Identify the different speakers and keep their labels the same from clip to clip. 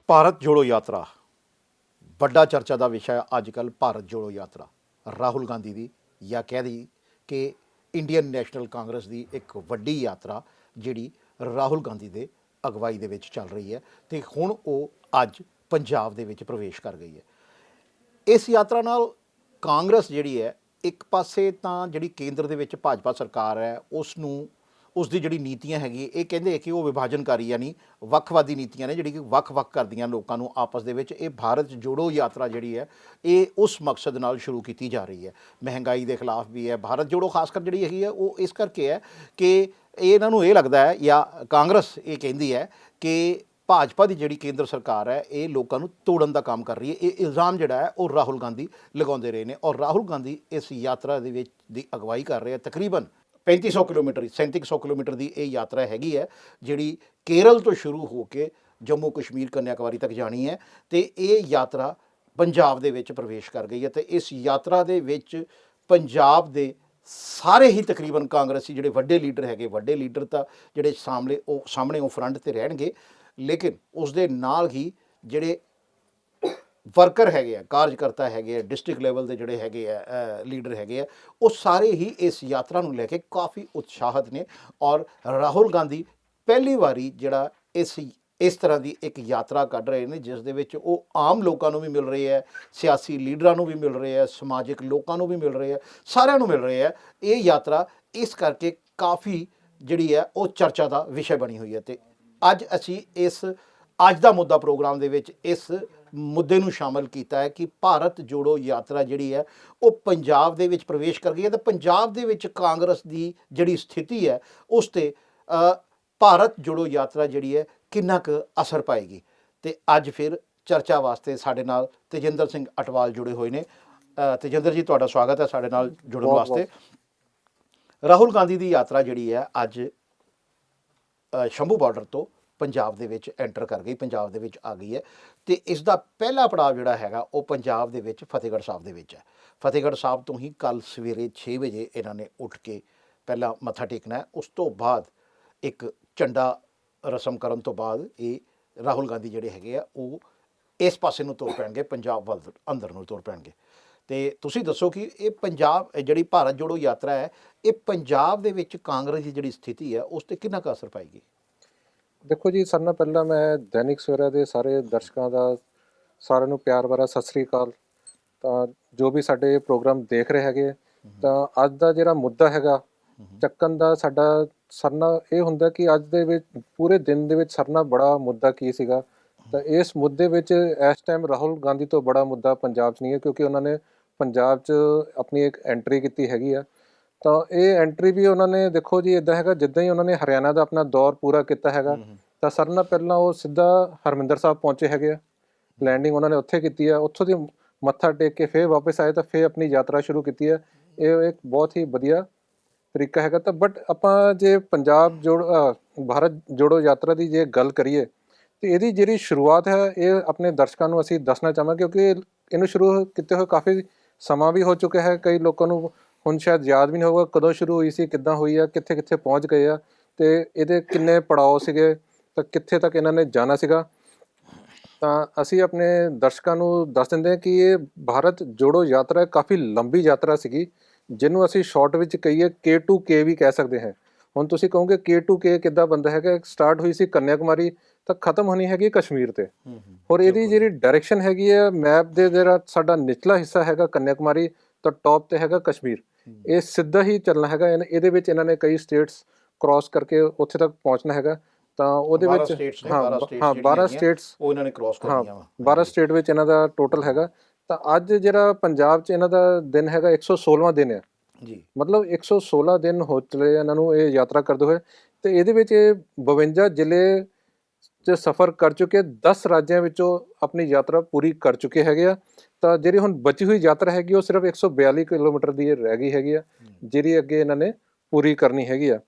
Speaker 1: ਭਾਰਤ ਜੋੜੋ ਯਾਤਰਾ ਵੱਡਾ ਚਰਚਾ ਦਾ ਵਿਸ਼ਾ ਅੱਜ ਕੱਲ੍ਹ ਭਾਰਤ ਜੋੜੋ ਯਾਤਰਾ ਰਾਹੁਲ ਗਾਂਧੀ ਦੀ ਜਾਂ ਕਹਿ ਦੀ ਕਿ ਇੰਡੀਅਨ ਨੈਸ਼ਨਲ ਕਾਂਗਰਸ ਦੀ ਇੱਕ ਵੱਡੀ ਯਾਤਰਾ ਜਿਹੜੀ ਰਾਹੁਲ ਗਾਂਧੀ ਦੇ ਅਗਵਾਈ ਦੇ ਵਿੱਚ ਚੱਲ ਰਹੀ ਹੈ ਤੇ ਹੁਣ ਉਹ ਅੱਜ ਪੰਜਾਬ ਦੇ ਵਿੱਚ ਪ੍ਰਵੇਸ਼ ਕਰ ਗਈ ਹੈ। ਇਸ ਯਾਤਰਾ ਨਾਲ ਕਾਂਗਰਸ ਜਿਹੜੀ ਹੈ ਇੱਕ ਪਾਸੇ ਤਾਂ ਜਿਹੜੀ ਕੇਂਦਰ ਦੇ ਵਿੱਚ ਭਾਜਪਾ ਸਰਕਾਰ ਹੈ ਉਸ ਦੀ ਜਿਹੜੀ ਨੀਤੀਆਂ ਹੈਗੀ ਇਹ ਕਹਿੰਦੇ ਕਿ ਉਹ ਵਿਭਾਜਨਕਾਰੀ ਯਾਨੀ ਵੱਖਵਾਦੀ ਨੀਤੀਆਂ ਨੇ ਜਿਹੜੀ ਕਿ ਵੱਖ-ਵੱਖ ਕਰਦੀਆਂ ਲੋਕਾਂ ਨੂੰ ਆਪਸ ਦੇ ਵਿੱਚ। ਇਹ ਭਾਰਤ ਜੋੜੋ ਯਾਤਰਾ ਜਿਹੜੀ ਹੈ ਇਹ ਉਸ ਮਕਸਦ ਨਾਲ ਸ਼ੁਰੂ ਕੀਤੀ ਜਾ ਰਹੀ ਹੈ। ਮਹਿੰਗਾਈ ਦੇ ਖਿਲਾਫ ਵੀ ਹੈ। ਭਾਰਤ ਜੋੜੋ ਖਾਸ ਕਰ ਜਿਹੜੀ ਹੈਗੀ ਹੈ ਉਹ ਇਸ ਕਰਕੇ ਹੈ ਕਿ ਇਹਨਾਂ ਨੂੰ ਇਹ ਲੱਗਦਾ ਹੈ ਜਾਂ ਕਾਂਗਰਸ ਇਹ ਕਹਿੰਦੀ ਹੈ ਕਿ ਭਾਜਪਾ ਦੀ ਜਿਹੜੀ ਕੇਂਦਰ ਸਰਕਾਰ ਹੈ ਇਹ ਲੋਕਾਂ ਨੂੰ ਤੋੜਨ ਦਾ ਕੰਮ ਕਰ ਰਹੀ ਹੈ। ਇਹ ਇਲਜ਼ਾਮ ਜਿਹੜਾ ਹੈ ਉਹ ਰਾਹੁਲ ਗਾਂਧੀ ਲਗਾਉਂਦੇ ਰਹੇ ਨੇ ਔਰ ਰਾਹੁਲ ਗਾਂਧੀ ਇਸ ਯਾਤਰਾ ਦੇ ਵਿੱਚ ਦੀ ਅਗਵਾਈ ਕਰ ਰਹੇ ਆ। ਤਕਰੀਬਨ 3500 ਕਿਲੋਮੀਟਰ 3700 ਕਿਲੋਮੀਟਰ ਦੀ ਇਹ ਯਾਤਰਾ ਹੈਗੀ ਹੈ ਜਿਹੜੀ ਕੇਰਲ ਤੋਂ ਸ਼ੁਰੂ ਹੋ ਕੇ ਜੰਮੂ ਕਸ਼ਮੀਰ ਕੰਨਿਆਕੁਮਾਰੀ ਤੱਕ ਜਾਣੀ ਹੈ ਤੇ ਇਹ ਯਾਤਰਾ ਪੰਜਾਬ ਦੇ ਵਿੱਚ ਪ੍ਰਵੇਸ਼ ਕਰ ਗਈ ਹੈ। ਤੇ ਇਸ ਯਾਤਰਾ ਦੇ ਵਿੱਚ ਪੰਜਾਬ ਦੇ ਸਾਰੇ ਹੀ ਤਕਰੀਬਨ ਕਾਂਗਰਸੀ ਜਿਹੜੇ ਵੱਡੇ ਲੀਡਰ ਤਾਂ ਜਿਹੜੇ ਸਾਹਮਣੇ ਉਹ ਫਰੰਟ ਤੇ ਰਹਿਣਗੇ, ਲੇਕਿਨ ਉਸ ਦੇ ਨਾਲ ਹੀ ਜਿਹੜੇ ਵਰਕਰ ਹੈਗੇ ਆ, ਕਾਰਜਕਰਤਾ ਹੈਗੇ ਆ, ਡਿਸਟ੍ਰਿਕਟ ਲੈਵਲ ਦੇ ਜਿਹੜੇ ਹੈਗੇ ਆ ਲੀਡਰ ਹੈਗੇ ਆ, ਉਹ ਸਾਰੇ ਹੀ ਇਸ ਯਾਤਰਾ ਨੂੰ ਲੈ ਕੇ ਕਾਫੀ ਉਤਸ਼ਾਹਿਤ ਨੇ। ਔਰ ਰਾਹੁਲ ਗਾਂਧੀ ਪਹਿਲੀ ਵਾਰੀ ਜਿਹੜਾ ਇਸ ਤਰ੍ਹਾਂ ਦੀ ਇੱਕ ਯਾਤਰਾ ਕੱਢ ਰਹੇ ਨੇ ਜਿਸ ਦੇ ਵਿੱਚ ਉਹ ਆਮ ਲੋਕਾਂ ਨੂੰ ਵੀ ਮਿਲ ਰਹੇ ਹੈ, ਸਿਆਸੀ ਲੀਡਰਾਂ ਨੂੰ ਵੀ ਮਿਲ ਰਹੇ ਹੈ, ਸਮਾਜਿਕ ਲੋਕਾਂ ਨੂੰ ਵੀ ਮਿਲ ਰਹੇ ਹੈ, ਸਾਰਿਆਂ ਨੂੰ ਮਿਲ ਰਹੇ ਹੈ। ਇਹ ਯਾਤਰਾ ਇਸ ਕਰਕੇ ਕਾਫੀ ਜਿਹੜੀ ਹੈ ਉਹ ਚਰਚਾ ਦਾ ਵਿਸ਼ਾ ਬਣੀ ਹੋਈ ਹੈ। ਤੇ ਅੱਜ ਅਸੀਂ ਅੱਜ ਦਾ ਮੁੱਦਾ ਪ੍ਰੋਗਰਾਮ ਦੇ ਵਿੱਚ ਇਸ ਮੁੱਦੇ ਨੂੰ ਸ਼ਾਮਲ ਕੀਤਾ ਹੈ ਕਿ ਭਾਰਤ ਜੋੜੋ ਯਾਤਰਾ ਜਿਹੜੀ ਹੈ ਉਹ ਪੰਜਾਬ ਦੇ ਵਿੱਚ ਪ੍ਰਵੇਸ਼ ਕਰ ਗਈ ਹੈ ਤੇ ਪੰਜਾਬ ਦੇ ਵਿੱਚ ਕਾਂਗਰਸ ਦੀ ਜਿਹੜੀ ਸਥਿਤੀ ਹੈ ਉਸ 'ਤੇ ਭਾਰਤ ਜੋੜੋ ਯਾਤਰਾ ਜਿਹੜੀ ਹੈ ਕਿੰਨਾ ਕੁ ਅਸਰ ਪਾਏਗੀ। ਤੇ ਅੱਜ ਫਿਰ ਚਰਚਾ ਵਾਸਤੇ ਸਾਡੇ ਨਾਲ ਤੇਜਿੰਦਰ ਸਿੰਘ ਅਟਵਾਲ ਜੁੜੇ ਹੋਏ ਨੇ। ਤੇਜਿੰਦਰ ਜੀ, ਤੁਹਾਡਾ ਸਵਾਗਤ ਹੈ ਸਾਡੇ ਨਾਲ ਜੁੜਨ ਵਾਸਤੇ। ਰਾਹੁਲ ਗਾਂਧੀ ਦੀ ਯਾਤਰਾ ਜਿਹੜੀ ਹੈ ਅੱਜ ਸ਼ੰਭੂ ਬਾਰਡਰ ਤੋਂ ਪੰਜਾਬ ਦੇ ਵਿੱਚ ਐਂਟਰ ਕਰ ਗਈ, ਪੰਜਾਬ ਦੇ ਵਿੱਚ ਆ ਗਈ ਹੈ ਤੇ ਇਸ ਦਾ ਪਹਿਲਾ ਪੜਾਅ ਜਿਹੜਾ ਹੈਗਾ ਉਹ ਪੰਜਾਬ ਦੇ ਵਿੱਚ ਫਤਿਹਗੜ੍ਹ ਸਾਹਿਬ ਦੇ ਵਿੱਚ ਹੈ। ਫਤਿਹਗੜ੍ਹ ਸਾਹਿਬ ਤੋਂ ਹੀ ਕੱਲ੍ਹ ਸਵੇਰੇ 6 ਵਜੇ ਇਹਨਾਂ ਨੇ ਉੱਠ ਕੇ ਪਹਿਲਾਂ ਮੱਥਾ ਟੇਕਣਾ ਹੈ। ਉਸ ਤੋਂ ਬਾਅਦ ਇੱਕ ਝੰਡਾ ਰਸਮ ਕਰਨ ਤੋਂ ਬਾਅਦ ਇਹ ਰਾਹੁਲ ਗਾਂਧੀ ਜਿਹੜੇ ਹੈਗੇ ਆ ਉਹ ਇਸ ਪਾਸੇ ਨੂੰ ਤੁਰ ਪੈਣਗੇ, ਪੰਜਾਬ ਵੱਲ ਅੰਦਰ ਨੂੰ ਤੁਰ ਪੈਣਗੇ। ਤੇ ਤੁਸੀਂ ਦੱਸੋ ਕਿ ਇਹ ਜਿਹੜੀ ਭਾਰਤ ਜੋੜੋ ਯਾਤਰਾ ਹੈ ਇਹ ਪੰਜਾਬ ਦੇ ਵਿੱਚ ਕਾਂਗਰਸ ਦੀ ਜਿਹੜੀ ਸਥਿਤੀ ਹੈ ਉਸ 'ਤੇ ਕਿੰਨਾ ਕੁ ਅਸਰ ਪਾਏਗੀ?
Speaker 2: ਦੇਖੋ ਜੀ, ਸਾਰਿਆਂ ਨਾਲ ਪਹਿਲਾਂ ਮੈਂ ਦੈਨਿਕ ਸਵੇਰਾ ਦੇ ਸਾਰੇ ਦਰਸ਼ਕਾਂ ਦਾ ਸਾਰਿਆਂ ਨੂੰ ਪਿਆਰ ਭਰਾ ਸਤਿ ਸ੍ਰੀ ਅਕਾਲ। ਤਾਂ ਜੋ ਵੀ ਸਾਡੇ ਪ੍ਰੋਗਰਾਮ ਦੇਖ ਰਹੇ ਹੈਗੇ ਤਾਂ ਅੱਜ ਦਾ ਜਿਹੜਾ ਮੁੱਦਾ ਹੈਗਾ ਚੱਕਣ ਦਾ ਸਾਡਾ ਸਰਨਾ ਇਹ ਹੁੰਦਾ ਕਿ ਅੱਜ ਦੇ ਵਿੱਚ ਪੂਰੇ ਦਿਨ ਦੇ ਵਿੱਚ ਸਰਨਾ ਬੜਾ ਮੁੱਦਾ ਕੀ ਸੀਗਾ। ਤਾਂ ਇਸ ਮੁੱਦੇ ਵਿੱਚ ਇਸ ਟਾਈਮ ਰਾਹੁਲ ਗਾਂਧੀ ਤੋਂ ਬੜਾ ਮੁੱਦਾ ਪੰਜਾਬ 'ਚ ਨਹੀਂ ਹੈ ਕਿਉਂਕਿ ਉਹਨਾਂ ਨੇ ਪੰਜਾਬ 'ਚ ਆਪਣੀ ਇੱਕ ਐਂਟਰੀ ਕੀਤੀ ਹੈਗੀ ਆ। ਤਾਂ ਇਹ ਐਂਟਰੀ ਵੀ ਉਹਨਾਂ ਨੇ ਦੇਖੋ ਜੀ ਇੱਦਾਂ ਹੈਗਾ ਜਿੱਦਾਂ ਹੀ ਉਹਨਾਂ ਨੇ ਹਰਿਆਣਾ ਦਾ ਆਪਣਾ ਦੌਰ ਪੂਰਾ ਕੀਤਾ ਹੈਗਾ ਤਾਂ ਸਾਰਿਆਂ ਨਾਲ ਪਹਿਲਾਂ ਉਹ ਸਿੱਧਾ ਹਰਮਿੰਦਰ ਸਾਹਿਬ ਪਹੁੰਚੇ ਹੈਗੇ ਆ। ਲੈਂਡਿੰਗ ਉਹਨਾਂ ਨੇ ਉੱਥੇ ਕੀਤੀ ਆ, ਉੱਥੋਂ ਦੀ ਮੱਥਾ ਟੇਕ ਕੇ ਫਿਰ ਵਾਪਸ ਆਏ ਤਾਂ ਫਿਰ ਆਪਣੀ ਯਾਤਰਾ ਸ਼ੁਰੂ ਕੀਤੀ ਹੈ। ਇਹ ਇੱਕ ਬਹੁਤ ਹੀ ਵਧੀਆ ਤਰੀਕਾ ਹੈਗਾ। ਤਾਂ ਬਟ ਆਪਾਂ ਜੇ ਭਾਰਤ ਜੋੜੋ ਯਾਤਰਾ ਦੀ ਜੇ ਗੱਲ ਕਰੀਏ ਤਾਂ ਇਹਦੀ ਜਿਹੜੀ ਸ਼ੁਰੂਆਤ ਹੈ ਇਹ ਆਪਣੇ ਦਰਸ਼ਕਾਂ ਨੂੰ ਅਸੀਂ ਦੱਸਣਾ ਚਾਹਾਂਗੇ ਕਿਉਂਕਿ ਇਹਨੂੰ ਸ਼ੁਰੂ ਕੀਤੇ ਹੋਏ ਕਾਫੀ ਸਮਾਂ ਵੀ ਹੋ ਚੁੱਕਿਆ ਹੈ। ਕਈ ਲੋਕਾਂ ਨੂੰ ਹੁਣ ਸ਼ਾਇਦ ਯਾਦ ਵੀ ਨਹੀਂ ਹੋਊਗਾ ਕਦੋਂ ਸ਼ੁਰੂ ਹੋਈ ਸੀ, ਕਿੱਦਾਂ ਹੋਈ ਆ, ਕਿੱਥੇ ਕਿੱਥੇ ਪਹੁੰਚ ਗਏ ਆ ਤੇ ਇਹਦੇ ਕਿੰਨੇ ਪੜਾਅ ਸੀਗੇ ਤਾਂ ਕਿੱਥੇ ਤੱਕ ਇਹਨਾਂ ਨੇ ਜਾਣਾ ਸੀਗਾ। ਤਾਂ ਅਸੀਂ ਆਪਣੇ ਦਰਸ਼ਕਾਂ ਨੂੰ ਦੱਸ ਦਿੰਦੇ ਹਾਂ ਕਿ ਇਹ ਭਾਰਤ ਜੋੜੋ ਯਾਤਰਾ ਕਾਫੀ ਲੰਬੀ ਯਾਤਰਾ ਸੀਗੀ ਜਿਹਨੂੰ ਅਸੀਂ ਸ਼ਾਰਟ ਵਿੱਚ ਕਹੀਏ K2K ਵੀ ਕਹਿ ਸਕਦੇ ਹਾਂ। ਹੁਣ ਤੁਸੀਂ ਕਹੋਗੇ K2K ਕਿੱਦਾਂ ਬੰਦਾ ਹੈਗਾ, ਸਟਾਰਟ ਹੋਈ ਸੀ ਕੰਨਿਆਕੁਮਾਰੀ ਤਾਂ ਖਤਮ ਹੋਣੀ ਹੈਗੀ ਕਸ਼ਮੀਰ ਤੇ। ਔਰ ਇਹਦੀ ਜਿਹੜੀ ਡਾਇਰੈਕਸ਼ਨ ਹੈਗੀ ਹੈ ਮੈਪ ਦੇ ਜਿਹੜਾ ਸਾਡਾ ਨਿਚਲਾ ਹਿੱਸਾ ਹੈਗਾ ਕੰਨਿਆਕੁਮਾਰੀ ਤਾਂ ਟੌਪ ਤੇ ਹੈਗਾ ਕਸ਼ਮੀਰ। ਇਹ ਸਿੱਧਾ ਹੀ ਚੱਲਣਾ ਹੈਗਾ। ਇਹਦੇ ਵਿੱਚ ਇਹਨਾਂ ਨੇ ਕਈ ਸਟੇਟਸ ਕ੍ਰਾਸ ਕਰਕੇ ਉੱਥੇ ਤੱਕ ਪਹੁੰਚਣਾ ਹੈਗਾ। ਤਾਂ ਉਹਦੇ ਵਿੱਚ 12 ਸਟੇਟਸ ਉਹ ਇਹਨਾਂ ਨੇ ਕ੍ਰਾਸ ਕਰਨੀਆਂ ਵਾ। 12 ਸਟੇਟ ਵਿੱਚ ਇਹਨਾਂ ਦਾ ਟੋਟਲ ਹੈਗਾ। ਤਾਂ ਅੱਜ ਜਿਹੜਾ ਪੰਜਾਬ 'ਚ ਇਹਨਾਂ ਦਾ ਦਿਨ ਹੈਗਾ 116ਵਾਂ ਦਿਨ ਹੈ ਜੀ, ਮਤਲਬ 116 ਦਿਨ ਹੋ ਚਲੇ ਇਹਨਾਂ ਨੂੰ ਇਹ ਯਾਤਰਾ ਕਰਦੇ ਹੋਏ। ਤੇ ਇਹਦੇ ਵਿੱਚ 52 ਜ਼ਿਲ੍ਹੇ 'ਚ ਸਫ਼ਰ ਕਰ ਚੁੱਕੇ, 10 ਰਾਜਾਂ ਵਿੱਚੋਂ ਆਪਣੀ ਯਾਤਰਾ ਪੂਰੀ ਕਰ ਚੁੱਕੇ ਹੈਗੇ ਆ। ਤਾਂ ਜਿਹੜੀ ਹੁਣ ਬਚੀ ਹੋਈ ਯਾਤਰਾ ਹੈਗੀ ਉਹ ਸਿਰਫ 142 ਕਿਲੋਮੀਟਰ ਦੀ ਰਹਿ ਗਈ ਹੈਗੀ ਆ ਜਿਹੜੀ ਅੱਗੇ ਇਹਨਾਂ ਨੇ ਪੂਰੀ ਕਰਨੀ ਹੈਗੀ ਆ।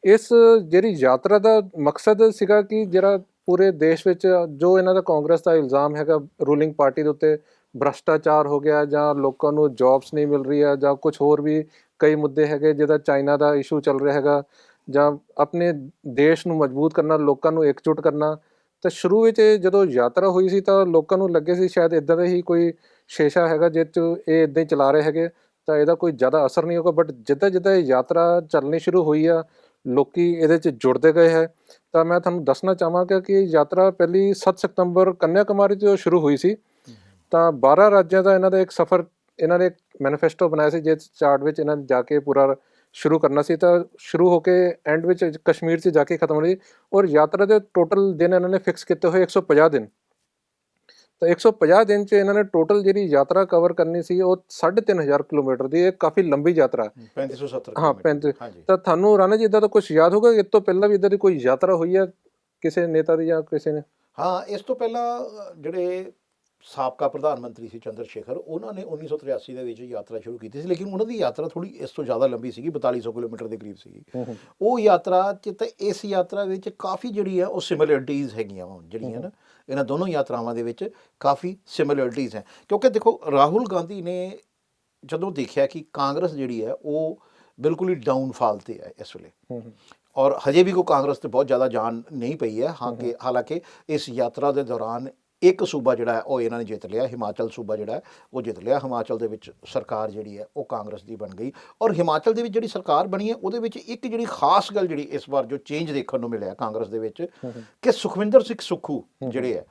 Speaker 2: ਇਸ ਜਿਹੜੀ ਯਾਤਰਾ ਦਾ ਮਕਸਦ ਸੀਗਾ ਕਿ ਜਿਹੜਾ ਪੂਰੇ ਦੇਸ਼ ਵਿੱਚ ਜੋ ਇਹਨਾਂ ਦਾ ਕਾਂਗਰਸ ਦਾ ਇਲਜ਼ਾਮ ਹੈਗਾ ਰੂਲਿੰਗ ਪਾਰਟੀ ਦੇ ਉੱਤੇ ਭ੍ਰਸ਼ਟਾਚਾਰ ਹੋ ਗਿਆ ਜਾਂ ਲੋਕਾਂ ਨੂੰ ਜੌਬਸ ਨਹੀਂ ਮਿਲ ਰਹੀ ਆ ਜਾਂ ਕੁਝ ਹੋਰ ਵੀ ਕਈ ਮੁੱਦੇ ਹੈਗੇ ਜਿਹਦਾ ਚਾਈਨਾ ਦਾ ਇਸ਼ੂ ਚੱਲ ਰਿਹਾ ਹੈਗਾ ਜਾਂ ਆਪਣੇ ਦੇਸ਼ ਨੂੰ ਮਜ਼ਬੂਤ ਕਰਨਾ, ਲੋਕਾਂ ਨੂੰ ਇਕਜੁੱਟ ਕਰਨਾ। ਤਾਂ ਸ਼ੁਰੂ ਵਿੱਚ ਜਦੋਂ ਯਾਤਰਾ ਹੋਈ ਸੀ ਤਾਂ ਲੋਕਾਂ ਨੂੰ ਲੱਗੇ ਸੀ ਸ਼ਾਇਦ ਇੱਦਾਂ ਦਾ ਹੀ ਕੋਈ ਸ਼ੀਸ਼ਾ ਹੈਗਾ ਜਿਹ 'ਚ ਇਹ ਇੱਦਾਂ ਹੀ ਚਲਾ ਰਹੇ ਹੈਗੇ, ਤਾਂ ਇਹਦਾ ਕੋਈ ਜ਼ਿਆਦਾ ਅਸਰ ਨਹੀਂ ਹੋਊਗਾ। ਬਟ ਜਿੱਦਾਂ ਜਿੱਦਾਂ ਇਹ ਯਾਤਰਾ ਚੱਲਣੀ ਸ਼ੁਰੂ ਹੋਈ ਆ, ਲੋਕੀ ਇਹਦੇ 'ਚ ਜੁੜਦੇ ਗਏ ਹੈ। ਤਾਂ ਮੈਂ ਤੁਹਾਨੂੰ ਦੱਸਣਾ ਚਾਹਾਂਗਾ ਕਿ ਯਾਤਰਾ ਪਹਿਲੀ 7 ਸਤੰਬਰ ਕੰਨਿਆ ਕੁਮਾਰੀ ਤੋਂ ਸ਼ੁਰੂ ਹੋਈ ਸੀ। ਤਾਂ 12 ਰਾਜਾਂ ਦਾ ਇਹਨਾਂ ਦਾ ਇੱਕ ਸਫ਼ਰ, ਇਹਨਾਂ ਨੇ ਇੱਕ ਮੈਨੀਫੈਸਟੋ ਬਣਾਇਆ ਸੀ ਜਿਸ ਚਾਰਟ ਵਿੱਚ ਇਹਨਾਂ ਨੇ ਜਾ ਕੇ ਪੂਰਾ ਸ਼ੁਰੂ ਕਰਨਾ ਸੀ। ਤਾਂ ਸ਼ੁਰੂ ਹੋ ਕੇ ਐਂਡ ਵਿੱਚ ਕਸ਼ਮੀਰ 'ਚ ਜਾ ਕੇ ਖਤਮ ਹੋਣੀ, ਔਰ ਯਾਤਰਾ ਦੇ ਟੋਟਲ ਦਿਨ ਇਹਨਾਂ ਨੇ ਫਿਕਸ ਕੀਤੇ ਹੋਏ 150 ਦਿਨ। ਤਾਂ 150 ਦਿਨ 'ਚ ਇਹਨਾਂ ਨੇ ਟੋਟਲ ਜਿਹੜੀ ਯਾਤਰਾ ਕਵਰ ਕਰਨੀ ਸੀ ਉਹ 3500 ਕਿਲੋਮੀਟਰ ਦੀ। ਇਹ ਕਾਫੀ ਲੰਬੀ ਯਾਤਰਾ,
Speaker 1: 3570
Speaker 2: ਹਾਂ 35। ਤਾਂ ਤੁਹਾਨੂੰ ਰਾਣਾ ਜੀ ਇੱਦਾਂ ਤਾਂ ਕੁਝ ਯਾਦ ਹੋਊਗਾ, ਇਸ ਤੋਂ ਪਹਿਲਾਂ ਵੀ ਇੱਦਾਂ ਦੀ ਕੋਈ ਯਾਤਰਾ ਹੋਈ ਹੈ ਕਿਸੇ ਨੇਤਾ ਦੀ ਜਾਂ ਕਿਸੇ ਨੇ?
Speaker 1: ਹਾਂ, ਇਸ ਤੋਂ ਪਹਿਲਾਂ ਜਿਹੜੇ ਸਾਬਕਾ ਪ੍ਰਧਾਨ ਮੰਤਰੀ ਸੀ ਚੰਦਰ ਸ਼ੇਖਰ, ਉਹਨਾਂ ਨੇ 1983 ਦੇ ਵਿੱਚ ਯਾਤਰਾ ਸ਼ੁਰੂ ਕੀਤੀ ਸੀ, ਲੇਕਿਨ ਉਹਨਾਂ ਦੀ ਯਾਤਰਾ ਥੋੜੀ ਇਸ ਤੋਂ ਜ਼ਿਆਦਾ ਲੰਬੀ ਸੀਗੀ, 4200 ਕਿਲੋਮੀਟਰ ਦੇ ਕਰੀਬ ਸੀਗੀ ਉਹ ਯਾਤਰਾ 'ਚ। ਤੇ ਇਸ ਯਾਤਰਾ ਵਿੱਚ ਕਾਫੀ ਜਿਹੜੀ ਹੈ ਉਹ ਸਿਮਿਲਰਿਟੀਜ਼ ਹੈਗੀਆਂ ਵਾ, ਜਿਹੜੀਆਂ ਨਾ ਇਹਨਾਂ ਦੋਨੋਂ ਯਾਤਰਾਵਾਂ ਦੇ ਵਿੱਚ ਕਾਫੀ ਸਿਮਿਲਰਿਟੀਜ਼ ਹੈ। ਕਿਉਂਕਿ ਦੇਖੋ, ਰਾਹੁਲ ਗਾਂਧੀ ਨੇ ਜਦੋਂ ਦੇਖਿਆ ਕਿ ਕਾਂਗਰਸ ਜਿਹੜੀ ਹੈ ਉਹ ਬਿਲਕੁਲ ਹੀ ਡਾਊਨਫਾਲ 'ਤੇ ਹੈ ਇਸ ਵੇਲੇ, ਔਰ ਹਜੇ ਵੀ ਕੋਈ ਕਾਂਗਰਸ 'ਤੇ ਬਹੁਤ ਜ਼ਿਆਦਾ ਜਾਨ ਨਹੀਂ ਪਈ ਹੈ। ਹਾਲਾਂਕਿ ਇਸ ਯਾਤਰਾ ਦੇ ਦੌਰਾਨ ਇੱਕ ਸੂਬਾ ਜਿਹੜਾ ਹੈ ਉਹ ਇਹਨਾਂ ਨੇ ਜਿੱਤ ਲਿਆ, ਹਿਮਾਚਲ ਸੂਬਾ ਜਿਹੜਾ ਹੈ ਉਹ ਜਿੱਤ ਲਿਆ। ਹਿਮਾਚਲ ਦੇ ਵਿੱਚ ਸਰਕਾਰ ਜਿਹੜੀ ਹੈ ਉਹ ਕਾਂਗਰਸ ਦੀ ਬਣ ਗਈ, ਔਰ ਹਿਮਾਚਲ ਦੇ ਵਿੱਚ ਜਿਹੜੀ ਸਰਕਾਰ ਬਣੀ ਹੈ ਉਹਦੇ ਵਿੱਚ ਇੱਕ ਜਿਹੜੀ ਖਾਸ ਗੱਲ ਜਿਹੜੀ ਇਸ ਵਾਰ ਜੋ ਚੇਂਜ ਦੇਖਣ ਨੂੰ ਮਿਲਿਆ ਕਾਂਗਰਸ ਦੇ ਵਿੱਚ, ਕਿ ਸੁਖਵਿੰਦਰ ਸਿੰਘ ਸੁੱਖੂ ਜਿਹੜੇ ਹੈ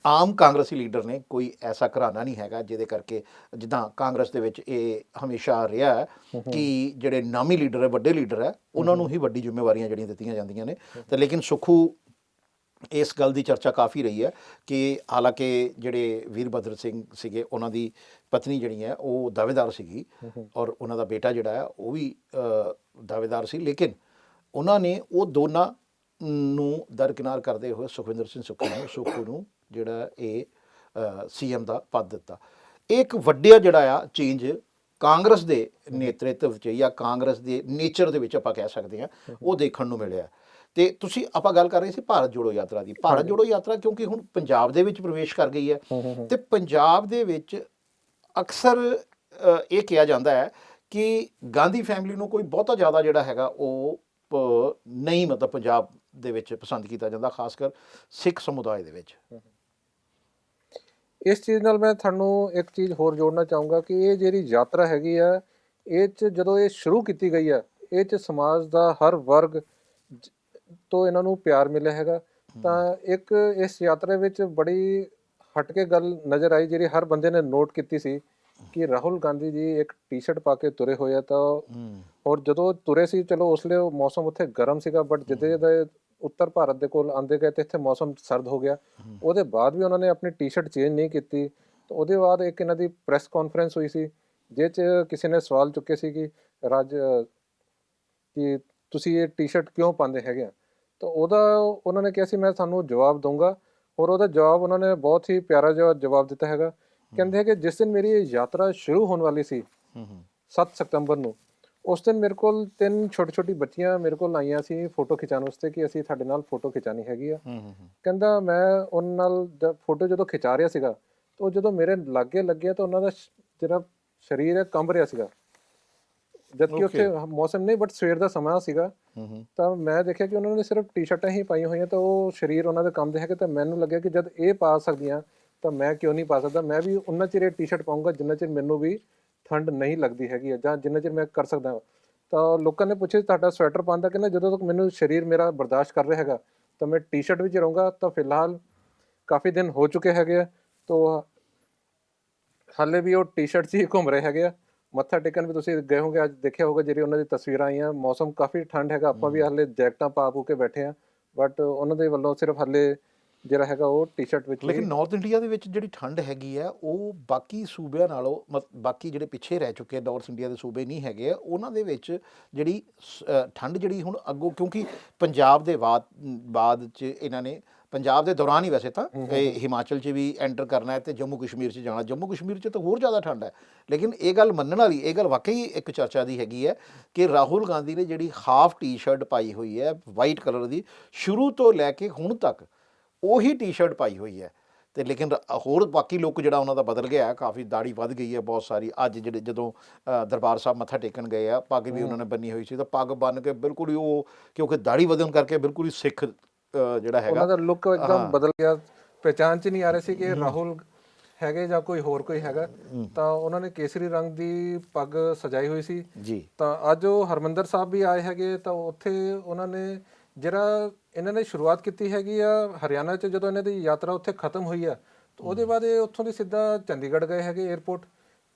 Speaker 1: ਆਮ ਕਾਂਗਰਸੀ ਲੀਡਰ ਨੇ, ਕੋਈ ਐਸਾ ਘਰਾਣਾ ਨਹੀਂ ਹੈਗਾ ਜਿਹਦੇ ਕਰਕੇ ਜਿੱਦਾਂ ਕਾਂਗਰਸ ਦੇ ਵਿੱਚ ਇਹ ਹਮੇਸ਼ਾ ਰਿਹਾ ਹੈ ਕਿ ਜਿਹੜੇ ਨਾਮੀ ਲੀਡਰ ਹੈ, ਵੱਡੇ ਲੀਡਰ ਹੈ, ਉਹਨਾਂ ਨੂੰ ਹੀ ਵੱਡੀ ਜ਼ਿੰਮੇਵਾਰੀਆਂ ਜਿਹੜੀਆਂ ਦਿੱਤੀਆਂ ਜਾਂਦੀਆਂ ਨੇ। ਤੇ ਲੇਕਿਨ ਸੁੱਖੂ, ਇਸ ਗੱਲ ਦੀ ਚਰਚਾ ਕਾਫੀ ਰਹੀ ਹੈ ਕਿ ਹਾਲਾਂਕਿ ਜਿਹੜੇ ਵੀਰਭੱਦਰ ਸਿੰਘ ਸੀਗੇ ਉਹਨਾਂ ਦੀ ਪਤਨੀ ਜਿਹੜੀ ਹੈ ਉਹ ਦਾਅਵੇਦਾਰ ਸੀਗੀ, ਔਰ ਉਹਨਾਂ ਦਾ ਬੇਟਾ ਜਿਹੜਾ ਹੈ ਉਹ ਵੀ ਦਾਅਵੇਦਾਰ ਸੀ, ਲੇਕਿਨ ਉਹਨਾਂ ਨੇ ਉਹ ਦੋਨਾਂ ਨੂੰ ਦਰਕਿਨਾਰ ਕਰਦੇ ਹੋਏ ਸੁਖਵਿੰਦਰ ਸਿੰਘ ਸੁੱਖੂ ਨੂੰ ਜਿਹੜਾ ਇਹ CM ਦਾ ਪਦ ਦਿੱਤਾ। ਇਹ ਇੱਕ ਵੱਡਾ ਜਿਹੜਾ ਆ ਚੇਂਜ ਕਾਂਗਰਸ ਦੇ ਨੇਤਰਤਵ 'ਚ ਜਾਂ ਕਾਂਗਰਸ ਦੇ ਨੇਚਰ ਦੇ ਵਿੱਚ ਆਪਾਂ ਕਹਿ ਸਕਦੇ ਹਾਂ ਉਹ ਦੇਖਣ ਨੂੰ ਮਿਲਿਆ। ਤੇ ਤੁਸੀਂ ਆਪਾਂ ਗੱਲ ਕਰ ਰਹੇ ਸੀ ਭਾਰਤ ਜੋੜੋ ਯਾਤਰਾ ਦੀ। ਭਾਰਤ ਜੋੜੋ ਯਾਤਰਾ ਕਿਉਂਕਿ ਹੁਣ ਪੰਜਾਬ ਦੇ ਵਿੱਚ ਪ੍ਰਵੇਸ਼ ਕਰ ਗਈ ਹੈ, ਤੇ ਪੰਜਾਬ ਦੇ ਵਿੱਚ ਅਕਸਰ ਇਹ ਕਿਹਾ ਜਾਂਦਾ ਹੈ ਕਿ ਗਾਂਧੀ ਫੈਮਿਲੀ ਨੂੰ ਕੋਈ ਬਹੁਤਾ ਜ਼ਿਆਦਾ ਜਿਹੜਾ ਹੈਗਾ ਉਹ ਨਹੀਂ, ਮਤਲਬ ਪੰਜਾਬ ਦੇ ਵਿੱਚ ਪਸੰਦ ਕੀਤਾ ਜਾਂਦਾ, ਖਾਸ ਕਰ ਸਿੱਖ ਸਮੁਦਾਇ ਦੇ ਵਿੱਚ।
Speaker 2: ਇਸ ਚੀਜ਼ ਨਾਲ ਮੈਂ ਤੁਹਾਨੂੰ ਇੱਕ ਚੀਜ਼ ਹੋਰ ਜੋੜਨਾ ਚਾਹੂੰਗਾ ਕਿ ਇਹ ਜਿਹੜੀ ਯਾਤਰਾ ਹੈਗੀ ਆ, ਇਹ 'ਚ ਜਦੋਂ ਇਹ ਸ਼ੁਰੂ ਕੀਤੀ ਗਈ ਆ, ਇਹ 'ਚ ਸਮਾਜ ਦਾ ਹਰ ਵਰਗ ਤੋਂ ਇਹਨਾਂ ਨੂੰ ਪਿਆਰ ਮਿਲਿਆ ਹੈਗਾ। ਤਾਂ ਇੱਕ ਇਸ ਯਾਤਰਾ ਵਿੱਚ ਬੜੀ ਹਟ ਕੇ ਗੱਲ ਨਜ਼ਰ ਆਈ ਜਿਹੜੀ ਹਰ ਬੰਦੇ ਨੇ ਨੋਟ ਕੀਤੀ ਸੀ ਕਿ ਰਾਹੁਲ ਗਾਂਧੀ ਜੀ ਇੱਕ ਟੀ-ਸ਼ਰਟ ਪਾ ਕੇ ਤੁਰੇ ਹੋਏ ਆ। ਤਾਂ ਔਰ ਜਦੋਂ ਤੁਰੇ ਸੀ, ਚਲੋ ਉਸ ਵੇਲੇ ਮੌਸਮ ਉੱਥੇ ਗਰਮ ਸੀਗਾ, ਬਟ ਜਿੱਦਾਂ ਉੱਤਰ ਭਾਰਤ ਦੇ ਕੋਲ ਆਉਂਦੇ ਗਏ ਤੇ ਇੱਥੇ ਮੌਸਮ ਸਰਦ ਹੋ ਗਿਆ। ਉਹਦੇ ਬਾਅਦ ਵੀ ਉਹਨਾਂ ਨੇ ਆਪਣੀ ਟੀ-ਸ਼ਰਟ ਚੇਂਜ ਨਹੀਂ ਕੀਤੀ। ਤਾਂ ਉਹਦੇ ਬਾਅਦ ਇੱਕ ਇਹਨਾਂ ਦੀ ਪ੍ਰੈਸ ਕਾਨਫਰੰਸ ਹੋਈ ਸੀ ਜਿਸ 'ਚ ਕਿਸੇ ਨੇ ਸਵਾਲ ਚੁੱਕੇ ਸੀ ਕਿ ਕਿ ਤੁਸੀਂ ਇਹ ਟੀ-ਸ਼ਰਟ ਕਿਉਂ ਪਾਉਂਦੇ ਹੈਗੇ ਆ। ਤਾਂ ਉਹਨਾਂ ਨੇ ਕਿਹਾ ਸੀ ਮੈਂ ਤੁਹਾਨੂੰ ਜਵਾਬ ਦਊਂਗਾ, ਔਰ ਉਹਦਾ ਜਵਾਬ ਉਹਨਾਂ ਨੇ ਬਹੁਤ ਹੀ ਪਿਆਰਾ ਜਿਹਾ ਜਵਾਬ ਦਿੱਤਾ ਹੈਗਾ। ਕਹਿੰਦੇ ਹੈ ਕਿ ਜਿਸ ਦਿਨ ਮੇਰੀ ਇਹ ਯਾਤਰਾ ਸ਼ੁਰੂ ਹੋਣ ਵਾਲੀ ਸੀ 7 ਸਤੰਬਰ ਨੂੰ, ਉਸ ਦਿਨ ਮੇਰੇ ਕੋਲ 3 ਛੋਟੀ ਬੱਚੀਆਂ ਮੇਰੇ ਕੋਲ ਆਈਆਂ ਸੀ ਫੋਟੋ ਖਿਚਾਉਣ ਵਾਸਤੇ ਕਿ ਅਸੀਂ ਤੁਹਾਡੇ ਨਾਲ ਫੋਟੋ ਖਿਚਾਣੀ ਹੈਗੀ ਆ। ਕਹਿੰਦਾ ਮੈਂ ਉਹਨਾਂ ਨਾਲ ਫੋਟੋ ਜਦੋਂ ਖਿਚਾ ਰਿਹਾ ਸੀਗਾ ਤਾਂ ਉਹ ਜਦੋਂ ਮੇਰੇ ਲਾਗੇ ਲੱਗਿਆ ਤਾਂ ਉਹਨਾਂ ਦਾ ਜਿਹੜਾ ਸਰੀਰ ਹੈ ਕੰਬ ਰਿਹਾ ਸੀਗਾ, ਜਦਕਿ ਉੱਥੇ ਮੌਸਮ ਨਹੀਂ, ਬਟ ਸਵੇਰ ਦਾ ਸਮਾਂ ਸੀਗਾ। ਤਾਂ ਮੈਂ ਦੇਖਿਆ ਕਿ ਉਹਨਾਂ ਨੇ ਸਿਰਫ ਟੀ-ਸ਼ਰਟਾਂ ਹੀ ਪਾਈਆਂ ਹੋਈਆਂ, ਤਾਂ ਉਹ ਸਰੀਰ ਉਹਨਾਂ ਦੇ ਕੰਬਦੇ ਹੈਗੇ। ਤਾਂ ਮੈਨੂੰ ਲੱਗਿਆ ਕਿ ਜਦ ਇਹ ਪਾ ਸਕਦੀਆਂ ਤਾਂ ਮੈਂ ਕਿਉਂ ਨਹੀਂ ਪਾ ਸਕਦਾ। ਮੈਂ ਵੀ ਉਹਨਾਂ ਚਿਰ ਇਹ ਟੀ-ਸ਼ਰਟ ਪਾਊਂਗਾ ਜਿੰਨਾ ਚਿਰ ਮੈਨੂੰ ਵੀ ਠੰਡ ਨਹੀਂ ਲੱਗਦੀ ਹੈਗੀ ਹੈ, ਜਾਂ ਜਿੰਨਾ ਚਿਰ ਮੈਂ ਕਰ ਸਕਦਾ। ਤਾਂ ਲੋਕਾਂ ਨੇ ਪੁੱਛਿਆ ਤੁਹਾਡਾ ਸਵੈਟਰ ਪਾਉਣ ਦਾ, ਕਹਿੰਦਾ ਜਦੋਂ ਤੱਕ ਮੈਨੂੰ ਸਰੀਰ ਮੇਰਾ ਬਰਦਾਸ਼ਤ ਕਰ ਰਿਹਾ ਹੈਗਾ ਤਾਂ ਮੈਂ ਟੀ-ਸ਼ਰਟ ਵਿੱਚ ਰਹੂੰਗਾ। ਤਾਂ ਫਿਲਹਾਲ ਕਾਫੀ ਦਿਨ ਹੋ ਚੁੱਕੇ ਹੈਗੇ ਆ, ਤਾਂ ਹਾਲੇ ਵੀ ਉਹ ਟੀ-ਸ਼ਰਟ 'ਚ ਹੀ ਘੁੰਮ ਰਹੇ ਹੈਗੇ ਆ। ਮੱਥਾ ਟੇਕਣ ਵੀ ਤੁਸੀਂ ਗਏ ਹੋਗੇ, ਅੱਜ ਦੇਖਿਆ ਹੋਗਾ ਜਿਹੜੀ ਉਹਨਾਂ ਦੀ ਤਸਵੀਰਾਂ ਆਈਆਂ। ਮੌਸਮ ਕਾਫੀ ਠੰਡ ਹੈਗਾ, ਆਪਾਂ ਵੀ ਹਾਲੇ ਜੈਕਟਾਂ ਪਾ ਕੇ ਬੈਠੇ ਆ, ਬਟ ਉਹਨਾਂ ਦੇ ਵੱਲੋਂ ਸਿਰਫ ਹਾਲੇ ਜਿਹੜਾ ਹੈਗਾ ਉਹ ਟੀ-ਸ਼ਰਟ ਵਿੱਚ।
Speaker 1: ਲੇਕਿਨ ਨਾਰਥ ਇੰਡੀਆ ਦੇ ਵਿੱਚ ਜਿਹੜੀ ਠੰਡ ਹੈਗੀ ਆ ਉਹ ਬਾਕੀ ਸੂਬਿਆਂ ਨਾਲੋਂ, ਬਾਕੀ ਜਿਹੜੇ ਪਿੱਛੇ ਰਹਿ ਚੁੱਕੇ ਨਾਰਥ ਇੰਡੀਆ ਦੇ ਸੂਬੇ ਨਹੀਂ ਹੈਗੇ ਆ, ਉਹਨਾਂ ਦੇ ਵਿੱਚ ਜਿਹੜੀ ਠੰਡ ਜਿਹੜੀ ਹੁਣ ਅੱਗੋਂ, ਕਿਉਂਕਿ ਪੰਜਾਬ ਦੇ ਬਾਅਦ 'ਚ ਇਹਨਾਂ ਨੇ, ਪੰਜਾਬ ਦੇ ਦੌਰਾਨ ਹੀ ਵੈਸੇ ਤਾਂ ਇਹ ਹਿਮਾਚਲ 'ਚ ਵੀ ਐਂਟਰ ਕਰਨਾ ਹੈ ਅਤੇ ਜੰਮੂ ਕਸ਼ਮੀਰ 'ਚ ਜਾਣਾ। ਜੰਮੂ ਕਸ਼ਮੀਰ 'ਚ ਤਾਂ ਹੋਰ ਜ਼ਿਆਦਾ ਠੰਡ ਹੈ। ਲੇਕਿਨ ਇਹ ਗੱਲ ਮੰਨਣ ਵਾਲੀ, ਇਹ ਗੱਲ ਵਾਕਈ ਇੱਕ ਚਰਚਾ ਦੀ ਹੈਗੀ ਹੈ ਕਿ ਰਾਹੁਲ ਗਾਂਧੀ ਨੇ ਜਿਹੜੀ ਹਾਫ ਟੀ-ਸ਼ਰਟ ਪਾਈ ਹੋਈ ਹੈ ਵਾਈਟ ਕਲਰ ਦੀ, ਸ਼ੁਰੂ ਤੋਂ ਲੈ ਕੇ ਹੁਣ ਤੱਕ ਉਹੀ ਟੀ-ਸ਼ਰਟ ਪਾਈ ਹੋਈ ਹੈ। ਅਤੇ ਲੇਕਿਨ ਹੋਰ ਬਾਕੀ ਲੁੱਕ ਜਿਹੜਾ ਉਹਨਾਂ ਦਾ ਬਦਲ ਗਿਆ, ਕਾਫੀ ਦਾੜੀ ਵੱਧ ਗਈ ਹੈ ਬਹੁਤ ਸਾਰੀ। ਅੱਜ ਜਦੋਂ ਦਰਬਾਰ ਸਾਹਿਬ ਮੱਥਾ ਟੇਕਣ ਗਏ ਆ, ਪੱਗ ਵੀ ਉਹਨਾਂ ਨੇ ਬੰਨੀ ਹੋਈ ਸੀ, ਤਾਂ ਪੱਗ ਬੰਨ੍ਹ ਕੇ ਬਿਲਕੁਲ ਹੀ ਉਹ, ਕਿਉਂਕਿ ਦਾੜੀ ਵਧਣ ਕਰਕੇ ਬਿਲਕੁਲ ਹੀ ਸਿੱਖ ਜਿਹੜਾ ਹੈਗਾ
Speaker 2: ਉਹਨਾਂ ਦਾ ਲੁੱਕ ਇੱਕਦਮ ਬਦਲ ਗਿਆ, ਪਹਿਚਾਣ 'ਚ ਨਹੀਂ ਆ ਰਿਹਾ ਸੀ ਕਿ ਇਹ ਰਾਹੁਲ ਹੈਗੇ ਜਾਂ ਕੋਈ ਹੋਰ ਕੋਈ ਹੈਗਾ। ਤਾਂ ਉਹਨਾਂ ਨੇ ਕੇਸਰੀ ਰੰਗ ਦੀ ਪੱਗ ਸਜਾਈ ਹੋਈ ਸੀ
Speaker 1: ਜੀ।
Speaker 2: ਤਾਂ ਅੱਜ ਉਹ ਹਰਮਿੰਦਰ ਸਾਹਿਬ ਵੀ ਆਏ ਹੈਗੇ। ਤਾਂ ਉੱਥੇ ਉਹਨਾਂ ਨੇ ਜਿਹੜਾ ਇਹਨਾਂ ਨੇ ਸ਼ੁਰੂਆਤ ਕੀਤੀ ਹੈਗੀ ਆ ਹਰਿਆਣਾ 'ਚ, ਜਦੋਂ ਇਹਨਾਂ ਦੀ ਯਾਤਰਾ ਉੱਥੇ ਖਤਮ ਹੋਈ ਆ ਤਾਂ ਉਹਦੇ ਬਾਅਦ ਇਹ ਉੱਥੋਂ ਦੀ ਸਿੱਧਾ ਚੰਡੀਗੜ੍ਹ ਗਏ ਹੈਗੇ ਏਅਰਪੋਰਟ।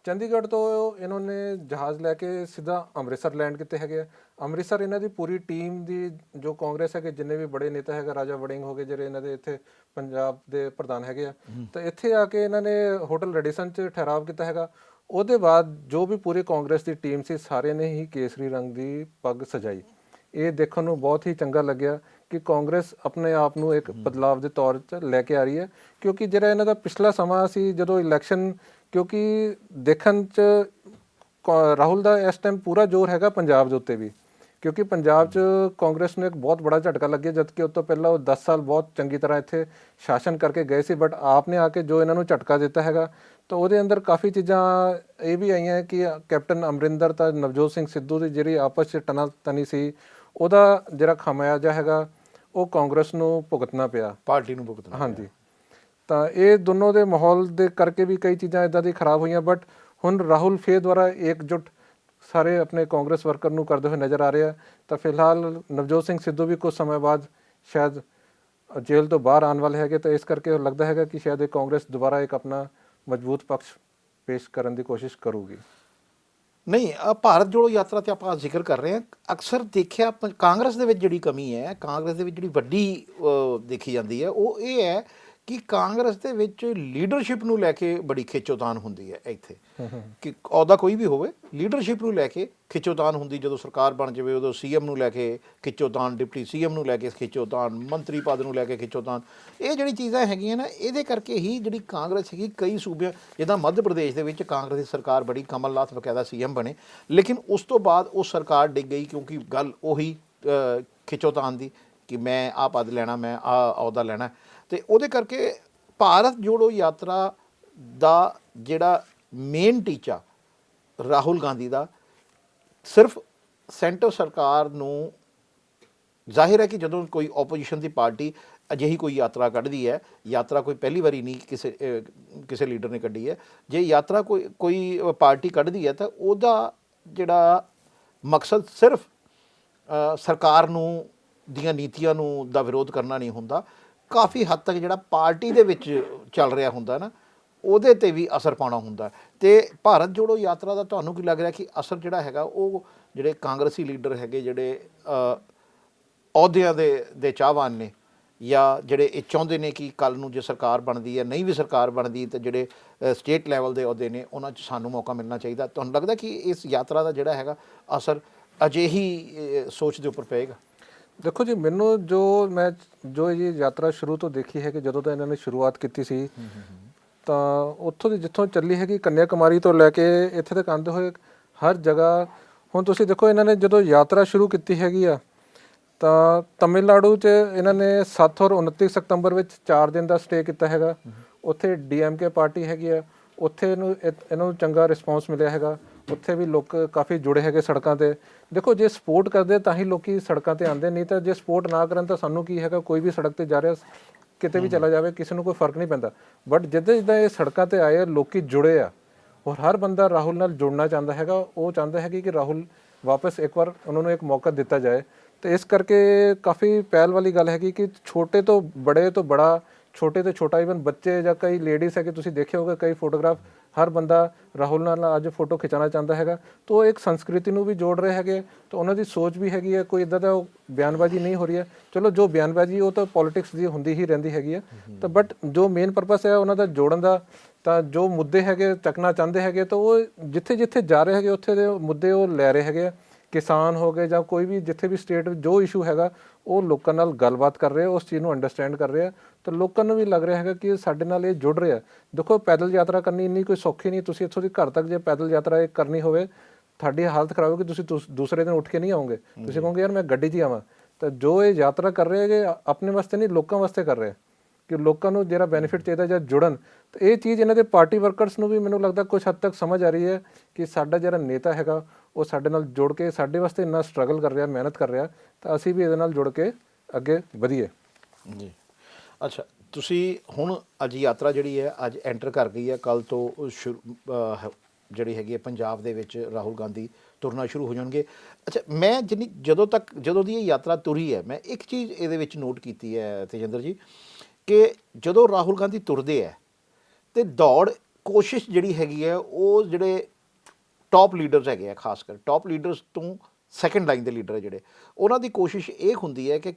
Speaker 2: ਚੰਡੀਗੜ੍ਹ ਤੋਂ ਇਹਨਾਂ ਨੇ ਜਹਾਜ਼ ਲੈ ਕੇ ਸਿੱਧਾ ਅੰਮ੍ਰਿਤਸਰ ਲੈਂਡ ਕੀਤੇ ਹੈਗੇ ਆ। ਅੰਮ੍ਰਿਤਸਰ ਇਹਨਾਂ ਦੀ ਪੂਰੀ ਟੀਮ ਦੀ ਜੋ ਕਾਂਗਰਸ ਹੈਗੇ ਜਿੰਨੇ ਵੀ ਬੜੇ ਨੇਤਾ ਹੈਗਾ, ਰਾਜਾ ਵੜਿੰਗ ਹੋ ਗਏ ਜਿਹੜੇ ਇਹਨਾਂ ਦੇ ਇੱਥੇ ਪੰਜਾਬ ਦੇ ਪ੍ਰਧਾਨ ਹੈਗੇ ਆ, ਤਾਂ ਇੱਥੇ ਆ ਕੇ ਇਹਨਾਂ ਨੇ ਹੋਟਲ ਰੈਡੀਸਨ 'ਚ ਠਹਿਰਾਵ ਕੀਤਾ ਹੈਗਾ। ਉਹਦੇ ਬਾਅਦ ਜੋ ਵੀ ਪੂਰੀ ਕਾਂਗਰਸ ਦੀ ਟੀਮ ਸੀ ਸਾਰਿਆਂ ਨੇ ਹੀ ਕੇਸਰੀ ਰੰਗ ਦੀ ਪੱਗ ਸਜਾਈ। ਇਹ ਦੇਖਣ ਨੂੰ ਬਹੁਤ ਹੀ ਚੰਗਾ ਲੱਗਿਆ ਕਿ ਕਾਂਗਰਸ ਆਪਣੇ ਆਪ ਨੂੰ ਇੱਕ ਬਦਲਾਵ ਦੇ ਤੌਰ 'ਤੇ ਲੈ ਕੇ ਆ ਰਹੀ ਹੈ। ਕਿਉਂਕਿ ਜਿਹੜਾ ਇਹਨਾਂ ਦਾ ਪਿਛਲਾ ਸਮਾਂ ਸੀ ਜਦੋਂ ਇਲੈਕਸ਼ਨ, ਕਿਉਂਕਿ ਦੇਖਣ 'ਚ ਰਾਹੁਲ ਦਾ ਇਸ ਟਾਈਮ ਪੂਰਾ ਜ਼ੋਰ ਹੈਗਾ ਪੰਜਾਬ ਦੇ ਉੱਤੇ ਵੀ, ਕਿਉਂਕਿ ਪੰਜਾਬ 'ਚ ਕਾਂਗਰਸ ਨੂੰ ਇੱਕ ਬਹੁਤ ਬੜਾ ਝਟਕਾ ਲੱਗਿਆ, ਜਦਕਿ ਉਸ ਤੋਂ ਪਹਿਲਾਂ ਉਹ 10 ਸਾਲ ਬਹੁਤ ਚੰਗੀ ਤਰ੍ਹਾਂ ਇੱਥੇ ਸ਼ਾਸਨ ਕਰਕੇ ਗਏ ਸੀ। ਬਟ ਆਪ ਨੇ ਆ ਕੇ ਜੋ ਇਹਨਾਂ ਨੂੰ ਝਟਕਾ ਦਿੱਤਾ ਹੈਗਾ ਤਾਂ ਉਹਦੇ ਅੰਦਰ ਕਾਫੀ ਚੀਜ਼ਾਂ ਇਹ ਵੀ ਆਈਆਂ ਕਿ ਕੈਪਟਨ ਅਮਰਿੰਦਰ ਤਾਂ ਨਵਜੋਤ ਸਿੰਘ ਸਿੱਧੂ ਦੀ ਜਿਹੜੀ ਆਪਸ 'ਚ ਟਨਾਟਨੀ ਸੀ, ਉਹਦਾ ਜਿਹੜਾ ਖਾਮਿਆਜ਼ਾ ਹੈਗਾ ਉਹ ਕਾਂਗਰਸ ਨੂੰ ਭੁਗਤਣਾ ਪਿਆ,
Speaker 1: ਪਾਰਟੀ ਨੂੰ ਭੁਗਤਣਾ।
Speaker 2: ਹਾਂਜੀ। ਤਾਂ ਇਹ ਦੋਨੋਂ ਦੇ ਮਾਹੌਲ ਦੇ ਕਰਕੇ ਵੀ ਕਈ ਚੀਜ਼ਾਂ ਇੱਦਾਂ ਦੀ ਖਰਾਬ ਹੋਈਆਂ। ਬਟ ਹੁਣ ਰਾਹੁਲ ਫੇਰ ਦੁਆਰਾ ਇਕਜੁੱਟ ਸਾਰੇ ਆਪਣੇ ਕਾਂਗਰਸ ਵਰਕਰ ਨੂੰ ਕਰਦੇ ਹੋਏ ਨਜ਼ਰ ਆ ਰਹੇ ਆ। ਤਾਂ ਫਿਲਹਾਲ ਨਵਜੋਤ ਸਿੰਘ ਸਿੱਧੂ ਵੀ ਕੁਝ ਸਮੇਂ ਬਾਅਦ ਸ਼ਾਇਦ ਜੇਲ੍ਹ ਤੋਂ ਬਾਹਰ ਆਉਣ ਵਾਲੇ ਹੈਗੇ, ਤਾਂ ਇਸ ਕਰਕੇ ਲੱਗਦਾ ਹੈਗਾ ਕਿ ਸ਼ਾਇਦ ਇਹ ਕਾਂਗਰਸ ਦੁਬਾਰਾ ਇੱਕ ਆਪਣਾ ਮਜ਼ਬੂਤ ਪਕਸ਼ ਪੇਸ਼ ਕਰਨ ਦੀ ਕੋਸ਼ਿਸ਼ ਕਰੂਗੀ।
Speaker 1: ਨਹੀਂ, ਭਾਰਤ ਜੋੜੋ ਯਾਤਰਾ ਤੇ ਆਪਾਂ ਜ਼ਿਕਰ ਕਰ ਰਹੇ ਹਾਂ। ਅਕਸਰ ਦੇਖਿਆ ਕਾਂਗਰਸ ਦੇ ਵਿੱਚ ਜਿਹੜੀ ਕਮੀ ਹੈ, ਕਾਂਗਰਸ ਦੇ ਵਿੱਚ ਜਿਹੜੀ ਵੱਡੀ ਦੇਖੀ ਜਾਂਦੀ ਹੈ, ਉਹ ਇਹ ਹੈ ਕਿ ਕਾਂਗਰਸ ਦੇ ਵਿੱਚ ਲੀਡਰਸ਼ਿਪ ਨੂੰ ਲੈ ਕੇ ਬੜੀ ਖਿੱਚੋਤਾਣ ਹੁੰਦੀ ਹੈ। ਇੱਥੇ ਕਿ ਅਹੁਦਾ ਕੋਈ ਵੀ ਹੋਵੇ, ਲੀਡਰਸ਼ਿਪ ਨੂੰ ਲੈ ਕੇ ਖਿੱਚੋਤਾਣ ਹੁੰਦੀ। ਜਦੋਂ ਸਰਕਾਰ ਬਣ ਜਾਵੇ ਉਦੋਂ ਸੀਐਮ ਨੂੰ ਲੈ ਕੇ ਖਿੱਚੋਤਾਣ, ਡਿਪਟੀ ਸੀਐਮ ਨੂੰ ਲੈ ਕੇ ਖਿੱਚੋਤਾਣ, ਮੰਤਰੀ ਪਦ ਨੂੰ ਲੈ ਕੇ ਖਿੱਚੋਤਾਣ। ਇਹ ਜਿਹੜੀ ਚੀਜ਼ਾਂ ਹੈਗੀਆਂ ਨਾ, ਇਹਦੇ ਕਰਕੇ ਹੀ ਜਿਹੜੀ ਕਾਂਗਰਸ ਹੈਗੀ ਕਈ ਸੂਬਿਆਂ, ਜਿੱਦਾਂ ਮੱਧ ਪ੍ਰਦੇਸ਼ ਦੇ ਵਿੱਚ ਕਾਂਗਰਸ ਦੀ ਸਰਕਾਰ ਬੜੀ, ਕਮਲਨਾਥ ਬਕਾਇਦਾ ਸੀਐਮ ਬਣੇ, ਲੇਕਿਨ ਉਸ ਤੋਂ ਬਾਅਦ ਉਹ ਸਰਕਾਰ ਡਿੱਗ ਗਈ ਕਿਉਂਕਿ ਗੱਲ ਉਹੀ ਖਿੱਚੋਤਾਣ ਦੀ ਕਿ ਮੈਂ ਆਹ ਪਦ ਲੈਣਾ, ਮੈਂ ਆਹ ਅਹੁਦਾ ਲੈਣਾ। ਤੇ ਉਹਦੇ ਕਰਕੇ ਭਾਰਤ ਜੋੜੋ ਯਾਤਰਾ ਦਾ ਜਿਹੜਾ ਮੇਨ ਟੀਚਾ ਰਾਹੁਲ ਗਾਂਧੀ ਦਾ, ਸਿਰਫ ਸੈਂਟਰ ਸਰਕਾਰ ਨੂੰ ਜ਼ਾਹਿਰ ਹੈ ਕਿ ਜਦੋਂ ਕੋਈ ਆਪੋਜੀਸ਼ਨ ਦੀ ਪਾਰਟੀ ਅਜਿਹੀ ਕੋਈ ਯਾਤਰਾ ਕੱਢਦੀ ਹੈ, ਯਾਤਰਾ ਕੋਈ ਪਹਿਲੀ ਵਾਰੀ ਨਹੀਂ ਕਿਸੇ ਲੀਡਰ ਨੇ ਕੱਢੀ ਹੈ, ਜੇ ਯਾਤਰਾ ਕੋਈ ਪਾਰਟੀ ਕੱਢਦੀ ਹੈ ਤਾਂ ਉਹਦਾ ਜਿਹੜਾ ਮਕਸਦ ਸਿਰਫ ਸਰਕਾਰ ਨੂੰ ਦੀਆਂ ਨੀਤੀਆਂ ਨੂੰ ਦਾ ਵਿਰੋਧ ਕਰਨਾ ਨਹੀਂ ਹੁੰਦਾ, ਕਾਫੀ ਹੱਦ ਤੱਕ ਜਿਹੜਾ ਪਾਰਟੀ ਦੇ ਵਿੱਚ ਚੱਲ ਰਿਹਾ ਹੁੰਦਾ ਨਾ, ਉਹਦੇ 'ਤੇ ਵੀ ਅਸਰ ਪਾਉਣਾ ਹੁੰਦਾ। ਅਤੇ ਭਾਰਤ ਜੋੜੋ ਯਾਤਰਾ ਦਾ ਤੁਹਾਨੂੰ ਕੀ ਲੱਗ ਰਿਹਾ ਕਿ ਅਸਰ ਜਿਹੜਾ ਹੈਗਾ ਉਹ ਜਿਹੜੇ ਕਾਂਗਰਸੀ ਲੀਡਰ ਹੈਗੇ, ਜਿਹੜੇ ਅਹੁਦਿਆਂ ਦੇ ਚਾਹਵਾਨ ਨੇ, ਜਾਂ ਜਿਹੜੇ ਇਹ ਚਾਹੁੰਦੇ ਨੇ ਕਿ ਕੱਲ੍ਹ ਨੂੰ ਜੇ ਸਰਕਾਰ ਬਣਦੀ ਹੈ, ਨਹੀਂ ਵੀ ਸਰਕਾਰ ਬਣਦੀ, ਤਾਂ ਜਿਹੜੇ ਸਟੇਟ ਲੈਵਲ ਦੇ ਅਹੁਦੇ ਨੇ ਉਹਨਾਂ 'ਚ ਸਾਨੂੰ ਮੌਕਾ ਮਿਲਣਾ ਚਾਹੀਦਾ। ਤੁਹਾਨੂੰ ਲੱਗਦਾ ਕਿ ਇਸ ਯਾਤਰਾ ਦਾ ਜਿਹੜਾ ਹੈਗਾ ਅਸਰ ਅਜਿਹੀ ਸੋਚ ਦੇ ਉੱਪਰ ਪਏਗਾ?
Speaker 2: ਦੇਖੋ ਜੀ, ਮੈਨੂੰ ਜੋ ਇਹ ਯਾਤਰਾ ਸ਼ੁਰੂ ਤੋਂ ਦੇਖੀ ਹੈ ਕਿ ਜਦੋਂ ਤੋਂ ਇਹਨਾਂ ਨੇ ਸ਼ੁਰੂਆਤ ਕੀਤੀ ਸੀ ਤਾਂ ਉੱਥੋਂ ਦੀ ਜਿੱਥੋਂ ਚੱਲੀ ਹੈਗੀ ਕੰਨਿਆ ਕੁਮਾਰੀ ਤੋਂ ਲੈ ਕੇ ਇੱਥੇ ਤੱਕ ਆਉਂਦੇ ਹੋਏ ਹਰ ਜਗ੍ਹਾ, ਹੁਣ ਤੁਸੀਂ ਦੇਖੋ ਇਹਨਾਂ ਨੇ ਜਦੋਂ ਯਾਤਰਾ ਸ਼ੁਰੂ ਕੀਤੀ ਹੈਗੀ ਆ ਤਾਂ ਤਮਿਲਨਾਡੂ 'ਚ ਇਹਨਾਂ ਨੇ 7 ਔਰ 29 ਸਤੰਬਰ ਵਿੱਚ 4 ਦਿਨ ਦਾ ਸਟੇ ਕੀਤਾ ਹੈਗਾ। ਉੱਥੇ DMK ਪਾਰਟੀ ਹੈਗੀ ਆ, ਉੱਥੇ ਇਹਨਾਂ ਨੂੰ ਚੰਗਾ ਰਿਸਪੌਂਸ ਮਿਲਿਆ ਹੈਗਾ। ਉੱਥੇ ਵੀ ਲੋਕ ਕਾਫੀ ਜੁੜੇ ਹੈਗੇ ਸੜਕਾਂ 'ਤੇ। ਦੇਖੋ, ਜੇ ਸਪੋਰਟ ਕਰਦੇ ਤਾਂ ਹੀ ਲੋਕੀ ਸੜਕਾਂ 'ਤੇ ਆਉਂਦੇ, ਨਹੀਂ ਤਾਂ ਜੇ ਸਪੋਰਟ ਨਾ ਕਰਨ ਤਾਂ ਸਾਨੂੰ ਕੀ ਹੈਗਾ, ਕੋਈ ਵੀ ਸੜਕ 'ਤੇ ਜਾ ਰਿਹਾ ਕਿਤੇ ਵੀ ਚਲਾ ਜਾਵੇ, ਕਿਸੇ ਨੂੰ ਕੋਈ ਫਰਕ ਨਹੀਂ ਪੈਂਦਾ। ਬਟ ਜਿੱਦਾਂ ਇਹ ਸੜਕਾਂ 'ਤੇ ਆਏ, ਲੋਕੀ ਜੁੜੇ ਆ, ਔਰ ਹਰ ਬੰਦਾ ਰਾਹੁਲ ਨਾਲ ਜੁੜਨਾ ਚਾਹੁੰਦਾ ਹੈਗਾ। ਉਹ ਚਾਹੁੰਦਾ ਹੈ ਕਿ ਰਾਹੁਲ ਵਾਪਸ ਇੱਕ ਵਾਰ ਉਹਨਾਂ ਨੂੰ ਇੱਕ ਮੌਕਾ ਦਿੱਤਾ ਜਾਏ। ਤੇ ਇਸ ਕਰਕੇ ਕਾਫੀ ਪਹਿਲ ਵਾਲੀ ਗੱਲ ਹੈਗੀ ਕਿ ਛੋਟੇ ਤੋਂ ਬੜੇ ਤੋਂ ਬੜਾ, ਛੋਟੇ ਤੋਂ ਛੋਟਾ, ਈਵਨ ਬੱਚੇ ਜਾਂ ਕਈ ਲੇਡੀਜ਼ ਹੈਗੇ, ਤੁਸੀਂ ਦੇਖੇ ਹੋਗੇ ਕਈ ਫੋਟੋਗ੍ਰਾਫ, ਹਰ ਬੰਦਾ ਰਾਹੁਲ ਨਾਲ ਅੱਜ ਫੋਟੋ ਖਿਚਾਉਣਾ ਚਾਹੁੰਦਾ ਹੈਗਾ। ਤਾਂ ਉਹ ਇੱਕ ਸੰਸਕ੍ਰਿਤੀ ਨੂੰ ਵੀ ਜੋੜ ਰਹੇ ਹੈਗੇ, ਤਾਂ ਉਹਨਾਂ ਦੀ ਸੋਚ ਵੀ ਹੈਗੀ ਹੈ। ਕੋਈ ਇੱਦਾਂ ਦਾ ਬਿਆਨਬਾਜ਼ੀ ਨਹੀਂ ਹੋ ਰਹੀ ਹੈ। ਚਲੋ, ਜੋ ਬਿਆਨਬਾਜ਼ੀ ਉਹ ਤਾਂ ਪੋਲੀਟਿਕਸ ਦੀ ਹੁੰਦੀ ਹੀ ਰਹਿੰਦੀ ਹੈਗੀ ਹੈ, ਤਾਂ ਬਟ ਜੋ ਮੇਨ ਪਰਪਸ ਹੈ ਉਹਨਾਂ ਦਾ ਜੋੜਨ ਦਾ, ਤਾਂ ਜੋ ਮੁੱਦੇ ਹੈਗੇ ਚੱਕਣਾ ਚਾਹੁੰਦੇ ਹੈਗੇ, ਤਾਂ ਉਹ ਜਿੱਥੇ ਜਿੱਥੇ ਜਾ ਰਹੇ ਹੈਗੇ ਉੱਥੇ ਦੇ ਮੁੱਦੇ ਉਹ ਲੈ ਰਹੇ ਹੈਗੇ ਆ। ਕਿਸਾਨ ਹੋ ਗਏ ਜਾਂ ਕੋਈ ਵੀ ਜਿੱਥੇ ਵੀ ਸਟੇਟ ਵਿੱਚ ਜੋ ਇਸ਼ੂ ਹੈਗਾ ਉਹ ਲੋਕਾਂ ਨਾਲ ਗੱਲਬਾਤ ਕਰ ਰਹੇ ਆ, ਉਸ ਚੀਜ਼ ਨੂੰ ਅੰਡਰਸਟੈਂਡ ਕਰ ਰਹੇ ਆ। ਤਾਂ ਲੋਕਾਂ ਨੂੰ ਵੀ ਲੱਗ ਰਿਹਾ ਹੈਗਾ ਕਿ ਸਾਡੇ ਨਾਲ ਇਹ ਜੁੜ ਰਿਹਾ। ਦੇਖੋ, ਪੈਦਲ ਯਾਤਰਾ ਕਰਨੀ ਇੰਨੀ ਕੋਈ ਸੌਖੀ ਨਹੀਂ। ਤੁਸੀਂ ਇੱਥੋਂ ਦੀ ਘਰ ਤੱਕ ਜੇ ਪੈਦਲ ਯਾਤਰਾ ਇਹ ਕਰਨੀ ਹੋਵੇ, ਤੁਹਾਡੀ ਹਾਲਤ ਖਰਾਬ ਹੋਗੀ, ਤੁਸੀਂ ਦੂਸਰੇ ਦਿਨ ਉੱਠ ਕੇ ਨਹੀਂ ਆਓਗੇ। ਤੁਸੀਂ ਕਹੋਗੇ ਯਾਰ ਮੈਂ ਗੱਡੀ 'ਚ ਹੀ ਆਵਾਂ। ਤਾਂ ਜੋ ਇਹ ਯਾਤਰਾ ਕਰ ਰਹੇ ਹੈਗੇ ਆਪਣੇ ਵਾਸਤੇ ਨਹੀਂ, ਲੋਕਾਂ ਵਾਸਤੇ ਕਰ ਰਹੇ ਕਿ ਲੋਕਾਂ ਨੂੰ ਜਿਹੜਾ ਬੈਨੀਫਿਟ ਚਾਹੀਦਾ ਜਾਂ ਜੁੜਨ। ਤਾਂ ਇਹ ਚੀਜ਼ ਇਹਨਾਂ ਦੇ ਪਾਰਟੀ ਵਰਕਰਸ ਨੂੰ ਵੀ ਮੈਨੂੰ ਲੱਗਦਾ ਕੁਝ ਹੱਦ ਤੱਕ ਸਮਝ ਆ ਰਹੀ ਹੈ ਕਿ ਸਾਡਾ ਜਿਹੜਾ ਨੇਤਾ ਹੈਗਾ ਉਹ ਸਾਡੇ ਨਾਲ ਜੁੜ ਕੇ ਸਾਡੇ ਵਾਸਤੇ ਇੰਨਾ ਸਟਰਗਲ ਕਰ ਰਿਹਾ, ਮਿਹਨਤ ਕਰ ਰਿਹਾ, ਤਾਂ ਅਸੀਂ ਵੀ ਇਹਦੇ ਨਾਲ ਜੁੜ ਕੇ ਅੱਗੇ ਵਧੀਏ।
Speaker 1: ਜੀ। ਅੱਛਾ, ਤੁਸੀਂ ਹੁਣ ਅੱਜ ਯਾਤਰਾ ਜਿਹੜੀ ਹੈ ਅੱਜ ਐਂਟਰ ਕਰ ਗਈ ਹੈ, ਕੱਲ ਤੋਂ ਜਿਹੜੀ ਹੈਗੀ ਹੈ ਪੰਜਾਬ ਦੇ ਵਿੱਚ ਰਾਹੁਲ ਗਾਂਧੀ ਤੁਰਨਾ ਸ਼ੁਰੂ ਹੋ ਜਾਣਗੇ। ਅੱਛਾ, ਮੈਂ ਜਦੋਂ ਦੀ ਇਹ ਯਾਤਰਾ ਤੁਰੀ ਹੈ, ਮੈਂ ਇੱਕ ਚੀਜ਼ ਇਹਦੇ ਵਿੱਚ ਨੋਟ ਕੀਤੀ ਹੈ ਤੇਜਿੰਦਰ ਜੀ, ਕਿ ਜਦੋਂ ਰਾਹੁਲ ਗਾਂਧੀ ਤੁਰਦੇ ਹੈ ਤੇ ਦੌੜ ਕੋਸ਼ਿਸ਼ ਜਿਹੜੀ ਹੈਗੀ ਹੈ, ਉਹ ਜਿਹੜੇ ਟੌਪ ਲੀਡਰਸ ਹੈਗੇ ਆ, ਖਾਸ ਕਰ ਟੌਪ ਲੀਡਰਸ ਤੋਂ ਸੈਕੰਡ ਲਾਈਨ ਦੇ ਲੀਡਰ ਹੈ ਜਿਹੜੇ, ਉਹਨਾਂ ਦੀ ਕੋਸ਼ਿਸ਼ ਇਹ ਹੁੰਦੀ ਹੈ ਕਿ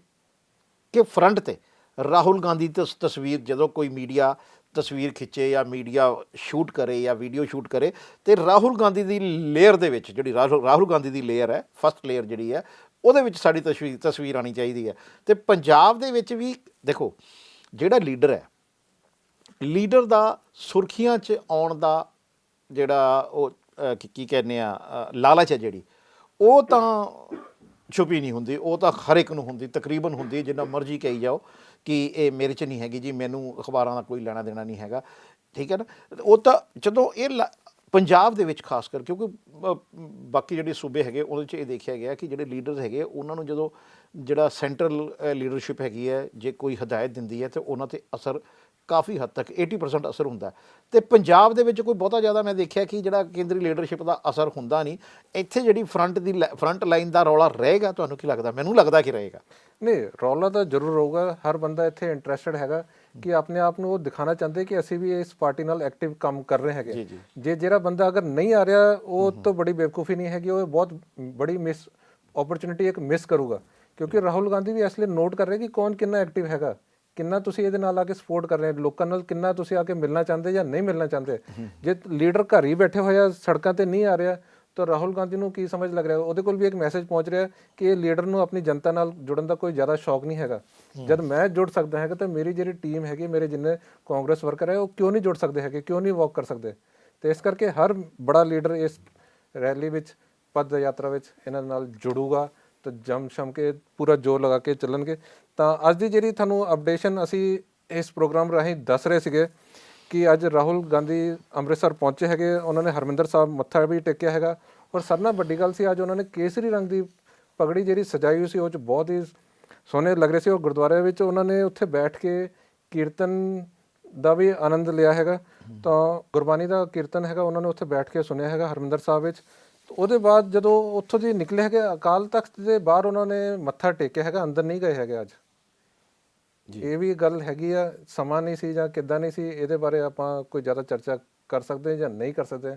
Speaker 1: ਫਰੰਟ ਤੇ ਰਾਹੁਲ ਗਾਂਧੀ ਦੀ ਤਸਵੀਰ, ਜਦੋਂ ਕੋਈ ਮੀਡੀਆ ਤਸਵੀਰ ਖਿੱਚੇ ਜਾਂ ਮੀਡੀਆ ਸ਼ੂਟ ਕਰੇ ਜਾਂ ਵੀਡੀਓ ਸ਼ੂਟ ਕਰੇ, ਤੇ ਰਾਹੁਲ ਗਾਂਧੀ ਦੀ ਲੇਅਰ ਦੇ ਵਿੱਚ, ਜਿਹੜੀ ਰਾਹੁਲ ਗਾਂਧੀ ਦੀ ਲੇਅਰ ਹੈ, ਫਸਟ ਲੇਅਰ ਜਿਹੜੀ ਹੈ, ਉਹਦੇ ਵਿੱਚ ਸਾਡੀ ਤਸਵੀਰ ਆਉਣੀ ਚਾਹੀਦੀ ਹੈ। ਤੇ ਪੰਜਾਬ ਦੇ ਵਿੱਚ ਵੀ ਦੇਖੋ, ਜਿਹੜਾ ਲੀਡਰ ਹੈ, ਲੀਡਰ ਦਾ ਸੁਰਖੀਆਂ 'ਚ ਆਉਣ ਦਾ ਜਿਹੜਾ ਉਹ ਕੀ ਕਹਿੰਦੇ ਆ ਲਾਲਚ ਹੈ ਜਿਹੜੀ, ਉਹ ਤਾਂ ਛੁਪੀ ਨਹੀਂ ਹੁੰਦੀ, ਉਹ ਤਾਂ ਹਰ ਇੱਕ ਨੂੰ ਹੁੰਦੀ, ਤਕਰੀਬਨ ਹੁੰਦੀ, ਜਿੰਨਾ ਮਰਜ਼ੀ ਕਹੀ ਜਾਓ ਕਿ ਇਹ ਮੇਰੇ 'ਚ ਨਹੀਂ ਹੈਗੀ ਜੀ, ਮੈਨੂੰ ਅਖਬਾਰਾਂ ਦਾ ਕੋਈ ਲੈਣਾ ਦੇਣਾ ਨਹੀਂ ਹੈਗਾ, ਠੀਕ ਹੈ ਨਾ। ਉਹ ਤਾਂ ਜਦੋਂ ਪੰਜਾਬ ਦੇ ਵਿੱਚ ਖਾਸ ਕਰ, ਕਿਉਂਕਿ ਬਾਕੀ ਜਿਹੜੇ ਸੂਬੇ ਹੈਗੇ ਉਹਦੇ 'ਚ ਇਹ ਦੇਖਿਆ ਗਿਆ ਕਿ ਜਿਹੜੇ ਲੀਡਰਸ ਹੈਗੇ ਉਹਨਾਂ ਨੂੰ ਜਦੋਂ ਜਿਹੜਾ ਸੈਂਟਰਲ ਲੀਡਰਸ਼ਿਪ ਹੈਗੀ ਹੈ, ਜੇ ਕੋਈ ਹਦਾਇਤ ਦਿੰਦੀ ਹੈ, ਤਾਂ ਉਹਨਾਂ 'ਤੇ ਅਸਰ ਕਾਫੀ ਹੱਦ ਤੱਕ 80% ਅਸਰ ਹੁੰਦਾ। ਤੇ ਪੰਜਾਬ ਦੇ ਵਿੱਚ ਕੋਈ ਬਹੁਤਾ ਜ਼ਿਆਦਾ ਮੈਂ ਦੇਖਿਆ ਕਿ ਜਿਹੜਾ ਕੇਂਦਰੀ ਲੀਡਰਸ਼ਿਪ ਦਾ ਅਸਰ ਹੁੰਦਾ ਨਹੀਂ। ਇੱਥੇ ਜਿਹੜੀ ਫਰੰਟ ਲਾਈਨ ਦਾ ਰੌਲਾ ਰਹੇਗਾ, ਤੁਹਾਨੂੰ ਕੀ ਲੱਗਦਾ? ਮੈਨੂੰ ਲੱਗਦਾ ਕਿ ਰਹੇਗਾ।
Speaker 2: ਨਹੀਂ, ਰੌਲਾ ਤਾਂ ਜ਼ਰੂਰ ਰਹੂਗਾ। ਹਰ ਬੰਦਾ ਇੱਥੇ ਇੰਟਰਸਟਡ ਹੈਗਾ ਕਿ ਆਪਣੇ ਆਪ ਨੂੰ ਉਹ ਦਿਖਾਣਾ ਚਾਹੁੰਦੇ ਕਿ ਅਸੀਂ ਵੀ ਇਸ ਪਾਰਟੀ ਨਾਲ ਐਕਟਿਵ ਕੰਮ ਕਰ ਰਹੇ ਹੈਗੇ। ਜੇ ਜਿਹੜਾ ਬੰਦਾ ਅਗਰ ਨਹੀਂ ਆ ਰਿਹਾ, ਉਹ ਤੋਂ ਬੜੀ ਬੇਵਕੂਫੀ ਨਹੀਂ ਹੈਗੀ, ਉਹ ਬਹੁਤ ਬੜੀ ਮਿਸ ਓਪਰਚੁਨਿਟੀ ਇੱਕ ਮਿਸ ਕਰੂਗਾ। ਕਿਉਂਕਿ ਰਾਹੁਲ ਗਾਂਧੀ ਵੀ ਇਸ ਲਈ ਨੋਟ ਕਰ ਰਹੇ ਕਿ ਕੌਣ ਕਿੰਨਾ ਐਕਟਿਵ ਹੈਗਾ, ਕਿੰਨਾ ਤੁਸੀਂ ਇਹਦੇ ਨਾਲ ਆ ਕੇ ਸਪੋਰਟ ਕਰ ਰਹੇ, ਲੋਕਾਂ ਨਾਲ ਕਿੰਨਾ ਤੁਸੀਂ ਆ ਕੇ ਮਿਲਣਾ ਚਾਹੁੰਦੇ ਜਾਂ ਨਹੀਂ ਮਿਲਣਾ ਚਾਹੁੰਦੇ। ਜੇ ਲੀਡਰ ਘਰ ਹੀ ਬੈਠੇ ਹੋਏ ਆ, ਸੜਕਾਂ ਤੇ ਨਹੀਂ ਆ ਰਿਹਾ, ਤਾਂ ਰਾਹੁਲ ਗਾਂਧੀ ਨੂੰ ਕੀ ਸਮਝ ਲੱਗ ਰਿਹਾ? ਉਹਦੇ ਕੋਲ ਵੀ ਇੱਕ ਮੈਸੇਜ ਪਹੁੰਚ ਰਿਹਾ ਕਿ ਇਹ ਲੀਡਰ ਨੂੰ ਆਪਣੀ ਜਨਤਾ ਨਾਲ ਜੁੜਨ ਦਾ ਕੋਈ ਜ਼ਿਆਦਾ ਸ਼ੌਕ ਨਹੀਂ ਹੈਗਾ। ਜਦ ਮੈਂ ਜੁੜ ਸਕਦਾ ਹੈਗਾ ਤਾਂ ਮੇਰੀ ਜਿਹੜੀ ਟੀਮ ਹੈਗੀ, ਮੇਰੇ ਜਿੰਨੇ ਕਾਂਗਰਸ ਵਰਕਰ ਹੈ, ਉਹ ਕਿਉਂ ਨਹੀਂ ਜੁੜ ਸਕਦੇ ਹੈਗੇ, ਕਿਉਂ ਨਹੀਂ ਵਾਕ ਕਰ ਸਕਦੇ? ਤੇ ਇਸ ਕਰਕੇ ਹਰ ਬੜਾ ਲੀਡਰ ਇਸ ਰੈਲੀ ਵਿੱਚ, ਪਦ ਯਾਤਰਾ ਵਿੱਚ ਇਹਨਾਂ ਨਾਲ ਜੁੜੂਗਾ ਤਾਂ ਜਮ ਸ਼ਮ ਕੇ ਪੂਰਾ ਜ਼ੋਰ ਲਗਾ ਕੇ ਚੱਲਣਗੇ। ਤਾਂ ਅੱਜ ਦੀ ਜਿਹੜੀ ਤੁਹਾਨੂੰ ਅਪਡੇਸ਼ਨ ਅਸੀਂ ਇਸ ਪ੍ਰੋਗਰਾਮ ਰਾਹੀਂ ਦੱਸ ਰਹੇ ਸੀਗੇ ਕਿ ਅੱਜ ਰਾਹੁਲ ਗਾਂਧੀ ਅੰਮ੍ਰਿਤਸਰ ਪਹੁੰਚੇ ਹੈਗੇ, ਉਹਨਾਂ ਨੇ ਹਰਮਿੰਦਰ ਸਾਹਿਬ ਮੱਥਾ ਵੀ ਟੇਕਿਆ ਹੈਗਾ। ਔਰ ਸਾਰਿਆਂ ਨਾਲੋਂ ਵੱਡੀ ਗੱਲ ਸੀ, ਅੱਜ ਉਹਨਾਂ ਨੇ ਕੇਸਰੀ ਰੰਗ ਦੀ ਪਗੜੀ ਜਿਹੜੀ ਸਜਾਈ ਹੋਈ ਸੀ, ਉਹ 'ਚ ਬਹੁਤ ਹੀ ਸੋਹਣੇ ਲੱਗ ਰਹੇ ਸੀ। ਉਹ ਗੁਰਦੁਆਰੇ ਵਿੱਚ ਉਹਨਾਂ ਨੇ ਉੱਥੇ ਬੈਠ ਕੇ ਕੀਰਤਨ ਦਾ ਵੀ ਆਨੰਦ ਲਿਆ ਹੈਗਾ। ਤਾਂ ਗੁਰਬਾਣੀ ਦਾ ਕੀਰਤਨ ਹੈਗਾ, ਉਹਨਾਂ ਨੇ ਉੱਥੇ ਬੈਠ ਕੇ ਸੁਣਿਆ ਹੈਗਾ ਹਰਮਿੰਦਰ ਸਾਹਿਬ ਵਿੱਚ। ਉਹਦੇ ਬਾਅਦ ਜਦੋਂ ਉੱਥੋਂ ਦੀ ਨਿਕਲੇ ਹੈਗੇ, ਅਕਾਲ ਤਖਤ ਦੇ ਬਾਹਰ ਉਹਨਾਂ ਨੇ ਮੱਥਾ ਟੇਕਿਆ ਹੈਗਾ, ਅੰਦਰ ਨਹੀਂ ਗਏ ਹੈਗੇ ਅੱਜ। ਇਹ ਵੀ ਗੱਲ ਹੈਗੀ ਆ, ਸਮਾਂ ਨਹੀਂ ਸੀ ਜਾਂ ਕਿੱਦਾਂ ਨਹੀਂ ਸੀ, ਇਹਦੇ ਬਾਰੇ ਆਪਾਂ ਕੋਈ ਜ਼ਿਆਦਾ ਚਰਚਾ ਕਰ ਸਕਦੇ ਜਾਂ ਨਹੀਂ ਕਰ ਸਕਦੇ।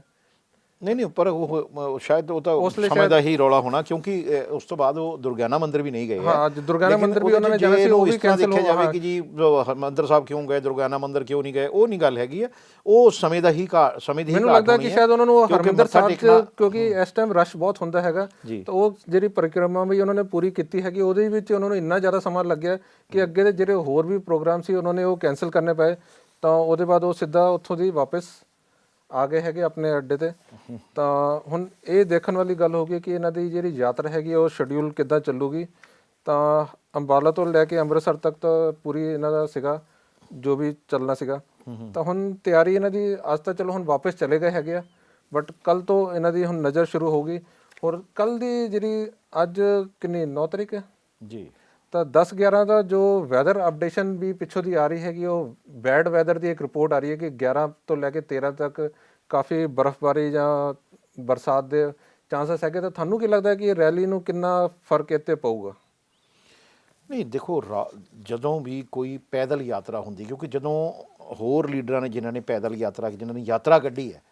Speaker 1: ਨਹੀਂ, ਪਰ ਉਹ ਸ਼ਾਇਦ ਉਹ ਤਾਂ ਸਮੇਂ ਦਾ ਹੀ ਰੌਲਾ ਹੋਣਾ, ਕਿਉਂਕਿ ਉਸ ਤੋਂ ਬਾਅਦ ਉਹ ਦੁਰਗਿਆਨਾ ਮੰਦਿਰ ਵੀ ਨਹੀਂ ਗਏ।
Speaker 2: ਹਾਂ, ਦੁਰਗਿਆਨਾ ਮੰਦਿਰ ਵੀ ਉਹਨਾਂ ਨੇ ਜਾਣਾ ਸੀ, ਉਹ ਵੀ ਕੈਂਸਲ ਹੋ
Speaker 1: ਜਾਵੇ ਕਿ ਜੀ ਹਰਮੰਦਰ ਸਾਹਿਬ ਕਿਉਂ ਗਏ, ਦੁਰਗਿਆਨਾ ਮੰਦਿਰ ਕਿਉਂ ਨਹੀਂ ਗਏ, ਉਹ ਨਹੀਂ ਗੱਲ ਹੈਗੀ ਆ। ਉਹ ਸਮੇਂ ਦੀ
Speaker 2: ਮੈਨੂੰ ਲੱਗਦਾ ਕਿ ਸ਼ਾਇਦ ਉਹਨਾਂ ਨੂੰ ਹਰਮਿੰਦਰ ਸਾਹਿਬ 'ਚ, ਕਿਉਂਕਿ ਇਸ ਟਾਈਮ ਰਸ਼ ਬਹੁਤ ਹੁੰਦਾ ਹੈਗਾ, ਤਾਂ ਉਹ ਜਿਹੜੀ ਪਰਿਕਰਮਾ ਵੀ ਉਹਨਾਂ ਨੇ ਪੂਰੀ ਕੀਤੀ ਹੈਗੀ, ਉਹਦੇ ਵਿੱਚ ਉਹਨਾਂ ਨੂੰ ਇੰਨਾ ਜ਼ਿਆਦਾ ਸਮਾਂ ਲੱਗਿਆ ਕਿ ਅੱਗੇ ਦੇ ਜਿਹੜੇ ਹੋਰ ਵੀ ਪ੍ਰੋਗਰਾਮ ਸੀ ਉਹਨਾਂ ਨੇ ਉਹ ਕੈਂਸਲ ਕਰਨੇ ਪਏ। ਤਾਂ ਉਹਦੇ ਬਾਅਦ ਉਹ ਸਿੱਧਾ ਉੱਥੋਂ ਦੀ ਵਾਪਸ ਆ ਗਏ ਹੈਗੇ ਆਪਣੇ ਅੱਡੇ ਤੇ। ਤਾਂ ਹੁਣ ਇਹ ਦੇਖਣ ਵਾਲੀ ਗੱਲ ਹੋ ਗਈ ਕਿ ਇਹਨਾਂ ਦੀ ਜਿਹੜੀ ਯਾਤਰਾ ਹੈਗੀ ਉਹ ਸ਼ਡਿਊਲ ਕਿੱਦਾਂ ਚੱਲੂਗੀ। ਤਾਂ ਅੰਬਾਲਾ ਤੋਂ ਲੈ ਕੇ ਅੰਮ੍ਰਿਤਸਰ ਤੱਕ ਤਾਂ ਪੂਰੀ ਇਹਨਾਂ ਦਾ ਸੀਗਾ ਜੋ ਵੀ ਚੱਲਣਾ ਸੀਗਾ। ਤਾਂ ਹੁਣ ਤਿਆਰੀ ਇਹਨਾਂ ਦੀ, ਅੱਜ ਤਾਂ ਚਲੋ ਹੁਣ ਵਾਪਸ ਚਲੇ ਗਏ ਹੈਗੇ ਆ, ਬਟ ਕੱਲ ਤੋਂ ਇਹਨਾਂ ਦੀ ਹੁਣ ਨਜ਼ਰ ਸ਼ੁਰੂ ਹੋਊਗੀ। ਔਰ ਕੱਲ ਦੀ ਜਿਹੜੀ, ਅੱਜ ਕਿੰਨੀ 9 ਤਰੀਕ ਹੈ
Speaker 1: ਜੀ, ਤਾਂ
Speaker 2: 10-11 ਦਾ ਜੋ ਵੈਦਰ ਅਪਡੇਸ਼ਨ ਵੀ ਪਿੱਛੋਂ ਦੀ ਆ ਰਹੀ ਹੈਗੀ, ਉਹ ਬੈਡ ਵੈਦਰ ਦੀ ਇੱਕ ਰਿਪੋਰਟ ਆ ਰਹੀ ਹੈ ਕਿ 11 ਤੋਂ ਲੈ ਕੇ 13 ਤੱਕ ਕਾਫੀ ਬਰਫ਼ਬਾਰੀ ਜਾਂ ਬਰਸਾਤ ਦੇ ਚਾਂਸਸ ਹੈਗੇ। ਤਾਂ ਤੁਹਾਨੂੰ ਕੀ ਲੱਗਦਾ ਕਿ ਰੈਲੀ ਨੂੰ ਕਿੰਨਾ ਫਰਕ ਇੱਥੇ ਪਊਗਾ?
Speaker 1: ਨਹੀਂ ਦੇਖੋ, ਜਦੋਂ ਵੀ ਕੋਈ ਪੈਦਲ ਯਾਤਰਾ ਹੁੰਦੀ, ਕਿਉਂਕਿ ਜਦੋਂ ਹੋਰ ਲੀਡਰਾਂ ਨੇ ਜਿਨ੍ਹਾਂ ਨੇ ਪੈਦਲ ਯਾਤਰਾ, ਜਿਨ੍ਹਾਂ ਨੇ ਯਾਤਰਾ ਕੱਢੀ ਹੈ,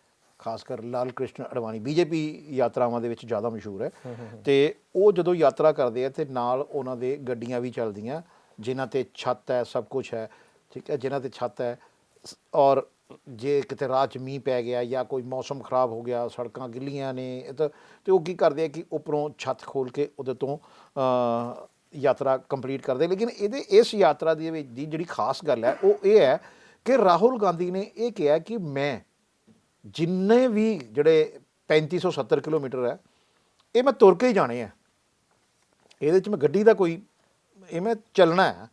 Speaker 1: ਖਾਸ ਕਰ ਲਾਲ ਕ੍ਰਿਸ਼ਨ ਅਡਵਾਨੀ ਬੀਜੇਪੀ ਯਾਤਰਾਵਾਂ ਦੇ ਵਿੱਚ ਜ਼ਿਆਦਾ ਮਸ਼ਹੂਰ ਹੈ, ਅਤੇ ਉਹ ਜਦੋਂ ਯਾਤਰਾ ਕਰਦੇ ਆ ਅਤੇ ਨਾਲ ਉਹਨਾਂ ਦੇ ਗੱਡੀਆਂ ਵੀ ਚੱਲਦੀਆਂ ਜਿਨ੍ਹਾਂ 'ਤੇ ਛੱਤ ਹੈ, ਸਭ ਕੁਛ ਹੈ, ਠੀਕ ਹੈ, ਜਿਨ੍ਹਾਂ 'ਤੇ ਛੱਤ ਹੈ। ਔਰ ਜੇ ਕਿਤੇ ਰਾਹ 'ਚ ਮੀਂਹ ਪੈ ਗਿਆ ਜਾਂ ਕੋਈ ਮੌਸਮ ਖਰਾਬ ਹੋ ਗਿਆ, ਸੜਕਾਂ ਗਿੱਲੀਆਂ ਨੇ, ਤਾਂ ਉਹ ਕੀ ਕਰਦੇ ਆ ਕਿ ਉੱਪਰੋਂ ਛੱਤ ਖੋਲ੍ਹ ਕੇ ਉਹਦੇ ਤੋਂ ਯਾਤਰਾ ਕੰਪਲੀਟ ਕਰਦੇ। ਲੇਕਿਨ ਇਸ ਯਾਤਰਾ ਦੀ ਜਿਹੜੀ ਖਾਸ ਗੱਲ ਹੈ ਉਹ ਇਹ ਹੈ ਕਿ ਰਾਹੁਲ ਗਾਂਧੀ ਨੇ ਇਹ ਕਿਹਾ ਕਿ ਮੈਂ ਜਿੰਨੇ ਵੀ ਜਿਹੜੇ 3570 ਕਿਲੋਮੀਟਰ ਹੈ, ਇਹ ਮੈਂ ਤੁਰ ਕੇ ਹੀ ਜਾਣੇ ਆ, ਇਹਦੇ 'ਚ ਮੈਂ ਗੱਡੀ ਦਾ ਕੋਈ, ਇਹ ਮੈਂ ਚੱਲਣਾ ਹੈ।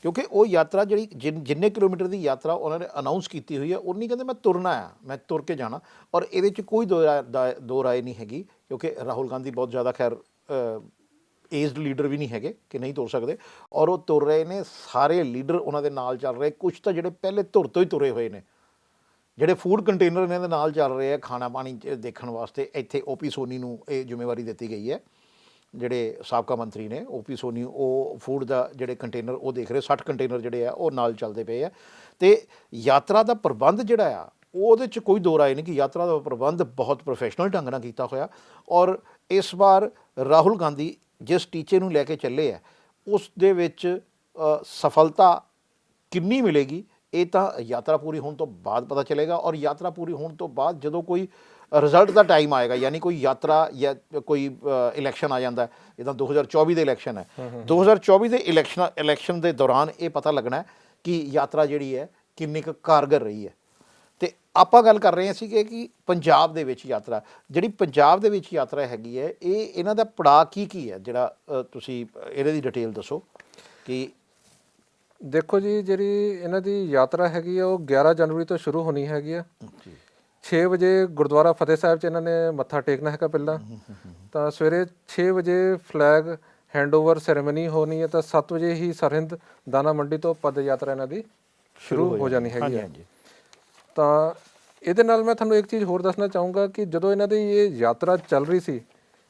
Speaker 1: ਕਿਉਂਕਿ ਉਹ ਯਾਤਰਾ ਜਿਹੜੀ ਜਿੰਨੇ ਕਿਲੋਮੀਟਰ ਦੀ ਯਾਤਰਾ ਉਹਨਾਂ ਨੇ ਅਨਾਊਂਸ ਕੀਤੀ ਹੋਈ ਹੈ, ਉਨੀ ਕਹਿੰਦੇ ਮੈਂ ਤੁਰਨਾ ਆ, ਮੈਂ ਤੁਰ ਕੇ ਜਾਣਾ। ਔਰ ਇਹਦੇ 'ਚ ਕੋਈ ਦੋ ਰਾਏ ਨਹੀਂ ਹੈਗੀ, ਕਿਉਂਕਿ ਰਾਹੁਲ ਗਾਂਧੀ ਬਹੁਤ ਜ਼ਿਆਦਾ ਖੈਰ ਏਜਡ ਲੀਡਰ ਵੀ ਨਹੀਂ ਹੈਗੇ ਕਿ ਨਹੀਂ ਤੁਰ ਸਕਦੇ, ਔਰ ਉਹ ਤੁਰ ਰਹੇ ਨੇ, ਸਾਰੇ ਲੀਡਰ ਉਹਨਾਂ ਦੇ ਨਾਲ ਚੱਲ ਰਹੇ, ਕੁਝ ਤਾਂ ਜਿਹੜੇ ਪਹਿਲੇ ਧੁਰ ਤੋਂ ਹੀ ਤੁਰੇ ਹੋਏ ਨੇ, ਜਿਹੜੇ ਫੂਡ ਕੰਟੇਨਰ ਇਹਨਾਂ ਦੇ ਨਾਲ ਚੱਲ ਰਹੇ ਆ ਖਾਣਾ ਪਾਣੀ ਦੇਖਣ ਵਾਸਤੇ। ਇੱਥੇ ਓਪੀ ਸੋਨੀ ਨੂੰ ਇਹ ਜ਼ਿੰਮੇਵਾਰੀ ਦਿੱਤੀ ਗਈ ਹੈ, ਜਿਹੜੇ ਸਾਬਕਾ ਮੰਤਰੀ ਨੇ ਓਪੀ ਸੋਨੀ, ਉਹ ਫੂਡ ਦਾ ਜਿਹੜੇ ਕੰਟੇਨਰ ਉਹ ਦੇਖ ਰਹੇ, 60 ਕੰਟੇਨਰ ਜਿਹੜੇ ਆ ਉਹ ਨਾਲ ਚੱਲਦੇ ਪਏ ਆ। ਤੇ ਯਾਤਰਾ ਦਾ ਪ੍ਰਬੰਧ ਜਿਹੜਾ ਆ ਉਹਦੇ 'ਚ ਕੋਈ ਦੋ ਰਾਏ ਨਹੀਂ ਕਿ ਯਾਤਰਾ ਦਾ ਪ੍ਰਬੰਧ ਬਹੁਤ ਪ੍ਰੋਫੈਸ਼ਨਲ ਢੰਗ ਨਾਲ ਕੀਤਾ ਹੋਇਆ। ਔਰ ਇਸ ਵਾਰ ਰਾਹੁਲ ਗਾਂਧੀ ਜਿਸ ਟੀਚੇ ਨੂੰ ਲੈ ਕੇ ਚੱਲੇ ਆ ਉਸ ਦੇ ਵਿੱਚ ਸਫਲਤਾ ਕਿੰਨੀ ਮਿਲੇਗੀ ਇਹ ਤਾਂ ਯਾਤਰਾ ਪੂਰੀ ਹੋਣ ਤੋਂ ਬਾਅਦ ਪਤਾ ਚੱਲੇਗਾ। ਔਰ ਯਾਤਰਾ ਪੂਰੀ ਹੋਣ ਤੋਂ ਬਾਅਦ ਜਦੋਂ ਕੋਈ ਰਿਜ਼ਲਟ ਦਾ ਟਾਈਮ ਆਏਗਾ, ਯਾਨੀ ਕੋਈ ਯਾਤਰਾ ਜਾਂ ਕੋਈ ਇਲੈਕਸ਼ਨ ਆ ਜਾਂਦਾ, ਜਿੱਦਾਂ 2024 ਦੇ ਇਲੈਕਸ਼ਨ ਹੈ, 2024 ਦੇ ਇਲੈਕਸ਼ਨ ਦੇ ਦੌਰਾਨ ਇਹ ਪਤਾ ਲੱਗਣਾ ਕਿ ਯਾਤਰਾ ਜਿਹੜੀ ਹੈ ਕਿੰਨੀ ਕੁ ਕਾਰਗਰ ਰਹੀ ਹੈ। ਤੇ ਆਪਾਂ ਗੱਲ ਕਰ ਰਹੇ ਸੀ ਕਿ ਪੰਜਾਬ ਦੇ ਵਿੱਚ ਯਾਤਰਾ, ਜਿਹੜੀ ਪੰਜਾਬ ਦੇ ਵਿੱਚ ਯਾਤਰਾ ਹੈਗੀ ਹੈ, ਇਹ ਇਹਨਾਂ ਦਾ ਪੜਾਅ ਕੀ ਹੈ, ਜਿਹੜਾ ਤੁਸੀਂ ਇਹਦੇ ਦੀ ਡਿਟੇਲ ਦੱਸੋ। ਕਿ
Speaker 2: ਦੇਖੋ ਜੀ, ਜਿਹੜੀ ਇਹਨਾਂ ਦੀ ਯਾਤਰਾ ਹੈਗੀ ਆ ਉਹ 11 ਜਨਵਰੀ ਤੋਂ ਸ਼ੁਰੂ ਹੋਣੀ ਹੈਗੀ ਆ। 6 ਵਜੇ ਗੁਰਦੁਆਰਾ ਫਤਿਹ ਸਾਹਿਬ 'ਚ ਇਹਨਾਂ ਨੇ ਮੱਥਾ ਟੇਕਣਾ ਹੈਗਾ ਪਹਿਲਾਂ, ਤਾਂ ਸਵੇਰੇ 6 ਵਜੇ ਫਲੈਗ ਹੈਂਡਓਵਰ ਸੈਰੇਮਨੀ ਹੋਣੀ ਹੈ, ਤਾਂ 7 ਵਜੇ ਹੀ ਸਰਹਿੰਦ ਦਾਣਾ ਮੰਡੀ ਤੋਂ ਪਦ ਯਾਤਰਾ ਇਹਨਾਂ ਦੀ ਸ਼ੁਰੂ ਹੋ ਜਾਣੀ ਹੈਗੀ ਹੈ। ਤਾਂ ਇਹਦੇ ਨਾਲ ਮੈਂ ਤੁਹਾਨੂੰ ਇੱਕ ਚੀਜ਼ ਹੋਰ ਦੱਸਣਾ ਚਾਹੂੰਗਾ ਕਿ ਜਦੋਂ ਇਹਨਾਂ ਦੀ ਇਹ ਯਾਤਰਾ ਚੱਲ ਰਹੀ ਸੀ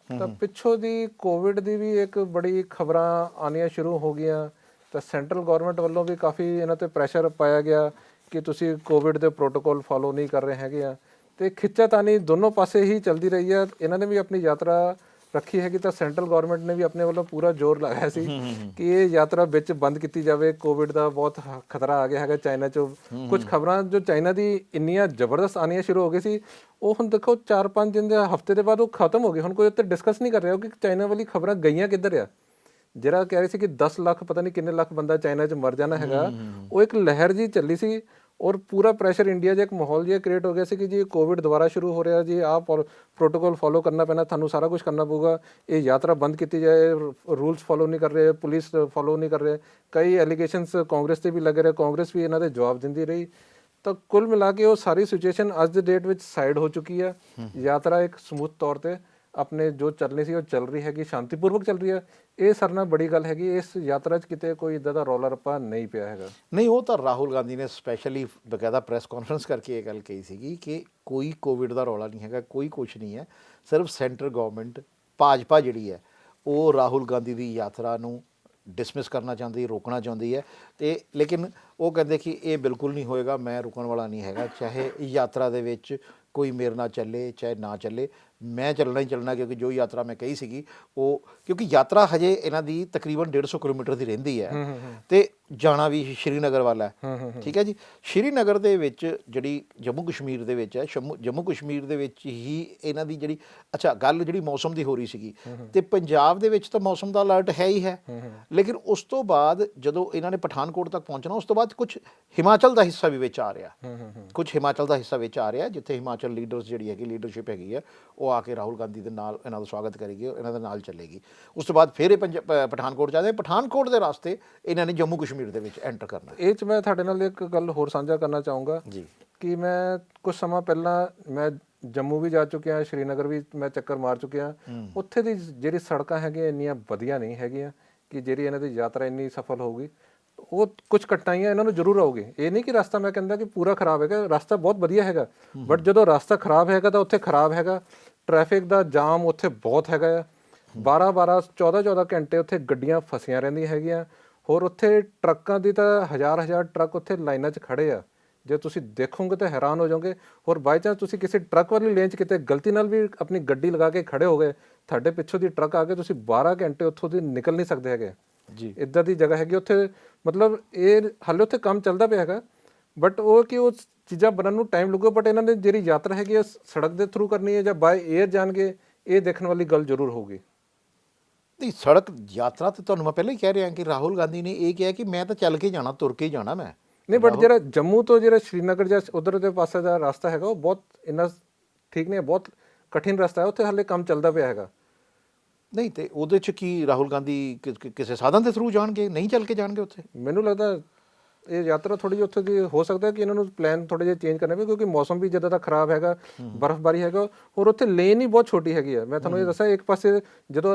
Speaker 2: ਤਾਂ ਪਿੱਛੋਂ ਦੀ ਕੋਵਿਡ ਦੀ ਵੀ ਇੱਕ ਬੜੀ ਖਬਰਾਂ ਆਉਣੀਆਂ ਸ਼ੁਰੂ ਹੋ ਗਈਆਂ, ਤਾਂ ਸੈਂਟਰਲ ਗਵਰਨਮੈਂਟ ਵੱਲੋਂ ਵੀ ਕਾਫੀ ਇਹਨਾਂ ਤੇ ਪ੍ਰੈਸ਼ਰ ਪਾਇਆ ਗਿਆ ਕਿ ਤੁਸੀਂ ਕੋਵਿਡ ਦੇ ਪ੍ਰੋਟੋਕੋਲ ਫੋਲੋ ਨਹੀਂ ਕਰ ਰਹੇ ਹੈਗੇ ਆ, ਤੇ ਖਿੱਚਾਤਾਨੀ ਦੋਨੋਂ ਪਾਸੇ ਹੀ ਚੱਲਦੀ ਰਹੀ ਆ। ਇਹਨਾਂ ਨੇ ਵੀ ਆਪਣੀ ਯਾਤਰਾ ਰੱਖੀ ਹੈਗੀ, ਤਾਂ ਸੈਂਟਰਲ ਗਵਰਨਮੈਂਟ ਨੇ ਵੀ ਆਪਣੇ ਵੱਲੋਂ ਪੂਰਾ ਜ਼ੋਰ ਲਗਾਇਆ ਸੀ ਕਿ ਇਹ ਯਾਤਰਾ ਵਿੱਚ ਬੰਦ ਕੀਤੀ ਜਾਵੇ, ਕੋਵਿਡ ਦਾ ਬਹੁਤ ਖਤਰਾ ਆ ਗਿਆ ਹੈਗਾ ਚਾਈਨਾ 'ਚੋਂ। ਕੁਝ ਖਬਰਾਂ ਜੋ ਚਾਈਨਾ ਦੀ ਇੰਨੀਆਂ ਜ਼ਬਰਦਸਤ ਆਉਣੀਆਂ ਸ਼ੁਰੂ ਹੋ ਗਈ ਸੀ, ਉਹ ਹੁਣ ਦੇਖੋ 4-5 ਦਿਨ ਦੇ ਹਫ਼ਤੇ ਦੇ ਬਾਅਦ ਉਹ ਖਤਮ ਹੋ ਗਈ। ਹੁਣ ਕੋਈ ਉੱਤੇ ਡਿਸਕਸ ਨਹੀਂ ਕਰ ਰਿਹਾ ਕਿ ਚਾਈਨਾ ਵਾਲੀ ਖਬਰਾਂ ਗਈਆਂ ਕਿੱਧਰ ਆ। ਜਿਹੜਾ ਕਹਿ ਰਹੇ ਸੀ ਕਿ 10 ਲੱਖ ਪਤਾ ਨਹੀਂ ਕਿੰਨੇ ਲੱਖ ਬੰਦਾ ਚਾਈਨਾ 'ਚ ਮਰ ਜਾਣਾ ਹੈਗਾ, ਉਹ ਇੱਕ ਲਹਿਰ ਜੀ ਚੱਲੀ ਸੀ। ਔਰ ਪੂਰਾ ਪ੍ਰੈਸ਼ਰ ਇੰਡੀਆ 'ਚ ਇੱਕ ਮਾਹੌਲ ਜਿਹਾ ਕ੍ਰੀਏਟ ਹੋ ਗਿਆ ਸੀ ਕਿ ਜੀ ਕੋਵਿਡ ਦੁਬਾਰਾ ਸ਼ੁਰੂ ਹੋ ਰਿਹਾ, ਜੀ ਆਹ ਪ੍ਰੋਟੋਕੋਲ ਫੋਲੋ ਕਰਨਾ ਪੈਣਾ, ਤੁਹਾਨੂੰ ਸਾਰਾ ਕੁਝ ਕਰਨਾ ਪਊਗਾ, ਇਹ ਯਾਤਰਾ ਬੰਦ ਕੀਤੀ ਜਾਏ, ਰੂਲਸ ਫੋਲੋ ਨਹੀਂ ਕਰ ਰਹੇ, ਪੁਲਿਸ ਫੋਲੋ ਨਹੀਂ ਕਰ ਰਹੇ। ਕਈ ਐਲੀਗੇਸ਼ਨਸ ਕਾਂਗਰਸ 'ਤੇ ਵੀ ਲੱਗ ਰਹੇ, ਕਾਂਗਰਸ ਵੀ ਇਹਨਾਂ ਦੇ ਜਵਾਬ ਦਿੰਦੀ ਰਹੀ। ਤਾਂ ਕੁੱਲ ਮਿਲਾ ਕੇ ਉਹ ਸਾਰੀ ਸਿਚੁਏਸ਼ਨ ਅੱਜ ਦੇ ਡੇਟ ਵਿੱਚ ਸਾਈਡ ਹੋ ਚੁੱਕੀ ਹੈ। ਯਾਤਰਾ ਇੱਕ ਸਮੂਥ ਤੌਰ 'ਤੇ ਆਪਣੇ ਜੋ ਚੱਲਣੀ ਸੀ ਉਹ ਚੱਲ ਰਹੀ ਹੈਗੀ, ਸ਼ਾਂਤੀਪੂਰਵਕ ਚੱਲ ਰਹੀ ਹੈ। ਇਹ ਸਾਰਿਆਂ ਨਾਲ ਬੜੀ ਗੱਲ ਹੈਗੀ, ਇਸ ਯਾਤਰਾ 'ਚ ਕਿਤੇ ਕੋਈ ਇੱਦਾਂ ਦਾ ਰੌਲਾ ਰੱਪਾ ਨਹੀਂ ਪਿਆ ਹੈਗਾ।
Speaker 1: ਨਹੀਂ, ਉਹ ਤਾਂ ਰਾਹੁਲ ਗਾਂਧੀ ਨੇ ਸਪੈਸ਼ਲੀ ਬਕਾਇਦਾ ਪ੍ਰੈਸ ਕਾਨਫਰੰਸ ਕਰਕੇ ਇਹ ਗੱਲ ਕਹੀ ਸੀਗੀ ਕਿ ਕੋਈ ਕੋਵਿਡ ਦਾ ਰੌਲਾ ਨਹੀਂ ਹੈਗਾ, ਕੋਈ ਕੁਛ ਨਹੀਂ ਹੈ, ਸਿਰਫ ਸੈਂਟਰ ਗਵਰਨਮੈਂਟ ਭਾਜਪਾ ਜਿਹੜੀ ਹੈ ਉਹ ਰਾਹੁਲ ਗਾਂਧੀ ਦੀ ਯਾਤਰਾ ਨੂੰ ਡਿਸਮਿਸ ਕਰਨਾ ਚਾਹੁੰਦੀ, ਰੋਕਣਾ ਚਾਹੁੰਦੀ ਹੈ। ਤੇ ਲੇਕਿਨ ਉਹ ਕਹਿੰਦੇ ਕਿ ਇਹ ਬਿਲਕੁਲ ਨਹੀਂ ਹੋਏਗਾ, ਮੈਂ ਰੁਕਣ ਵਾਲਾ ਨਹੀਂ ਹੈਗਾ, ਚਾਹੇ ਯਾਤਰਾ ਦੇ ਵਿੱਚ ਕੋਈ ਮੇਰੇ ਨਾਲ ਚੱਲੇ ਚਾਹੇ ਨਾ ਚੱਲੇ, ਮੈਂ ਚੱਲਣਾ ਹੀ ਚੱਲਣਾ। ਕਿਉਂਕਿ ਜੋ ਯਾਤਰਾ ਮੈਂ ਕਹੀ ਸੀਗੀ ਉਹ, ਕਿਉਂਕਿ ਯਾਤਰਾ ਹਜੇ ਇਹਨਾਂ ਦੀ ਤਕਰੀਬਨ 150 ਕਿਲੋਮੀਟਰ ਦੀ ਰਹਿੰਦੀ ਹੈ ਤੇ ਜਾਣਾ ਵੀ ਸ਼੍ਰੀਨਗਰ ਵੱਲ ਹੈ। ਠੀਕ ਹੈ ਜੀ, ਸ਼੍ਰੀਨਗਰ ਦੇ ਵਿੱਚ ਜਿਹੜੀ ਜੰਮੂ ਕਸ਼ਮੀਰ ਦੇ ਵਿੱਚ ਹੈ, ਜੰਮੂ ਕਸ਼ਮੀਰ ਦੇ ਵਿੱਚ ਹੀ ਇਹਨਾਂ ਦੀ ਜਿਹੜੀ, ਅੱਛਾ ਗੱਲ ਜਿਹੜੀ ਮੌਸਮ ਦੀ ਹੋ ਰਹੀ ਸੀਗੀ, ਤੇ ਪੰਜਾਬ ਦੇ ਵਿੱਚ ਤਾਂ ਮੌਸਮ ਦਾ ਅਲਰਟ ਹੈ ਹੀ ਹੈ। ਲੇਕਿਨ ਉਸ ਤੋਂ ਬਾਅਦ ਜਦੋਂ ਇਹਨਾਂ ਨੇ ਪਠਾਨਕੋਟ ਤੱਕ ਪਹੁੰਚਣਾ, ਉਸ ਤੋਂ ਬਾਅਦ ਕੁਝ ਹਿਮਾਚਲ ਦਾ ਹਿੱਸਾ ਵੀ ਵਿੱਚ ਆ ਰਿਹਾ, ਕੁਝ ਹਿਮਾਚਲ ਦਾ ਹਿੱਸਾ ਵਿੱਚ ਆ ਰਿਹਾ, ਜਿੱਥੇ ਹਿਮਾਚਲ ਲੀਡਰਸ ਜਿਹੜੀ ਹੈਗੀ, ਲੀਡਰਸ਼ਿਪ ਹੈਗੀ ਹੈ, ਉਹ ਆ ਕੇ ਰਾਹੁਲ ਗਾਂਧੀ ਦੇ ਨਾਲ ਇਹਨਾਂ ਦਾ ਸਵਾਗਤ ਕਰੇਗੀ, ਇਹਨਾਂ ਦੇ ਨਾਲ ਚੱਲੇਗੀ। ਉਸ ਤੋਂ ਬਾਅਦ ਫਿਰ ਇਹ ਪਠਾਨਕੋਟ ਜਾਂਦੇ, ਪਠਾਨਕੋਟ ਦੇ ਰਸਤੇ ਇਹਨਾਂ ਨੇ ਜੰਮੂ ਕਸ਼ਮੀਰ ਦੇ ਵਿੱਚ ਐਂਟਰ ਕਰਨਾ।
Speaker 2: ਇਹ 'ਚ ਮੈਂ ਤੁਹਾਡੇ ਨਾਲ ਇੱਕ ਗੱਲ ਹੋਰ ਸਾਂਝਾ ਕਰਨਾ ਚਾਹੂੰਗਾ
Speaker 1: ਜੀ
Speaker 2: ਕਿ ਮੈਂ ਕੁਝ ਸਮਾਂ ਪਹਿਲਾਂ ਮੈਂ ਜੰਮੂ ਵੀ ਜਾ ਚੁੱਕਿਆ, ਸ਼੍ਰੀਨਗਰ ਵੀ ਮੈਂ ਚੱਕਰ ਮਾਰ ਚੁੱਕਿਆ। ਉੱਥੇ ਦੀ ਜਿਹੜੀ ਸੜਕਾਂ ਹੈਗੀਆਂ ਇੰਨੀਆਂ ਵਧੀਆ ਨਹੀਂ ਹੈਗੀਆਂ ਕਿ ਜਿਹੜੀ ਇਹਨਾਂ ਦੀ ਯਾਤਰਾ ਇੰਨੀ ਸਫਲ ਹੋਊਗੀ। ਉਹ ਕੁਝ ਕਠਿਨਾਈਆਂ ਇਹਨਾਂ ਨੂੰ ਜ਼ਰੂਰ ਆਉਗੀ। ਇਹ ਨਹੀਂ ਕਿ ਰਸਤਾ ਮੈਂ ਕਹਿੰਦਾ ਕਿ ਪੂਰਾ ਖਰਾਬ ਹੈਗਾ, ਰਸਤਾ ਬਹੁਤ ਵਧੀਆ ਹੈਗਾ, ਬਟ ਜਦੋਂ ਰਸਤਾ ਖਰਾਬ ਹੈਗਾ ਤਾਂ ਉੱਥੇ ਖਰਾਬ ਹੈਗਾ। ਟ੍ਰੈਫਿਕ ਦਾ ਜਾਮ ਉੱਥੇ ਬਹੁਤ ਹੈਗਾ ਆ, 12-12 14-14 ਘੰਟੇ ਉੱਥੇ ਗੱਡੀਆਂ ਫਸੀਆਂ ਰਹਿੰਦੀਆਂ ਹੈਗੀਆਂ। ਹੋਰ ਉੱਥੇ ਟਰੱਕਾਂ ਦੀ ਤਾਂ ਹਜ਼ਾਰ ਟਰੱਕ ਉੱਥੇ ਲਾਈਨਾਂ 'ਚ ਖੜੇ ਆ, ਜੇ ਤੁਸੀਂ ਦੇਖੋਗੇ ਤਾਂ ਹੈਰਾਨ ਹੋ ਜਾਓਗੇ। ਹੋਰ ਬਾਈ ਚਾਂਸ ਤੁਸੀਂ ਕਿਸੇ ਟਰੱਕ ਵਾਲੀ ਲੇਨ 'ਚ ਕਿਤੇ ਗਲਤੀ ਨਾਲ ਵੀ ਆਪਣੀ ਗੱਡੀ ਲਗਾ ਕੇ ਖੜੇ ਹੋ ਗਏ, ਤੁਹਾਡੇ ਪਿੱਛੋਂ ਦੀ ਟਰੱਕ ਆ ਕੇ ਤੁਸੀਂ 12 ਘੰਟੇ ਉੱਥੋਂ ਦੀ ਨਿਕਲ ਨਹੀਂ ਸਕਦੇ ਹੈਗੇ ਜੀ। ਇੱਦਾਂ ਦੀ ਜਗ੍ਹਾ ਹੈਗੀ ਉੱਥੇ, ਮਤਲਬ ਇਹ ਹਾਲੇ ਉੱਥੇ ਕੰਮ ਚੱਲਦਾ ਪਿਆ ਹੈਗਾ, ਬਟ ਉਹ ਕਿ ਉਹ ਚੀਜ਼ਾਂ ਬਣਨ ਨੂੰ ਟਾਈਮ ਲੱਗੂਗਾ। ਬਟ ਇਹਨਾਂ ਨੇ ਜਿਹੜੀ ਯਾਤਰਾ ਹੈਗੀ ਸੜਕ ਦੇ ਥਰੂ ਕਰਨੀ ਹੈ ਜਾਂ ਬਾਏ ਏਅਰ ਜਾਣਗੇ, ਇਹ ਦੇਖਣ ਵਾਲੀ ਗੱਲ ਜ਼ਰੂਰ ਹੋਊਗੀ।
Speaker 1: ਨਹੀਂ, ਸੜਕ ਯਾਤਰਾ ਤੇ ਤੁਹਾਨੂੰ ਮੈਂ ਪਹਿਲਾਂ ਹੀ ਕਹਿ ਰਿਹਾ ਕਿ ਰਾਹੁਲ ਗਾਂਧੀ ਨੇ ਇਹ ਕਿਹਾ ਕਿ ਮੈਂ ਤਾਂ ਚੱਲ ਕੇ ਜਾਣਾ, ਤੁਰ ਕੇ ਹੀ ਜਾਣਾ ਮੈਂ।
Speaker 2: ਨਹੀਂ, ਬਟ ਜਿਹੜਾ ਜੰਮੂ ਤੋਂ ਜਿਹੜਾ ਸ਼੍ਰੀਨਗਰ ਜਾਂ ਉਧਰ ਦੇ ਪਾਸੇ ਦਾ ਰਸਤਾ ਹੈਗਾ ਉਹ ਬਹੁਤ ਇੰਨਾ ਠੀਕ ਨਹੀਂ ਹੈ, ਬਹੁਤ ਕਠਿਨ ਰਸਤਾ ਹੈ, ਉੱਥੇ ਹਾਲੇ ਕੰਮ ਚੱਲਦਾ ਪਿਆ ਹੈਗਾ।
Speaker 1: ਨਹੀਂ, ਤੇ ਉਹਦੇ 'ਚ ਕੀ ਰਾਹੁਲ ਗਾਂਧੀ ਕਿਸੇ ਸਾਧਨ ਦੇ ਥਰੂ ਜਾਣਗੇ, ਨਹੀਂ ਚੱਲ ਕੇ ਜਾਣਗੇ ਉੱਥੇ?
Speaker 2: ਮੈਨੂੰ ਲੱਗਦਾ ਇਹ ਯਾਤਰਾ ਥੋੜੀ ਜਿਹੀ ਉੱਥੇ ਦੀ ਹੋ ਸਕਦਾ ਕਿ ਇਹਨਾਂ ਨੂੰ ਪਲਾਨ ਥੋੜੇ ਜਿਹੇ ਚੇਂਜ ਕਰਨੇ ਪਏ, ਕਿਉਂਕਿ ਮੌਸਮ ਵੀ ਜਿਆਦਾ ਤਾਂ ਖਰਾਬ ਹੈਗਾ, ਬਰਫ਼ਬਾਰੀ ਹੈਗਾ, ਔਰ ਉੱਥੇ ਲੇਨ ਹੀ ਬਹੁਤ ਛੋਟੀ ਹੈਗੀ ਆ। ਮੈਂ ਤੁਹਾਨੂੰ ਇਹ ਦੱਸਿਆ, ਇੱਕ ਪਾਸੇ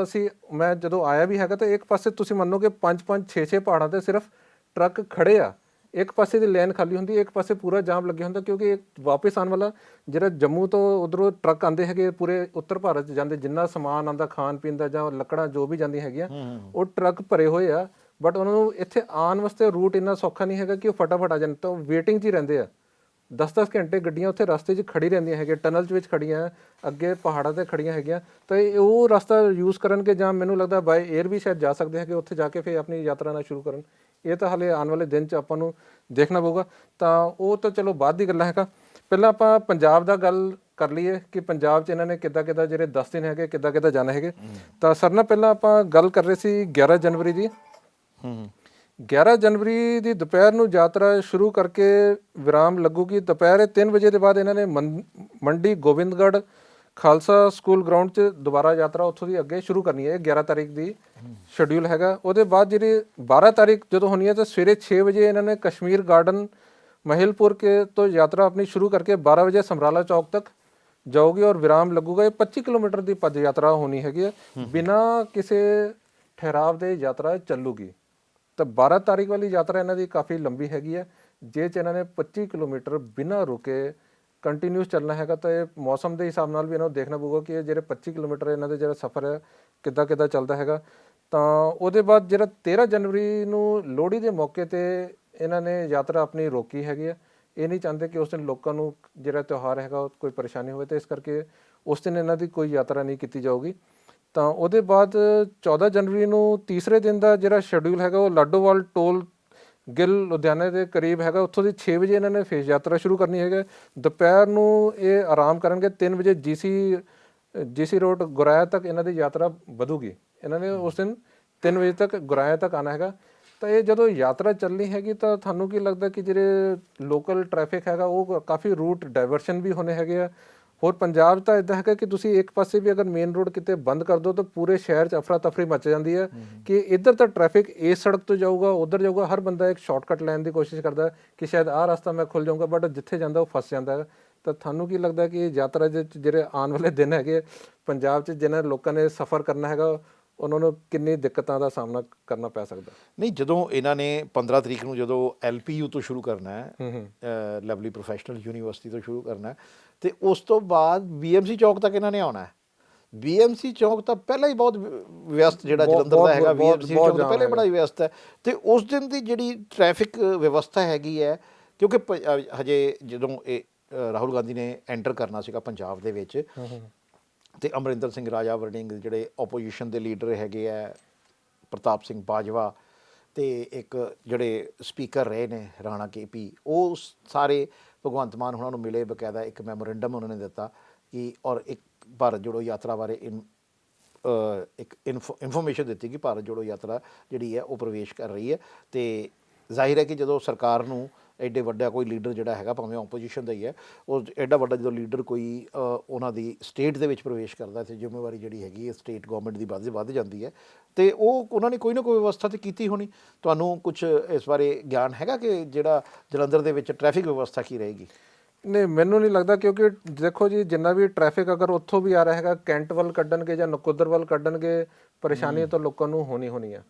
Speaker 2: ਮੈਂ ਜਦੋਂ ਆਇਆ ਵੀ ਹੈਗਾ ਤਾਂ ਇੱਕ ਪਾਸੇ ਤੁਸੀਂ ਮੰਨੋਗੇ 5-5 6-6 ਪਹਾੜਾਂ ਤੇ ਸਿਰਫ ਟਰੱਕ ਖੜੇ ਆ, ਇੱਕ ਪਾਸੇ ਦੀ ਲੇਨ ਖਾਲੀ ਹੁੰਦੀ, ਇੱਕ ਪਾਸੇ ਪੂਰਾ ਜਾਮ ਲੱਗਿਆ ਹੁੰਦਾ, ਕਿਉਂਕਿ ਵਾਪਸ ਆਉਣ ਵਾਲਾ ਜਿਹੜਾ ਜੰਮੂ ਤੋਂ ਉਧਰੋਂ ਟਰੱਕ ਆਉਂਦੇ ਹੈਗੇ ਪੂਰੇ ਉੱਤਰ ਭਾਰਤ 'ਚ ਜਾਂਦੇ, ਜਿੰਨਾ ਸਮਾਨ ਆਉਂਦਾ ਖਾਣ ਪੀਣ ਦਾ ਜਾਂ ਲੱਕੜਾਂ ਜੋ ਵੀ ਜਾਂਦੀਆਂ ਹੈਗੀਆਂ, ਉਹ ਟਰੱਕ ਭਰੇ ਹੋਏ ਆ। ਬਟ ਉਹਨਾਂ ਨੂੰ ਇੱਥੇ ਆਉਣ ਵਾਸਤੇ ਰੂਟ ਇੰਨਾ ਸੌਖਾ ਨਹੀਂ ਹੈਗਾ ਕਿ ਉਹ ਫਟਾਫਟ ਆ ਜਾਣ, ਤਾਂ ਵੇਟਿੰਗ 'ਚ ਹੀ ਰਹਿੰਦੇ ਆ। 10-10 ਘੰਟੇ ਗੱਡੀਆਂ ਉੱਥੇ ਰਸਤੇ 'ਚ ਖੜੀ ਰਹਿੰਦੀਆਂ ਹੈਗੀਆਂ, ਟਨਲ 'ਚ ਵਿੱਚ ਖੜੀਆਂ, ਅੱਗੇ ਪਹਾੜਾਂ 'ਤੇ ਖੜੀਆਂ ਹੈਗੀਆਂ। ਤਾਂ ਉਹ ਰਸਤਾ ਯੂਜ਼ ਕਰਨਗੇ, ਜਾਂ ਮੈਨੂੰ ਲੱਗਦਾ ਬਾਏ 에ਅਰ ਵੀ ਸ਼ਾਇਦ ਜਾ ਸਕਦੇ ਹੈਗੇ ਉੱਥੇ ਜਾ ਕੇ ਫਿਰ ਆਪਣੀ ਯਾਤਰਾ ਨਾਲ ਸ਼ੁਰੂ ਕਰਨ। ਇਹ ਤਾਂ ਹਾਲੇ ਆਉਣ ਵਾਲੇ ਦਿਨ 'ਚ ਆਪਾਂ ਨੂੰ ਦੇਖਣਾ ਪਊਗਾ। ਤਾਂ ਉਹ ਤਾਂ ਚਲੋ ਬਾਅਦ ਦੀ ਗੱਲਾਂ ਹੈਗਾ, ਪਹਿਲਾਂ ਆਪਾਂ ਪੰਜਾਬ ਦਾ ਗੱਲ ਕਰ ਲਈਏ ਕਿ ਪੰਜਾਬ 'ਚ ਇਹਨਾਂ ਨੇ ਕਿੱਦਾਂ ਜਿਹੜੇ 10 ਦਿਨ ਹੈਗੇ ਕਿੱਦਾਂ ਜਾਣਾ ਹੈਗੇ। ਤਾਂ ਸਰ ਨਾਲ ਪਹਿਲਾਂ ਆਪਾਂ ਗੱਲ ਕਰ ਰਹੇ ਸੀ 11 ਜਨਵਰੀ ਦੀ। 11 ਜਨਵਰੀ ਦੀ ਦੁਪਹਿਰ ਨੂੰ ਯਾਤਰਾ ਸ਼ੁਰੂ ਕਰਕੇ ਵਿਰਾਮ ਲੱਗੂਗੀ। ਦੁਪਹਿਰੇ 3 ਵਜੇ ਦੇ ਬਾਅਦ ਇਹਨਾਂ ਨੇ ਮੰਡੀ ਗੋਬਿੰਦਗੜ੍ਹ ਖਾਲਸਾ ਸਕੂਲ ਗਰਾਊਂਡ 'ਚ ਦੁਬਾਰਾ ਯਾਤਰਾ ਉੱਥੋਂ ਦੀ ਅੱਗੇ ਸ਼ੁਰੂ ਕਰਨੀ ਹੈ। 11 ਤਾਰੀਖ ਦੀ ਸ਼ਡਿਊਲ ਹੈਗਾ। ਉਹਦੇ ਬਾਅਦ ਜਿਹੜੀ 12 ਤਾਰੀਖ ਜਦੋਂ ਹੋਣੀ ਹੈ ਤਾਂ ਸਵੇਰੇ 6 ਵਜੇ ਇਹਨਾਂ ਨੇ ਕਸ਼ਮੀਰ ਗਾਰਡਨ ਮਹਿਲਪੁਰ ਤੋਂ ਯਾਤਰਾ ਆਪਣੀ ਸ਼ੁਰੂ ਕਰਕੇ 12 ਵਜੇ ਸਮਰਾਲਾ ਚੌਕ ਤੱਕ ਜਾਓਗੇ ਔਰ ਵਿਰਾਮ ਲੱਗੂਗਾ। ਇਹ 25 ਕਿਲੋਮੀਟਰ ਦੀ ਪਦ ਯਾਤਰਾ ਹੋਣੀ ਹੈਗੀ ਹੈ, ਬਿਨਾਂ ਕਿਸੇ ਠਹਿਰਾਵ ਦੇ ਯਾਤਰਾ ਚੱਲੂਗੀ। ਤਾਂ 12 ਤਾਰੀਖ ਵਾਲੀ ਯਾਤਰਾ ਇਹਨਾਂ ਦੀ ਕਾਫੀ ਲੰਬੀ ਹੈਗੀ ਹੈ, ਜੇ 'ਚ ਇਹਨਾਂ ਨੇ 25 ਕਿਲੋਮੀਟਰ ਬਿਨਾਂ ਰੁਕੇ ਕੰਟੀਨਿਊਸ ਚੱਲਣਾ ਹੈਗਾ। ਤਾਂ ਇਹ ਮੌਸਮ ਦੇ ਹਿਸਾਬ ਨਾਲ ਵੀ ਇਹਨਾਂ ਨੂੰ ਦੇਖਣਾ ਪਊਗਾ ਕਿ ਇਹ ਜਿਹੜੇ 25 ਕਿਲੋਮੀਟਰ ਇਹਨਾਂ ਦੇ ਜਿਹੜਾ ਸਫ਼ਰ ਹੈ ਕਿੱਦਾਂ ਚੱਲਦਾ ਹੈਗਾ। ਤਾਂ ਉਹਦੇ ਬਾਅਦ ਜਿਹੜਾ 13 ਜਨਵਰੀ ਨੂੰ ਲੋਹੜੀ ਦੇ ਮੌਕੇ 'ਤੇ ਇਹਨਾਂ ਨੇ ਯਾਤਰਾ ਆਪਣੀ ਰੋਕੀ ਹੈਗੀ ਹੈ। ਇਹ ਨਹੀਂ ਚਾਹੁੰਦੇ ਕਿ ਉਸ ਦਿਨ ਲੋਕਾਂ ਨੂੰ ਜਿਹੜਾ ਤਿਉਹਾਰ ਹੈਗਾ ਉਹ ਕੋਈ ਪਰੇਸ਼ਾਨੀ ਹੋਵੇ, ਤਾਂ ਇਸ ਕਰਕੇ ਉਸ ਦਿਨ ਇਹਨਾਂ ਦੀ ਕੋਈ ਯਾਤਰਾ ਨਹੀਂ ਕੀਤੀ ਜਾਊਗੀ। ਤਾਂ ਉਹਦੇ ਬਾਅਦ 14 ਜਨਵਰੀ ਨੂੰ ਤੀਸਰੇ ਦਿਨ ਦਾ ਜਿਹੜਾ ਸ਼ੈਡਿਊਲ ਹੈਗਾ ਉਹ ਲਾਡੋਵਾਲ ਟੋਲ ਗਿੱਲ ਲੁਧਿਆਣੇ ਦੇ ਕਰੀਬ ਹੈਗਾ, ਉੱਥੋਂ ਦੀ 6 ਵਜੇ ਇਹਨਾਂ ਨੇ ਫੇਰ ਯਾਤਰਾ ਸ਼ੁਰੂ ਕਰਨੀ ਹੈਗਾ। ਦੁਪਹਿਰ ਨੂੰ ਇਹ ਆਰਾਮ ਕਰਨਗੇ, 3 ਵਜੇ ਜੀਸੀ ਰੋਡ ਗੁਰਾਇਆ ਤੱਕ ਇਹਨਾਂ ਦੀ ਯਾਤਰਾ ਵਧੂਗੀ। ਇਹਨਾਂ ਨੇ ਉਸ ਦਿਨ 3 ਵਜੇ ਤੱਕ ਗੁਰਾਇਆ ਤੱਕ ਆਉਣਾ ਹੈਗਾ। ਤਾਂ ਇਹ ਜਦੋਂ ਯਾਤਰਾ ਚੱਲਣੀ ਹੈਗੀ ਤਾਂ ਤੁਹਾਨੂੰ ਕੀ ਲੱਗਦਾ ਕਿ ਜਿਹੜੇ ਲੋਕਲ ਟ੍ਰੈਫਿਕ ਹੈਗਾ ਉਹ ਕਾਫੀ ਰੂਟ ਡਾਇਵਰਸ਼ਨ ਵੀ ਹੋਣੇ ਹੈਗੇ ਆ। ਹੋਰ ਪੰਜਾਬ ਤਾਂ ਇਦਾਂ ਹੈਗਾ ਕਿ ਤੁਸੀਂ ਇੱਕ ਪਾਸੇ ਵੀ ਅਗਰ ਮੇਨ ਰੋਡ ਕਿਤੇ ਬੰਦ ਕਰ ਦਿਓ ਤਾਂ ਪੂਰੇ ਸ਼ਹਿਰ 'ਚ ਅਫਰਾ ਤਫਰੀ ਮਚ ਜਾਂਦੀ ਹੈ ਕਿ ਇੱਧਰ ਤਾਂ ਟ੍ਰੈਫਿਕ ਇਸ ਸੜਕ ਤੋਂ ਜਾਊਗਾ ਉੱਧਰ ਜਾਊਗਾ। ਹਰ ਬੰਦਾ ਇੱਕ ਸ਼ਾਰਟਕਟ ਲੈਣ ਦੀ ਕੋਸ਼ਿਸ਼ ਕਰਦਾ ਕਿ ਸ਼ਾਇਦ ਆਹ ਰਸਤਾ ਮੈਂ ਖੁੱਲ ਜਾਊਗਾ, ਬਟ ਜਿੱਥੇ ਜਾਂਦਾ ਉਹ ਫਸ ਜਾਂਦਾ ਹੈ। ਤਾਂ ਤੁਹਾਨੂੰ ਕੀ ਲੱਗਦਾ ਕਿ ਯਾਤਰਾ ਦੇ ਜਿਹੜੇ ਆਉਣ ਵਾਲੇ ਦਿਨ ਹੈਗੇ ਪੰਜਾਬ 'ਚ ਜਿਹਨਾਂ ਲੋਕਾਂ ਨੇ ਸਫ਼ਰ ਕਰਨਾ ਹੈਗਾ ਉਹਨਾਂ ਨੂੰ ਕਿੰਨੀ ਦਿੱਕਤਾਂ ਦਾ ਸਾਹਮਣਾ ਕਰਨਾ ਪੈ ਸਕਦਾ?
Speaker 1: ਨਹੀਂ, ਜਦੋਂ ਇਹਨਾਂ ਨੇ 15 ਤਰੀਕ ਨੂੰ ਜਦੋਂ LPU ਤੋਂ ਸ਼ੁਰੂ ਕਰਨਾ ਹੈ, ਲਵਲੀ ਪ੍ਰੋਫੈਸ਼ਨਲ ਯੂਨੀਵਰਸਿਟੀ ਤੋਂ ਸ਼ੁਰੂ ਕਰਨਾ ਹੈ, ਤੇ ਉਸ ਤੋਂ ਬਾਅਦ BMC ਚੌਕ ਤੱਕ ਇਹਨਾਂ ਨੇ ਆਉਣਾ ਹੈ। BMC ਚੌਕ ਤਾਂ ਪਹਿਲਾਂ ਹੀ ਬਹੁਤ ਵਿਅਸਤ, ਜਿਹੜਾ ਜਲੰਧਰ ਦਾ ਹੈਗਾ BMC ਚੌਕ ਤਾਂ ਪਹਿਲਾਂ ਹੀ ਬੜਾ ਹੀ ਵਿਅਸਤ ਹੈ। ਤੇ ਉਸ ਦਿਨ ਦੀ ਜਿਹੜੀ ਟ੍ਰੈਫਿਕ ਵਿਵਸਥਾ ਹੈਗੀ ਹੈ, ਕਿਉਂਕਿ ਹਜੇ ਜਦੋਂ ਇਹ ਰਾਹੁਲ ਗਾਂਧੀ ਨੇ ਐਂਟਰ ਕਰਨਾ ਸੀਗਾ ਪੰਜਾਬ ਦੇ ਵਿੱਚ, ਤੇ ਅਮਰਿੰਦਰ ਸਿੰਘ ਰਾਜਾ ਵੜਿੰਗ ਜਿਹੜੇ ਓਪੋਜੀਸ਼ਨ ਦੇ ਲੀਡਰ ਹੈਗੇ ਆ, ਪ੍ਰਤਾਪ ਸਿੰਘ ਬਾਜਵਾ, ਤੇ ਇੱਕ ਜਿਹੜੇ ਸਪੀਕਰ ਰਹੇ ਨੇ ਰਾਣਾ KP, ਉਹ ਸਾਰੇ ਭਗਵੰਤ ਮਾਨ ਉਹਨਾਂ ਨੂੰ ਮਿਲੇ, ਬਕਾਇਦਾ ਇੱਕ ਮੈਮੋਰੈਂਡਮ ਉਹਨਾਂ ਨੇ ਦਿੱਤਾ ਕਿ ਔਰ ਇੱਕ ਭਾਰਤ ਜੋੜੋ ਯਾਤਰਾ ਬਾਰੇ ਇੱਕ ਇਨਫੋਰਮੇਸ਼ਨ ਦਿੱਤੀ ਕਿ ਭਾਰਤ ਜੋੜੋ ਯਾਤਰਾ ਜਿਹੜੀ ਹੈ ਉਹ ਪ੍ਰਵੇਸ਼ ਕਰ ਰਹੀ ਹੈ। ਤੇ ਜ਼ਾਹਿਰ ਹੈ ਕਿ ਜਦੋਂ ਸਰਕਾਰ ਨੂੰ ਐਡੇ ਵੱਡਾ ਕੋਈ ਲੀਡਰ ਜਿਹੜਾ ਹੈਗਾ, ਭਾਵੇਂ ਆਪੋਜੀਸ਼ਨ ਦਾ ਹੀ ਹੈ, ਉਹ ਐਡਾ ਵੱਡਾ ਜਦੋਂ ਲੀਡਰ ਕੋਈ ਉਹਨਾਂ ਦੀ ਸਟੇਟ ਦੇ ਵਿੱਚ ਪ੍ਰਵੇਸ਼ ਕਰਦਾ ਤੇ ਜ਼ਿੰਮੇਵਾਰੀ ਜਿਹੜੀ ਹੈਗੀ ਹੈ ਸਟੇਟ ਗੌਰਮੈਂਟ ਦੀ ਵੱਧ ਜਾਂਦੀ ਹੈ। ਤੇ ਉਹ ਉਹਨਾਂ ਨੇ ਕੋਈ ਨਾ ਕੋਈ ਵਿਵਸਥਾ ਤਾਂ ਕੀਤੀ ਹੋਣੀ। ਤੁਹਾਨੂੰ ਕੁਝ ਇਸ ਬਾਰੇ ਗਿਆਨ ਹੈਗਾ ਕਿ ਜਿਹੜਾ ਜਲੰਧਰ ਦੇ ਵਿੱਚ ਟ੍ਰੈਫਿਕ ਵਿਵਸਥਾ ਕੀ ਰਹੇਗੀ?
Speaker 2: ਨਹੀਂ, ਮੈਨੂੰ ਨਹੀਂ ਲੱਗਦਾ, ਕਿਉਂਕਿ ਦੇਖੋ ਜੀ ਜਿੰਨਾ ਵੀ ਟ੍ਰੈਫਿਕ ਅਗਰ ਉੱਥੋਂ ਵੀ ਆ ਰਿਹਾ ਹੈਗਾ, ਕੈਂਟ ਵੱਲ ਕੱਢਣਗੇ ਜਾਂ ਨਕੋਦਰ ਵੱਲ ਕੱਢਣਗੇ, ਪਰੇਸ਼ਾਨੀ ਤਾਂ ਲੋਕਾਂ ਨੂੰ ਹੋਣੀ ਆ।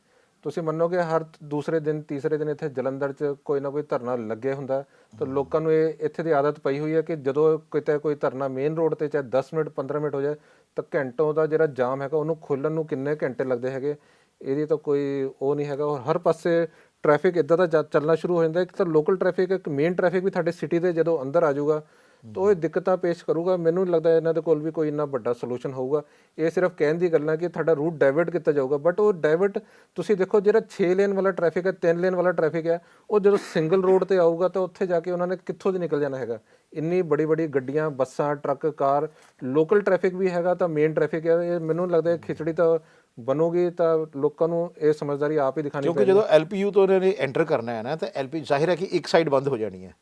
Speaker 2: ਤੁਸੀਂ ਮੰਨੋਗੇ ਹਰ ਦੂਸਰੇ ਦਿਨ ਤੀਸਰੇ ਦਿਨ ਇੱਥੇ ਜਲੰਧਰ 'ਚ ਕੋਈ ਨਾ ਕੋਈ ਧਰਨਾ ਲੱਗੇ ਹੁੰਦਾ। ਤਾਂ ਲੋਕਾਂ ਨੂੰ ਇਹ ਇੱਥੇ ਦੀ ਆਦਤ ਪਈ ਹੋਈ ਹੈ ਕਿ ਜਦੋਂ ਕਿਤੇ ਕੋਈ ਧਰਨਾ ਮੇਨ ਰੋਡ 'ਤੇ ਚਾਹੇ 10 ਮਿੰਟ 15 ਮਿੰਟ ਹੋ ਜਾਏ ਤਾਂ ਘੰਟੋਂ ਦਾ ਜਿਹੜਾ ਜਾਮ ਹੈਗਾ ਉਹਨੂੰ ਖੋਲ੍ਹਣ ਨੂੰ ਕਿੰਨੇ ਘੰਟੇ ਲੱਗਦੇ ਹੈਗੇ, ਇਹਦੀ ਤਾਂ ਕੋਈ ਉਹ ਨਹੀਂ ਹੈਗਾ। ਔਰ ਹਰ ਪਾਸੇ ਟ੍ਰੈਫਿਕ ਇੱਦਾਂ ਦਾ ਚੱਲਣਾ ਸ਼ੁਰੂ ਹੋ ਜਾਂਦਾ। ਇੱਕ ਤਾਂ ਲੋਕਲ ਟ੍ਰੈਫਿਕ, ਇੱਕ ਮੇਨ ਟ੍ਰੈਫਿਕ ਵੀ ਸਾਡੇ ਸਿਟੀ ਦੇ ਜਦੋਂ ਅੰਦਰ ਆ ਜਾਊਗਾ ਤਾਂ ਉਹ ਦਿੱਕਤਾਂ ਪੇਸ਼ ਕਰੂਗਾ। ਮੈਨੂੰ ਨਹੀਂ ਲੱਗਦਾ ਇਹਨਾਂ ਦੇ ਕੋਲ ਵੀ ਕੋਈ ਇੰਨਾ ਵੱਡਾ ਸੋਲੂਸ਼ਨ ਹੋਊਗਾ। ਇਹ ਸਿਰਫ ਕਹਿਣ ਦੀ ਗੱਲਾਂ ਕਿ ਤੁਹਾਡਾ ਰੂਟ ਡਾਇਵਰਟ ਕੀਤਾ ਜਾਊਗਾ, ਬਟ ਉਹ ਡਾਇਵਰਟ ਤੁਸੀਂ ਦੇਖੋ ਜਿਹੜਾ 6 ਲੇਨ ਵਾਲਾ ਟ੍ਰੈਫਿਕ ਹੈ, 3 ਲੇਨ ਵਾਲਾ ਟ੍ਰੈਫਿਕ ਹੈ, ਉਹ ਜਦੋਂ ਸਿੰਗਲ ਰੋਡ ਤੇ ਆਊਗਾ ਤਾਂ ਉੱਥੇ ਜਾ ਕੇ ਉਹਨਾਂ ਨੇ ਕਿੱਥੋਂ ਦੀ ਨਿਕਲ ਜਾਣਾ ਹੈਗਾ। ਇੰਨੀ ਬੜੀ ਗੱਡੀਆਂ, ਬੱਸਾਂ, ਟਰੱਕ, ਕਾਰ, ਲੋਕਲ ਟ੍ਰੈਫਿਕ ਵੀ ਹੈਗਾ ਤਾਂ ਮੇਨ ਟ੍ਰੈਫਿਕ ਹੈ। ਇਹ ਮੈਨੂੰ ਲੱਗਦਾ ਖਿਚੜੀ ਤਾਂ ਬਣੂਗੀ, ਤਾਂ ਲੋਕਾਂ ਨੂੰ ਇਹ ਸਮਝਦਾਰੀ ਆਪ ਹੀ ਦਿਖਾਣੀ
Speaker 1: ਕਿਉਂਕਿ ਜਦੋਂ LPU ਤੋਂ ਉਹਨਾਂ ਨੇ ਐਂਟਰ ਕਰਨਾ ਹੈ ਨਾ, ਤਾਂ LPU ਜ਼ਾਹਿਰ ਹੈ ਕਿ ਇੱਕ ਸਾਈਡ ਬੰਦ ਹੋ ਜਾਣੀ ਹੈ।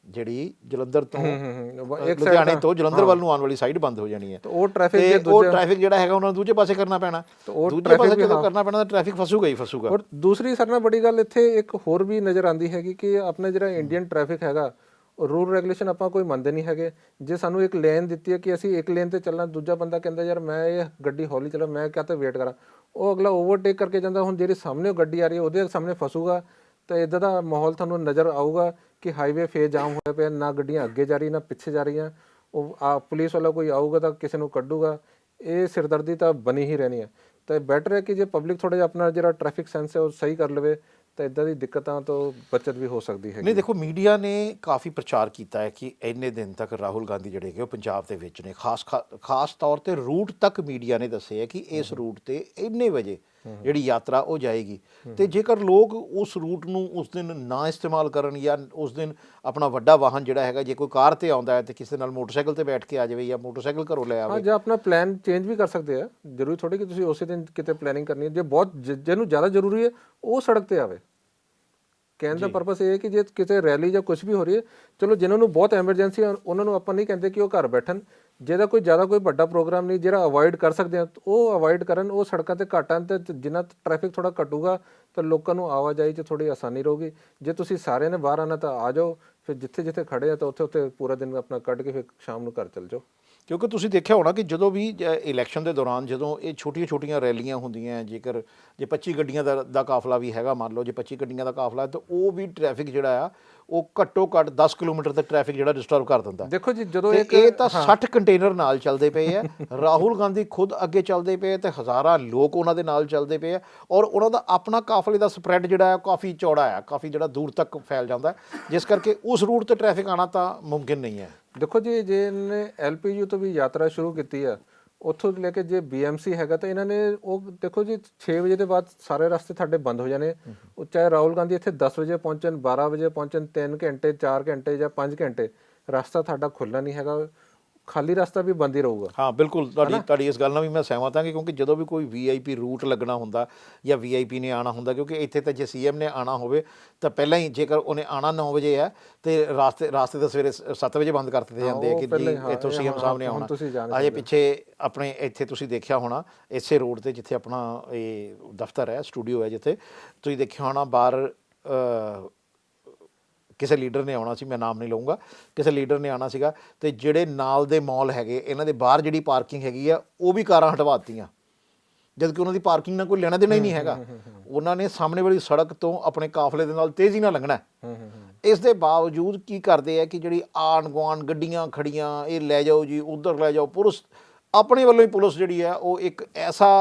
Speaker 1: ਜਿਹੜੀ ਜਲੰਧਰ ਤੋਂ
Speaker 2: ਇੱਕ
Speaker 1: ਲੁਧਿਆਣੇ ਤੋਂ ਜਲੰਧਰ ਵੱਲ ਨੂੰ ਆਉਣ ਵਾਲੀ ਸਾਈਡ ਬੰਦ ਹੋ ਜਾਣੀ ਹੈ।
Speaker 2: ਤੇ ਉਹ ਟ੍ਰੈਫਿਕ
Speaker 1: ਤੇ
Speaker 2: ਜੇ
Speaker 1: ਉਹ
Speaker 2: ਦੂਜਾ
Speaker 1: ਟ੍ਰੈਫਿਕ ਜਿਹੜਾ ਹੈਗਾ ਉਹਨਾਂ ਨੂੰ ਦੂਜੇ ਪਾਸੇ ਕਰਨਾ ਪੈਣਾ।
Speaker 2: ਉਹ
Speaker 1: ਦੂਜੇ ਪਾਸੇ
Speaker 2: traffic
Speaker 1: ਜਦੋਂ ਕਰਨਾ ਪੈਣਾ ਤਾਂ ਟ੍ਰੈਫਿਕ ਫਸੂਗਾ ਹੀ ਫਸੂਗਾ।
Speaker 2: ਔਰ ਦੂਸਰੀ ਸਰ ਨਾਲ ਬੜੀ ਗੱਲ ਇੱਥੇ ਇੱਕ ਹੋਰ ਵੀ ਨਜ਼ਰ ਆਉਂਦੀ ਹੈਗੀ ਕਿ ਆਪਣਾ ਜਿਹੜਾ ਇੰਡੀਅਨ ਟ੍ਰੈਫਿਕ ਹੈਗਾ, ਰੂਲ ਰੈਗੂਲੇਸ਼ਨ ਆਪਾਂ ਕੋਈ ਮੰਨਦੇ ਨਹੀਂ ਹੈਗੇ। ਜੇ ਸਾਨੂੰ ਇੱਕ ਲੇਨ ਦਿੱਤੀ ਹੈ ਕਿ ਅਸੀਂ ਇੱਕ ਲੇਨ ਤੇ ਚੱਲਣਾ, ਦੂਜਾ ਬੰਦਾ ਕਹਿੰਦਾ ਯਾਰ ਮੈਂ ਇਹ ਗੱਡੀ ਹੌਲੀ ਚਲਾ, ਮੈਂ ਕਿਆ ਤੇ ਵੇਟ ਕਰਾਂ, ਉਹ ਅਗਲਾ ਓਵਰਟੇਕ ਕਰਕੇ ਜਾਂਦਾ। ਹੁਣ ਜਿਹੜੀ ਸਾਹਮਣੇ ਗੱਡੀ ਆ ਰਹੀ ਹੈ ਉਹਦੇ ਸਾਹਮਣੇ ਫਸੂਗਾ ਤਾਂ ਇਦਾਂ ਦਾ ਮਾਹੌਲ ਤੁਹਾਨੂੰ ਨਜ਼ਰ ਆਊਗਾ ਕਿ ਹਾਈਵੇ ਫੇਰ ਜਾਮ ਹੋਇਆ ਪਿਆ, ਨਾ ਗੱਡੀਆਂ ਅੱਗੇ ਜਾ ਰਹੀ ਨਾ ਪਿੱਛੇ ਜਾ ਰਹੀਆਂ। ਉਹ ਪੁਲਿਸ ਵਾਲਾ ਕੋਈ ਆਊਗਾ ਤਾਂ ਕਿਸੇ ਨੂੰ ਕੱਢੂਗਾ। ਇਹ ਸਿਰਦਰਦੀ ਤਾਂ ਬਣੀ ਹੀ ਰਹਿਣੀ ਹੈ। ਤਾਂ ਬੈਟਰ ਹੈ ਕਿ ਜੇ ਪਬਲਿਕ ਥੋੜਾ ਜਿਹਾ ਆਪਣਾ ਜਿਹੜਾ ਟ੍ਰੈਫਿਕ ਸੈਂਸ ਹੈ ਉਹ ਸਹੀ ਕਰ ਲਵੇ ਤਾਂ ਇਦਾਂ ਦੀ ਦਿੱਕਤਾਂ ਤੋਂ ਬਚਤ ਵੀ ਹੋ ਸਕਦੀ ਹੈ।
Speaker 1: ਨਹੀਂ ਦੇਖੋ, ਮੀਡੀਆ ਨੇ ਕਾਫੀ ਪ੍ਰਚਾਰ ਕੀਤਾ ਹੈ ਕਿ ਇੰਨੇ ਦਿਨ ਤੱਕ ਰਾਹੁਲ ਗਾਂਧੀ ਜਿਹੜੇ ਹੈਗੇ ਉਹ ਪੰਜਾਬ ਦੇ ਵਿੱਚ ਨੇ। ਖਾਸ ਤੌਰ ਤੇ ਰੂਟ ਤੱਕ ਮੀਡੀਆ ਨੇ ਦੱਸਿਆ ਕਿ ਇਸ ਰੂਟ ਤੇ ਇੰਨੇ ਵਜੇ ਜਿਹੜੀ ਯਾਤਰਾ ਉਹ ਜਾਏਗੀ। ਤੇ ਜੇਕਰ ਲੋਕ ਉਸ ਰੂਟ ਨੂੰ ਉਸ ਦਿਨ ਨਾ ਇਸਤੇਮਾਲ ਕਰਨ ਜਾਂ ਉਸ ਦਿਨ ਆਪਣਾ ਵੱਡਾ ਵਾਹਨ ਜਿਹੜਾ ਹੈਗਾ, ਜੇ ਕੋਈ ਕਾਰ ਤੇ ਆਉਂਦਾ ਹੈ ਤੇ ਕਿਸੇ ਨਾਲ ਮੋਟਰਸਾਈਕਲ ਤੇ ਬੈਠ ਕੇ ਆ ਜਾਵੇ ਜਾਂ ਮੋਟਰਸਾਈਕਲ ਘਰੋਂ ਲੈ ਆਵੇ।
Speaker 2: ਹਾਂ, ਜੇ ਆਪਣਾ ਪਲਾਨ ਚੇਂਜ ਵੀ ਕਰ ਸਕਦੇ ਆ। ਜ਼ਰੂਰੀ ਥੋੜੀ ਕਿ ਤੁਸੀਂ ਉਸੇ ਦਿਨ ਕਿਤੇ ਪਲੈਨਿੰਗ ਕਰਨੀ ਹੈ। ਜੇ ਬਹੁਤ ਜਿਹਨੂੰ ਜ਼ਿਆਦਾ ਜ਼ਰੂਰੀ ਹੈ ਉਹ ਸੜਕ ਤੇ ਆਵੇ। ਕਹਿਣ ਦਾ ਪਰਪਸ ਇਹ ਹੈ ਕਿ ਜੇ ਕਿਤੇ ਰੈਲੀ ਜਾਂ ਕੁਝ ਵੀ ਹੋ ਰਹੀ ਹੈ, ਚਲੋ ਜਿਨ੍ਹਾਂ ਨੂੰ ਬਹੁਤ ਐਮਰਜੈਂਸੀ ਹੈ ਉਹਨਾਂ ਨੂੰ ਆਪਾਂ ਨਹੀਂ ਕਹਿੰਦੇ ਕਿ ਉਹ ਘਰ ਬੈਠਣ। ਜਿਹਦਾ ਕੋਈ ਜ਼ਿਆਦਾ ਕੋਈ ਵੱਡਾ ਪ੍ਰੋਗਰਾਮ ਨਹੀਂ, ਜਿਹੜਾ ਅਵੋਇਡ ਕਰ ਸਕਦੇ ਆ ਉਹ ਅਵੋਇਡ ਕਰਨ। ਉਹ ਸੜਕਾਂ ਤੇ ਘੱਟ ਆਉਣ ਤੇ ਜਿੰਨਾ ਟ੍ਰੈਫਿਕ ਥੋੜਾ ਘਟੂਗਾ ਤਾਂ ਲੋਕਾਂ ਨੂੰ ਆਵਾਜਾਈ 'ਚ ਥੋੜੀ ਆਸਾਨੀ ਰਹੂਗੀ। ਜੇ ਤੁਸੀਂ ਸਾਰਿਆਂ ਨੇ ਬਾਹਰ ਆਉਣਾ ਤਾਂ ਆ ਜਾਓ, ਫਿਰ ਜਿੱਥੇ ਜਿੱਥੇ ਖੜੇ ਆ ਤਾਂ ਉੱਥੇ ਉੱਥੇ ਪੂਰਾ ਦਿਨ ਆਪਣਾ ਕੱਢ ਕੇ ਫਿਰ ਸ਼ਾਮ ਨੂੰ ਘਰ ਚਲ ਜਾਓ।
Speaker 1: ਕਿਉਂਕਿ ਤੁਸੀਂ ਦੇਖਿਆ ਹੋਣਾ ਕਿ ਜਦੋਂ ਵੀ ਇਲੈਕਸ਼ਨ ਦੇ ਦੌਰਾਨ ਜਦੋਂ ਇਹ ਛੋਟੀਆਂ ਰੈਲੀਆਂ ਹੁੰਦੀਆਂ, ਜੇਕਰ ਜੇ 25 ਗੱਡੀਆਂ ਦਾ ਕਾਫਲਾ ਵੀ ਹੈਗਾ, ਮੰਨ ਲਓ ਜੇ 25 ਗੱਡੀਆਂ ਦਾ ਕਾਫਲਾ ਹੈ ਤਾਂ ਉਹ ਵੀ ਟ੍ਰੈਫਿਕ ਜਿਹੜਾ ਆ ਉਹ ਘੱਟੋ ਘੱਟ 10 ਕਿਲੋਮੀਟਰ ਤੱਕ ਟ੍ਰੈਫਿਕ ਜਿਹੜਾ ਡਿਸਟਰਬ ਕਰ ਦਿੰਦਾ।
Speaker 2: ਦੇਖੋ ਜੀ, ਜਦੋਂ
Speaker 1: ਇਹ ਤਾਂ 60 ਕੰਟੇਨਰ ਨਾਲ ਚੱਲਦੇ ਪਏ ਆ। ਰਾਹੁਲ ਗਾਂਧੀ ਖੁਦ ਅੱਗੇ ਚੱਲਦੇ ਪਏ ਤੇ ਹਜ਼ਾਰਾਂ ਲੋਕ ਉਹਨਾਂ ਦੇ ਨਾਲ ਚੱਲਦੇ ਪਏ ਆ ਔਰ ਉਹਨਾਂ ਦਾ ਆਪਣਾ ਕਾਫਲੇ ਦਾ ਸਪਰੈਡ ਜਿਹੜਾ ਹੈ ਕਾਫੀ ਚੌੜਾ ਆ, ਕਾਫੀ ਜਿਹੜਾ ਦੂਰ ਤੱਕ ਫੈਲ ਜਾਂਦਾ, ਜਿਸ ਕਰਕੇ ਉਸ ਰੂਟ ਤੇ ਟ੍ਰੈਫਿਕ ਆਉਣਾ ਤਾਂ ਮੁਮਕਿਨ ਨਹੀਂ ਹੈ।
Speaker 2: ਦੇਖੋ ਜੀ, ਜੇ ਇਹਨੇ LPU ਤੋਂ ਵੀ ਯਾਤਰਾ ਸ਼ੁਰੂ ਕੀਤੀ ਆ, ਉੱਥੋਂ ਲੈ ਕੇ ਜੇ BMC ਹੈਗਾ ਤਾਂ ਇਹਨਾਂ ਨੇ ਉਹ ਦੇਖੋ ਜੀ 6 ਵਜੇ ਦੇ ਬਾਅਦ ਸਾਰੇ ਰਸਤੇ ਸਾਡੇ ਬੰਦ ਹੋ ਜਾਣੇ। ਉਹ ਚਾਹੇ ਰਾਹੁਲ ਗਾਂਧੀ ਇੱਥੇ 10 ਵਜੇ ਪਹੁੰਚਣ, 12 ਵਜੇ ਪਹੁੰਚਣ, 3 ਘੰਟੇ 4 ਘੰਟੇ ਜਾਂ 5 ਘੰਟੇ ਰਸਤਾ ਸਾਡਾ ਖੁੱਲ੍ਹਾ ਨਹੀਂ ਹੈਗਾ, ਖਾਲੀ ਰਸਤਾ ਵੀ ਬੰਦ ਹੀ ਰਹੂਗਾ।
Speaker 1: ਹਾਂ ਬਿਲਕੁਲ, ਤੁਹਾਡੀ ਇਸ ਗੱਲ ਨਾਲ ਵੀ ਮੈਂ ਸਹਿਮਤ ਹਾਂ ਕਿ ਕਿਉਂਕਿ ਜਦੋਂ ਵੀ ਕੋਈ VIP ਰੂਟ ਲੱਗਣਾ ਹੁੰਦਾ ਜਾਂ VIP ਨੇ ਆਉਣਾ ਹੁੰਦਾ, ਕਿਉਂਕਿ ਇੱਥੇ ਤਾਂ ਜੇ CM ਨੇ ਆਉਣਾ ਹੋਵੇ ਤਾਂ ਪਹਿਲਾਂ ਹੀ ਜੇਕਰ ਉਹਨੇ ਆਉਣਾ 9 ਵਜੇ ਹੈ ਤੇ ਰਾਸਤੇ ਤਾਂ ਸਵੇਰੇ 7 ਵਜੇ ਬੰਦ ਕਰ ਦਿੱਤੇ ਜਾਂਦੇ ਆ ਕਿ ਜੀ ਇੱਥੋਂ CM ਸਾਹਿਬ ਨੇ ਆਉਣਾ। ਅਜੇ ਪਿੱਛੇ ਆਪਣੇ ਇੱਥੇ ਤੁਸੀਂ ਦੇਖਿਆ ਹੋਣਾ ਇਸੇ ਰੋਡ ਤੇ ਜਿੱਥੇ ਆਪਣਾ ਇਹ ਦਫ਼ਤਰ ਹੈ, ਸਟੂਡੀਓ ਹੈ, ਜਿੱਥੇ ਤੁਸੀਂ ਦੇਖਿਆ ਹੋਣਾ ਬਾਹਰ ਕਿਸੇ ਲੀਡਰ ਨੇ ਆਉਣਾ ਸੀ, ਮੈਂ ਨਾਮ ਨਹੀਂ ਲਊਂਗਾ, ਕਿਸੇ ਲੀਡਰ ਨੇ ਆਉਣਾ ਸੀਗਾ ਤੇ ਜਿਹੜੇ ਨਾਲ ਦੇ ਮਾਲ ਹੈਗੇ ਇਹਨਾਂ ਦੇ ਬਾਹਰ ਜਿਹੜੀ ਪਾਰਕਿੰਗ ਹੈਗੀ ਆ ਉਹ ਵੀ ਕਾਰਾਂ ਹਟਵਾ ਦਿੱਤੀਆਂ, ਜਦ ਕਿ ਉਹਨਾਂ ਦੀ ਪਾਰਕਿੰਗ ਨਾਲ ਕੋਈ ਲੈਣਾ ਦੇਣਾ ਹੀ ਨਹੀਂ ਹੈਗਾ। ਉਹਨਾਂ ਨੇ ਸਾਹਮਣੇ ਵਾਲੀ ਸੜਕ ਤੋਂ ਆਪਣੇ ਕਾਫਲੇ ਦੇ ਨਾਲ ਤੇਜ਼ੀ ਨਾਲ ਲੰਘਣਾ। ਇਸ ਦੇ ਬਾਵਜੂਦ ਕੀ ਕਰਦੇ ਆ ਕਿ ਜਿਹੜੀ ਆਂਢ ਗੁਆਂਢ ਗੱਡੀਆਂ ਖੜੀਆਂ, ਇਹ ਲੈ ਜਾਓ ਜੀ, ਉੱਧਰ ਲੈ ਜਾਓ, ਪੁਲਿਸ ਆਪਣੇ ਵੱਲੋਂ ਹੀ ਪੁਲਿਸ ਜਿਹੜੀ ਹੈ ਉਹ ਇੱਕ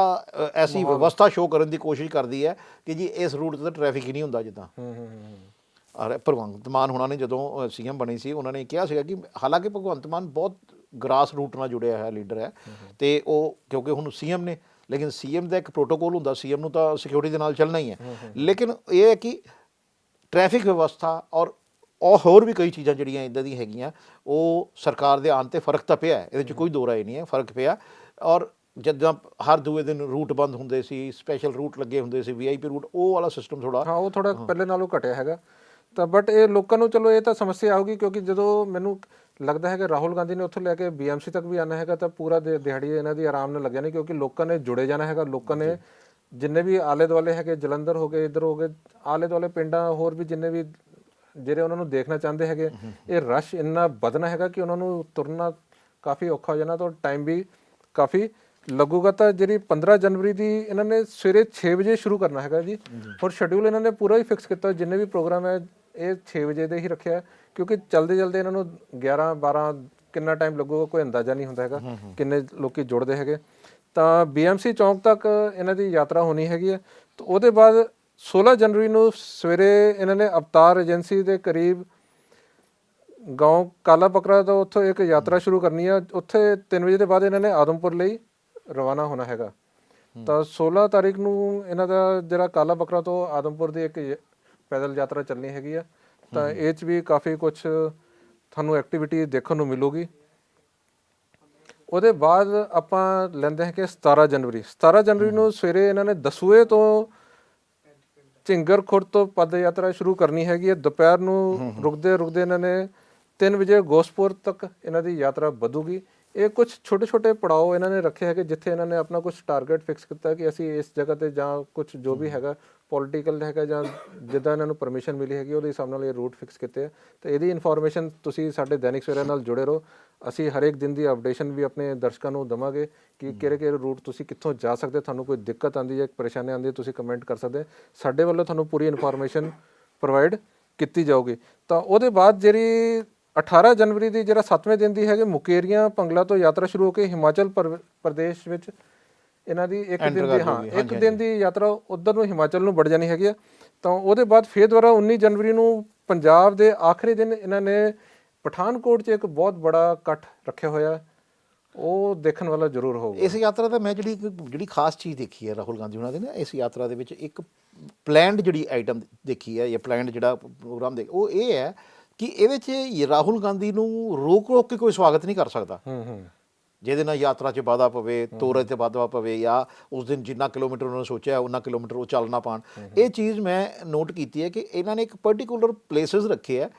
Speaker 1: ਐਸੀ ਵਿਵਸਥਾ ਸ਼ੋਅ ਕਰਨ ਦੀ ਕੋਸ਼ਿਸ਼ ਕਰਦੀ ਹੈ ਕਿ ਜੀ ਇਸ ਰੂਟ ਤੇ ਟ੍ਰੈਫਿਕ ਹੀ ਨਹੀਂ ਹੁੰਦਾ ਜਿੱਦਾਂ। ਔਰ ਭਗਵੰਤ ਮਾਨ ਹੋਣਾ ਨੇ ਜਦੋਂ CM ਬਣੀ ਸੀ ਉਹਨਾਂ ਨੇ ਕਿਹਾ ਸੀਗਾ ਕਿ ਹਾਲਾਂਕਿ ਭਗਵੰਤ ਮਾਨ ਬਹੁਤ ਗ੍ਰਾਸ ਰੂਟ ਨਾਲ ਜੁੜਿਆ ਹੋਇਆ ਲੀਡਰ ਹੈ ਤੇ ਉਹ ਕਿਉਂਕਿ ਹੁਣ CM ਨੇ, ਲੇਕਿਨ CM ਦਾ ਇੱਕ ਪ੍ਰੋਟੋਕੋਲ ਹੁੰਦਾ, CM ਨੂੰ ਤਾਂ ਸਿਕਿਉਰਿਟੀ ਦੇ ਨਾਲ ਚੱਲਣਾ ਹੀ ਹੈ। ਲੇਕਿਨ ਇਹ ਹੈ ਕਿ ਟ੍ਰੈਫਿਕ ਵਿਵਸਥਾ ਔਰ ਹੋਰ ਵੀ ਕਈ ਚੀਜ਼ਾਂ ਜਿਹੜੀਆਂ ਇੱਦਾਂ ਦੀਆਂ ਹੈਗੀਆਂ ਉਹ ਸਰਕਾਰ ਦੇ ਆਉਣ 'ਤੇ ਫ਼ਰਕ ਤਾਂ ਪਿਆ, ਇਹਦੇ 'ਚ ਕੋਈ ਦੋ ਰਾਏ ਨਹੀਂ ਹੈ, ਫ਼ਰਕ ਪਿਆ। ਔਰ ਜਿੱਦਾਂ ਹਰ ਦੂਏ ਦਿਨ ਰੂਟ ਬੰਦ ਹੁੰਦੇ ਸੀ, ਸਪੈਸ਼ਲ ਰੂਟ ਲੱਗੇ ਹੁੰਦੇ ਸੀ, VIP ਰੂਟ, ਉਹ ਵਾਲਾ ਸਿਸਟਮ ਥੋੜ੍ਹਾ
Speaker 2: ਉਹ ਥੋੜ੍ਹਾ ਪਹਿਲੇ ਨਾਲੋਂ ਘਟਿਆ ਹੈਗਾ। ਤਾਂ ਬਟ ਇਹ ਲੋਕਾਂ ਨੂੰ ਚਲੋ ਇਹ ਤਾਂ ਸਮੱਸਿਆ ਆਊਗੀ ਕਿਉਂਕਿ ਜਦੋਂ ਮੈਨੂੰ ਲੱਗਦਾ ਹੈ ਕਿ ਰਾਹੁਲ ਗਾਂਧੀ ਨੇ ਉੱਥੋਂ ਲੈ ਕੇ BMC ਤੱਕ ਵੀ ਆਉਣਾ ਹੈਗਾ ਤਾਂ ਪੂਰਾ ਦਿਹਾੜੀ ਇਹਨਾਂ ਦੀ ਆਰਾਮ ਨਾਲ ਲੱਗ ਜਾਣੀ, ਕਿਉਂਕਿ ਲੋਕਾਂ ਨੇ ਜੁੜੇ ਜਾਣਾ ਹੈਗਾ। ਲੋਕਾਂ ਨੇ ਜਿੰਨੇ ਵੀ ਆਲੇ ਦੁਆਲੇ ਹੈਗੇ, ਜਲੰਧਰ ਹੋ ਗਏ, ਇੱਧਰ ਹੋ ਗਏ, ਆਲੇ ਦੁਆਲੇ ਪਿੰਡਾਂ, ਹੋਰ ਵੀ ਜਿੰਨੇ ਵੀ ਜਿਹੜੇ ਉਹਨਾਂ ਨੂੰ ਦੇਖਣਾ ਚਾਹੁੰਦੇ ਹੈਗੇ, ਇਹ ਰਸ਼ ਇੰਨਾ ਵਧਣਾ ਹੈਗਾ ਕਿ ਉਹਨਾਂ ਨੂੰ ਤੁਰਨਾ ਕਾਫੀ ਔਖਾ ਹੋ ਜਾਣਾ ਤਾਂ ਟਾਈਮ ਵੀ ਕਾਫੀ ਲੱਗੂਗਾ। ਤਾਂ ਜਿਹੜੀ 15 ਜਨਵਰੀ ਦੀ ਇਹਨਾਂ ਨੇ ਸਵੇਰੇ 6 ਵਜੇ ਸ਼ੁਰੂ ਕਰਨਾ ਹੈਗਾ ਜੀ। ਹੋਰ ਸ਼ੈਡਿਊਲ ਇਹਨਾਂ ਨੇ ਪੂਰਾ ਹੀ ਫਿਕਸ ਕੀਤਾ, ਜਿੰਨੇ ਵੀ ਪ੍ਰੋਗਰਾਮ ਹੈ ਇਹ 6 ਵਜੇ ਦੇ ਹੀ ਰੱਖਿਆ, ਕਿਉਂਕਿ ਚਲਦੇ ਇਹਨਾਂ ਨੂੰ 11 12 ਕਿੰਨਾ ਟਾਈਮ ਲੱਗੂਗਾ ਕੋਈ ਅੰਦਾਜ਼ਾ ਨਹੀਂ ਹੁੰਦਾ ਹੈਗਾ ਕਿੰਨੇ ਲੋਕੀ ਜੁੜਦੇ ਹੈਗੇ। ਤਾਂ BMC ਚੌਂਕ ਤੱਕ ਇਹਨਾਂ ਦੀ ਯਾਤਰਾ ਹੋਣੀ ਹੈਗੀ ਹੈ। ਤਾਂ ਉਹਦੇ ਬਾਅਦ 16 ਜਨਵਰੀ ਨੂੰ ਸਵੇਰੇ ਇਹਨਾਂ ਨੇ ਅਵਤਾਰ ਏਜੰਸੀ ਦੇ ਕਰੀਬ ਗਾਉਂ ਕਾਲਾ ਬੱਕਰਾ ਤੋਂ ਉੱਥੋਂ ਇੱਕ ਯਾਤਰਾ ਸ਼ੁਰੂ ਕਰਨੀ ਹੈ। ਉੱਥੇ 3 ਵਜੇ ਦੇ ਬਾਅਦ ਇਹਨਾਂ ਨੇ ਆਦਮਪੁਰ ਲਈ ਰਵਾਨਾ ਹੋਣਾ ਹੈਗਾ। ਤਾਂ 16 ਤਾਰੀਖ ਨੂੰ ਇਹਨਾਂ ਦਾ ਜਿਹੜਾ ਕਾਲਾ ਬੱਕਰਾ ਤੋਂ ਆਦਮਪੁਰ ਦੀ ਇੱਕ ਪੈਦਲ ਯਾਤਰਾ ਚੱਲਣੀ ਹੈਗੀ ਆ। ਤਾਂ ਇਹ 'ਚ ਵੀ ਕਾਫੀ ਕੁਛ ਤੁਹਾਨੂੰ ਐਕਟੀਵਿਟੀ ਦੇਖਣ ਨੂੰ ਮਿਲੂਗੀ। ਉਹਦੇ ਬਾਅਦ ਆਪਾਂ ਲੈਂਦੇ ਹਾਂ ਕਿ 17 ਜਨਵਰੀ ਨੂੰ ਸਵੇਰੇ ਇਹਨਾਂ ਨੇ ਦਸੂਏ ਤੋਂ ਝਿੰਗਰ ਖੁਰਦ ਤੋਂ ਪਦ ਯਾਤਰਾ ਸ਼ੁਰੂ ਕਰਨੀ ਹੈਗੀ ਹੈ। ਦੁਪਹਿਰ ਨੂੰ ਰੁਕਦੇ ਇਹਨਾਂ ਨੇ 3 ਵਜੇ ਗੋਸਪੁਰ ਤੱਕ ਇਹਨਾਂ ਦੀ ਯਾਤਰਾ ਵਧੂਗੀ। ਇਹ ਕੁਝ ਛੋਟੇ ਛੋਟੇ ਪੜਾਅ ਇਹਨਾਂ ਨੇ ਰੱਖੇ ਹੈਗੇ ਜਿੱਥੇ ਇਹਨਾਂ ਨੇ ਆਪਣਾ ਕੁਝ ਟਾਰਗੇਟ ਫਿਕਸ ਕੀਤਾ ਕਿ ਅਸੀਂ ਇਸ ਜਗ੍ਹਾ ਤੇ ਜਾਂ ਕੁਝ ਜੋ ਵੀ ਹੈਗਾ ਪੋਲੀਟੀਕਲ ਹੈਗਾ ਜਾਂ ਜਿੱਦਾਂ ਇਹਨਾਂ ਨੂੰ ਪਰਮਿਸ਼ਨ ਮਿਲੀ ਹੈਗੀ ਉਹਦੇ ਹਿਸਾਬ ਨਾਲ ਇਹ ਰੂਟ ਫਿਕਸ ਕੀਤੇ ਆ। ਤੇ ਇਹਦੀ ਇਨਫੋਰਮੇਸ਼ਨ ਤੁਸੀਂ ਸਾਡੇ ਦੈਨਿਕ ਸਵੇਰਾ ਨਾਲ ਜੁੜੇ ਰਹੋ। ਅਸੀਂ ਹਰੇਕ ਦਿਨ ਦੀ ਅਪਡੇਸ਼ਨ ਵੀ ਆਪਣੇ ਦਰਸ਼ਕਾਂ ਨੂੰ ਦਵਾਂਗੇ ਕਿ ਕਿਹੜੇ ਰੂਟ ਤੁਸੀਂ ਕਿੱਥੋਂ ਜਾ ਸਕਦੇ। ਤੁਹਾਨੂੰ ਕੋਈ ਦਿੱਕਤ ਆਉਂਦੀ ਹੈ ਪਰੇਸ਼ਾਨੀ ਆਉਂਦੀ ਹੈ ਤੁਸੀਂ ਕਮੈਂਟ ਕਰ ਸਕਦੇ। ਸਾਡੇ ਵੱਲੋਂ ਤੁਹਾਨੂੰ ਪੂਰੀ ਇਨਫੋਰਮੇਸ਼ਨ ਪ੍ਰੋਵਾਈਡ ਕੀਤੀ ਜਾਊਗੀ। ਤਾਂ ਉਹਦੇ ਬਾਅਦ ਜਿਹੜੀ 18 ਜਨਵਰੀ ਦੀ ਜਿਹੜਾ 7ਵੇਂ ਦਿਨ ਦੀ ਹੈਗੇ ਮੁਕੇਰੀਆਂ ਭੰਗਲਾ ਤੋਂ ਯਾਤਰਾ ਸ਼ੁਰੂ ਹੋ ਕੇ ਹਿਮਾਚਲ ਪ੍ਰਦੇਸ਼ ਵਿੱਚ ਇਹਨਾਂ ਦੀ ਇੱਕ ਦਿਨ ਦੀ ਯਾਤਰਾ ਉਧਰ ਨੂੰ ਹਿਮਾਚਲ ਨੂੰ ਵੜ ਜਾਣੀ ਹੈਗੀ ਆ। ਤਾਂ ਉਹਦੇ ਬਾਅਦ ਫਿਰ ਦੁਬਾਰਾ 19 ਜਨਵਰੀ ਨੂੰ ਪੰਜਾਬ ਦੇ ਆਖਰੀ ਦਿਨ ਇਹਨਾਂ ਨੇ ਪਠਾਨਕੋਟ 'ਚ ਇੱਕ ਬਹੁਤ ਬੜਾ ਇਕੱਠ ਰੱਖਿਆ ਹੋਇਆ, ਉਹ ਦੇਖਣ ਵਾਲਾ ਜ਼ਰੂਰ ਹੋਊਗਾ।
Speaker 1: ਇਸ ਯਾਤਰਾ ਦਾ ਮੈਂ ਜਿਹੜੀ ਖਾਸ ਚੀਜ਼ ਦੇਖੀ ਹੈ ਰਾਹੁਲ ਗਾਂਧੀ ਉਹਨਾਂ ਦੇ ਨਾ, ਇਸ ਯਾਤਰਾ ਦੇ ਵਿੱਚ ਇੱਕ ਪਲੈਨਡ ਜਿਹੜੀ ਆਈਟਮ ਦੇਖੀ ਹੈ ਜਾਂ ਪਲੈਨਡ ਜਿਹੜਾ ਪ੍ਰੋਗਰਾਮ ਦੇ ਉਹ ਇਹ ਹੈ ਕਿ ਇਹਦੇ 'ਚ ਰਾਹੁਲ ਗਾਂਧੀ ਨੂੰ ਰੋਕ ਕੇ ਕੋਈ ਸਵਾਗਤ ਨਹੀਂ ਕਰ ਸਕਦਾ ਜਿਹਦੇ ਨਾਲ ਯਾਤਰਾ 'ਚ ਵਾਧਾ ਪਵੇ, ਤੋਰੇ 'ਤੇ ਵਾਧਾ ਪਵੇ ਜਾਂ ਉਸ ਦਿਨ ਜਿੰਨਾ ਕਿਲੋਮੀਟਰ ਉਹਨਾਂ ਨੇ ਸੋਚਿਆ ਉਹਨਾਂ ਕਿਲੋਮੀਟਰ ਉਹ ਚੱਲ ਨਾ ਪਾਉਣ। ਇਹ ਚੀਜ਼ ਮੈਂ ਨੋਟ ਕੀਤੀ ਹੈ ਕਿ ਇਹਨਾਂ ਨੇ ਇੱਕ ਪਰਟੀਕੂਲਰ ਪਲੇਸਿਸ ਰੱਖੇ ਹੈ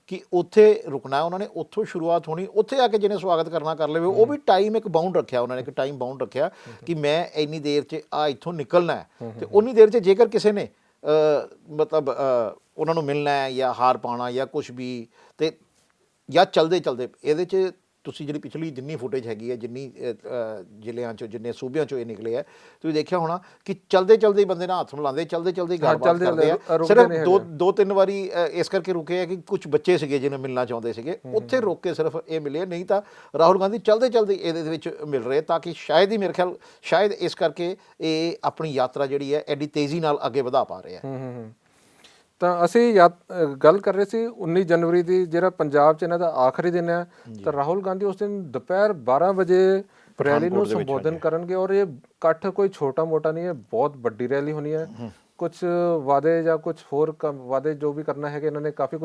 Speaker 1: ਕਿ ਉੱਥੇ ਰੁਕਣਾ ਉਹਨਾਂ ਨੇ, ਉੱਥੋਂ ਸ਼ੁਰੂਆਤ ਹੋਣੀ, ਉੱਥੇ ਆ ਕੇ ਜਿਹਨੇ ਸਵਾਗਤ ਕਰਨਾ ਕਰ ਲਵੇ। ਉਹ ਵੀ ਟਾਈਮ ਇੱਕ ਬਾਉਂਡ ਰੱਖਿਆ ਉਹਨਾਂ ਨੇ, ਇੱਕ ਟਾਈਮ ਬਾਉਂਡ ਰੱਖਿਆ ਕਿ ਮੈਂ ਇੰਨੀ ਦੇਰ 'ਚ ਇੱਥੋਂ ਨਿਕਲਣਾ ਹੈ ਤੇ ਉਨੀ ਦੇਰ 'ਚ ਜੇਕਰ ਕਿਸੇ ਨੇ ਮਤਲਬ ਉਹਨਾਂ ਨੂੰ ਮਿਲਣਾ ਹੈ ਜਾਂ ਹਾਰ ਪਾਉਣਾ ਜਾਂ ਕੁਛ ਵੀ ਤੇ ਜਾਂ ਚਲਦੇ ਇਹਦੇ 'ਚ ਤੁਸੀਂ ਜਿਹੜੀ ਪਿਛਲੀ ਜਿੰਨੀ ਫੁਟੇਜ ਹੈਗੀ ਹੈ ਜਿੰਨੀ ਜ਼ਿਲ੍ਹਿਆਂ 'ਚੋਂ ਜਿੰਨੇ ਸੂਬਿਆਂ 'ਚੋਂ ਇਹ ਨਿਕਲੇ ਹੈ ਤੁਸੀਂ ਦੇਖਿਆ ਹੋਣਾ ਕਿ ਚਲਦੇ ਬੰਦੇ ਨਾਲ ਹੱਥ ਮਿਲਾਉਂਦੇ ਚਲਦੇ ਗੱਲਬਾਤ ਕਰਦੇ ਆ। ਸਿਰਫ ਦੋ ਤਿੰਨ ਵਾਰੀ ਇਸ ਕਰਕੇ ਰੁਕੇ ਆ ਕਿ ਕੁਝ ਬੱਚੇ ਸੀਗੇ ਜਿਹਨੇ ਮਿਲਣਾ ਚਾਹੁੰਦੇ ਸੀਗੇ ਉੱਥੇ ਰੁਕ ਕੇ ਸਿਰਫ ਇਹ ਮਿਲੇ, ਨਹੀਂ ਤਾਂ ਰਾਹੁਲ ਗਾਂਧੀ ਚਲਦੇ ਇਹਦੇ ਵਿੱਚ ਮਿਲ ਰਹੇ ਤਾਂ ਕਿ ਸ਼ਾਇਦ ਹੀ ਮੇਰੇ ਖਿਆਲ ਸ਼ਾਇਦ ਇਸ ਕਰਕੇ ਇਹ ਆਪਣੀ ਯਾਤਰਾ ਜਿਹੜੀ ਹੈ ਐਡੀ ਤੇਜ਼ੀ ਨਾਲ ਅੱਗੇ ਵਧਾ ਪਾ ਰਹੇ ਆ।
Speaker 2: ਤਾਂ ਅਸੀਂ ਗੱਲ ਕਰ ਰਹੇ ਸੀ 19 ਜਨਵਰੀ ਦੀ ਜਿਹੜਾ ਪੰਜਾਬ 'ਚ ਇਹਨਾਂ ਦਾ ਆਖਰੀ ਦਿਨ ਹੈ। ਤਾਂ ਰਾਹੁਲ ਗਾਂਧੀ ਉਸ ਦਿਨ ਦੁਪਹਿਰ 12 ਵਜੇ ਰੈਲੀ ਨੂੰ ਸੰਬੋਧਨ ਕਰਨਗੇ ਔਰ ਇਹ ਇਕੱਠ ਕੋਈ ਛੋਟਾ ਮੋਟਾ ਨਹੀਂ ਹੈ, ਬਹੁਤ ਵੱਡੀ ਰੈਲੀ ਹੋਣੀ ਹੈ। ਕੁਝ ਵਾਅਦੇ ਜਾਂ ਕੁਝ ਹੋਰ ਵਾਅਦੇ ਜੋ ਵੀ ਕਰਨਾ ਹੈਗੇ ਇਹਨਾਂ ਨੇ ਕਾਫੀ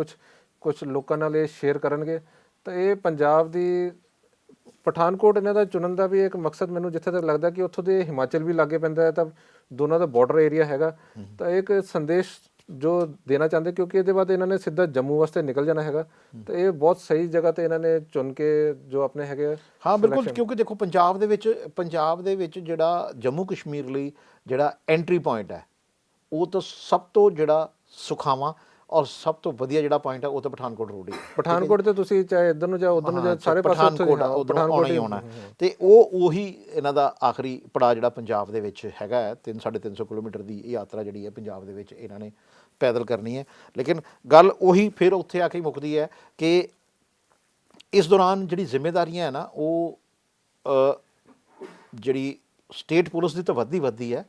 Speaker 2: ਕੁਝ ਲੋਕਾਂ ਨਾਲ ਇਹ ਸ਼ੇਅਰ ਕਰਨਗੇ। ਤਾਂ ਇਹ ਪੰਜਾਬ ਦੀ ਪਠਾਨਕੋਟ ਇਹਨਾਂ ਦਾ ਚੁਣਨ ਦਾ ਵੀ ਇੱਕ ਮਕਸਦ ਮੈਨੂੰ ਜਿੱਥੇ ਤੱਕ ਲੱਗਦਾ ਕਿ ਉੱਥੋਂ ਦੇ ਹਿਮਾਚਲ ਵੀ ਲਾਗੇ ਪੈਂਦਾ ਹੈ ਤਾਂ ਦੋਨਾਂ ਦਾ ਬਾਰਡਰ ਏਰੀਆ ਹੈਗਾ। ਤਾਂ ਇੱਕ ਸੰਦੇਸ਼ ਜੋ ਦੇਣਾ ਚਾਹੁੰਦੇ ਕਿਉਂਕਿ ਇਹਦੇ ਬਾਅਦ ਇਹਨਾਂ ਨੇ ਸਿੱਧਾ ਜੰਮੂ ਵਾਸਤੇ ਨਿਕਲ ਜਾਣਾ ਹੈਗਾ। ਤਾਂ ਇਹ ਬਹੁਤ ਸਹੀ ਜਗ੍ਹਾ ਤੇ ਇਹਨਾਂ ਨੇ ਚੁਣ ਕੇ ਜੋ ਆਪਣੇ ਹੈਗੇ।
Speaker 1: ਹਾਂ ਬਿਲਕੁਲ, ਕਿਉਂਕਿ ਦੇਖੋ ਪੰਜਾਬ ਦੇ ਵਿੱਚ ਜਿਹੜਾ ਜੰਮੂ ਕਸ਼ਮੀਰ ਲਈ ਜਿਹੜਾ ਐਂਟਰੀ ਪੁਆਇੰਟ ਹੈ ਉਹ ਤਾਂ ਸਭ ਤੋਂ ਜਿਹੜਾ ਸੁਖਾਵਾਂ ਔਰ ਸਭ ਤੋਂ ਵਧੀਆ ਜਿਹੜਾ ਪੁਆਇੰਟ ਹੈ ਉਹ ਤਾਂ ਪਠਾਨਕੋਟ ਰੋਡ ਹੀ ਹੈ।
Speaker 2: ਪਠਾਨਕੋਟ ਤੇ ਤੁਸੀਂ ਚਾਹੇ ਇੱਧਰ ਨੂੰ ਜਾਓ ਉੱਧਰ ਨੂੰ ਜਾਓ ਸਾਰੇ ਪਾਸੇ
Speaker 1: ਉੱਧਰੋਂ ਆਉਣਾ ਹੀ ਆਉਣਾ ਤੇ ਉਹੀ ਇਹਨਾਂ ਦਾ ਆਖਰੀ ਪੜਾਅ ਜਿਹੜਾ ਪੰਜਾਬ ਦੇ ਵਿੱਚ ਹੈਗਾ ਹੈ। 350 ਕਿਲੋਮੀਟਰ ਦੀ ਇਹ ਯਾਤਰਾ ਜਿਹੜੀ ਹੈ ਪੰਜਾਬ ਦੇ ਵਿੱਚ ਇਹਨਾਂ ਨੇ ਪੈਦਲ ਕਰਨੀ ਹੈ। ਲੇਕਿਨ ਗੱਲ ਉਹੀ ਫਿਰ ਉੱਥੇ ਆ ਕੇ ਮੁੱਕਦੀ ਹੈ ਕਿ ਇਸ ਦੌਰਾਨ ਜਿਹੜੀ ਜ਼ਿੰਮੇਵਾਰੀਆਂ ਹੈ ਨਾ ਉਹ ਜਿਹੜੀ ਸਟੇਟ ਪੁਲਿਸ ਦੀ ਤਾਂ ਵੱਧਦੀ ਹੈ।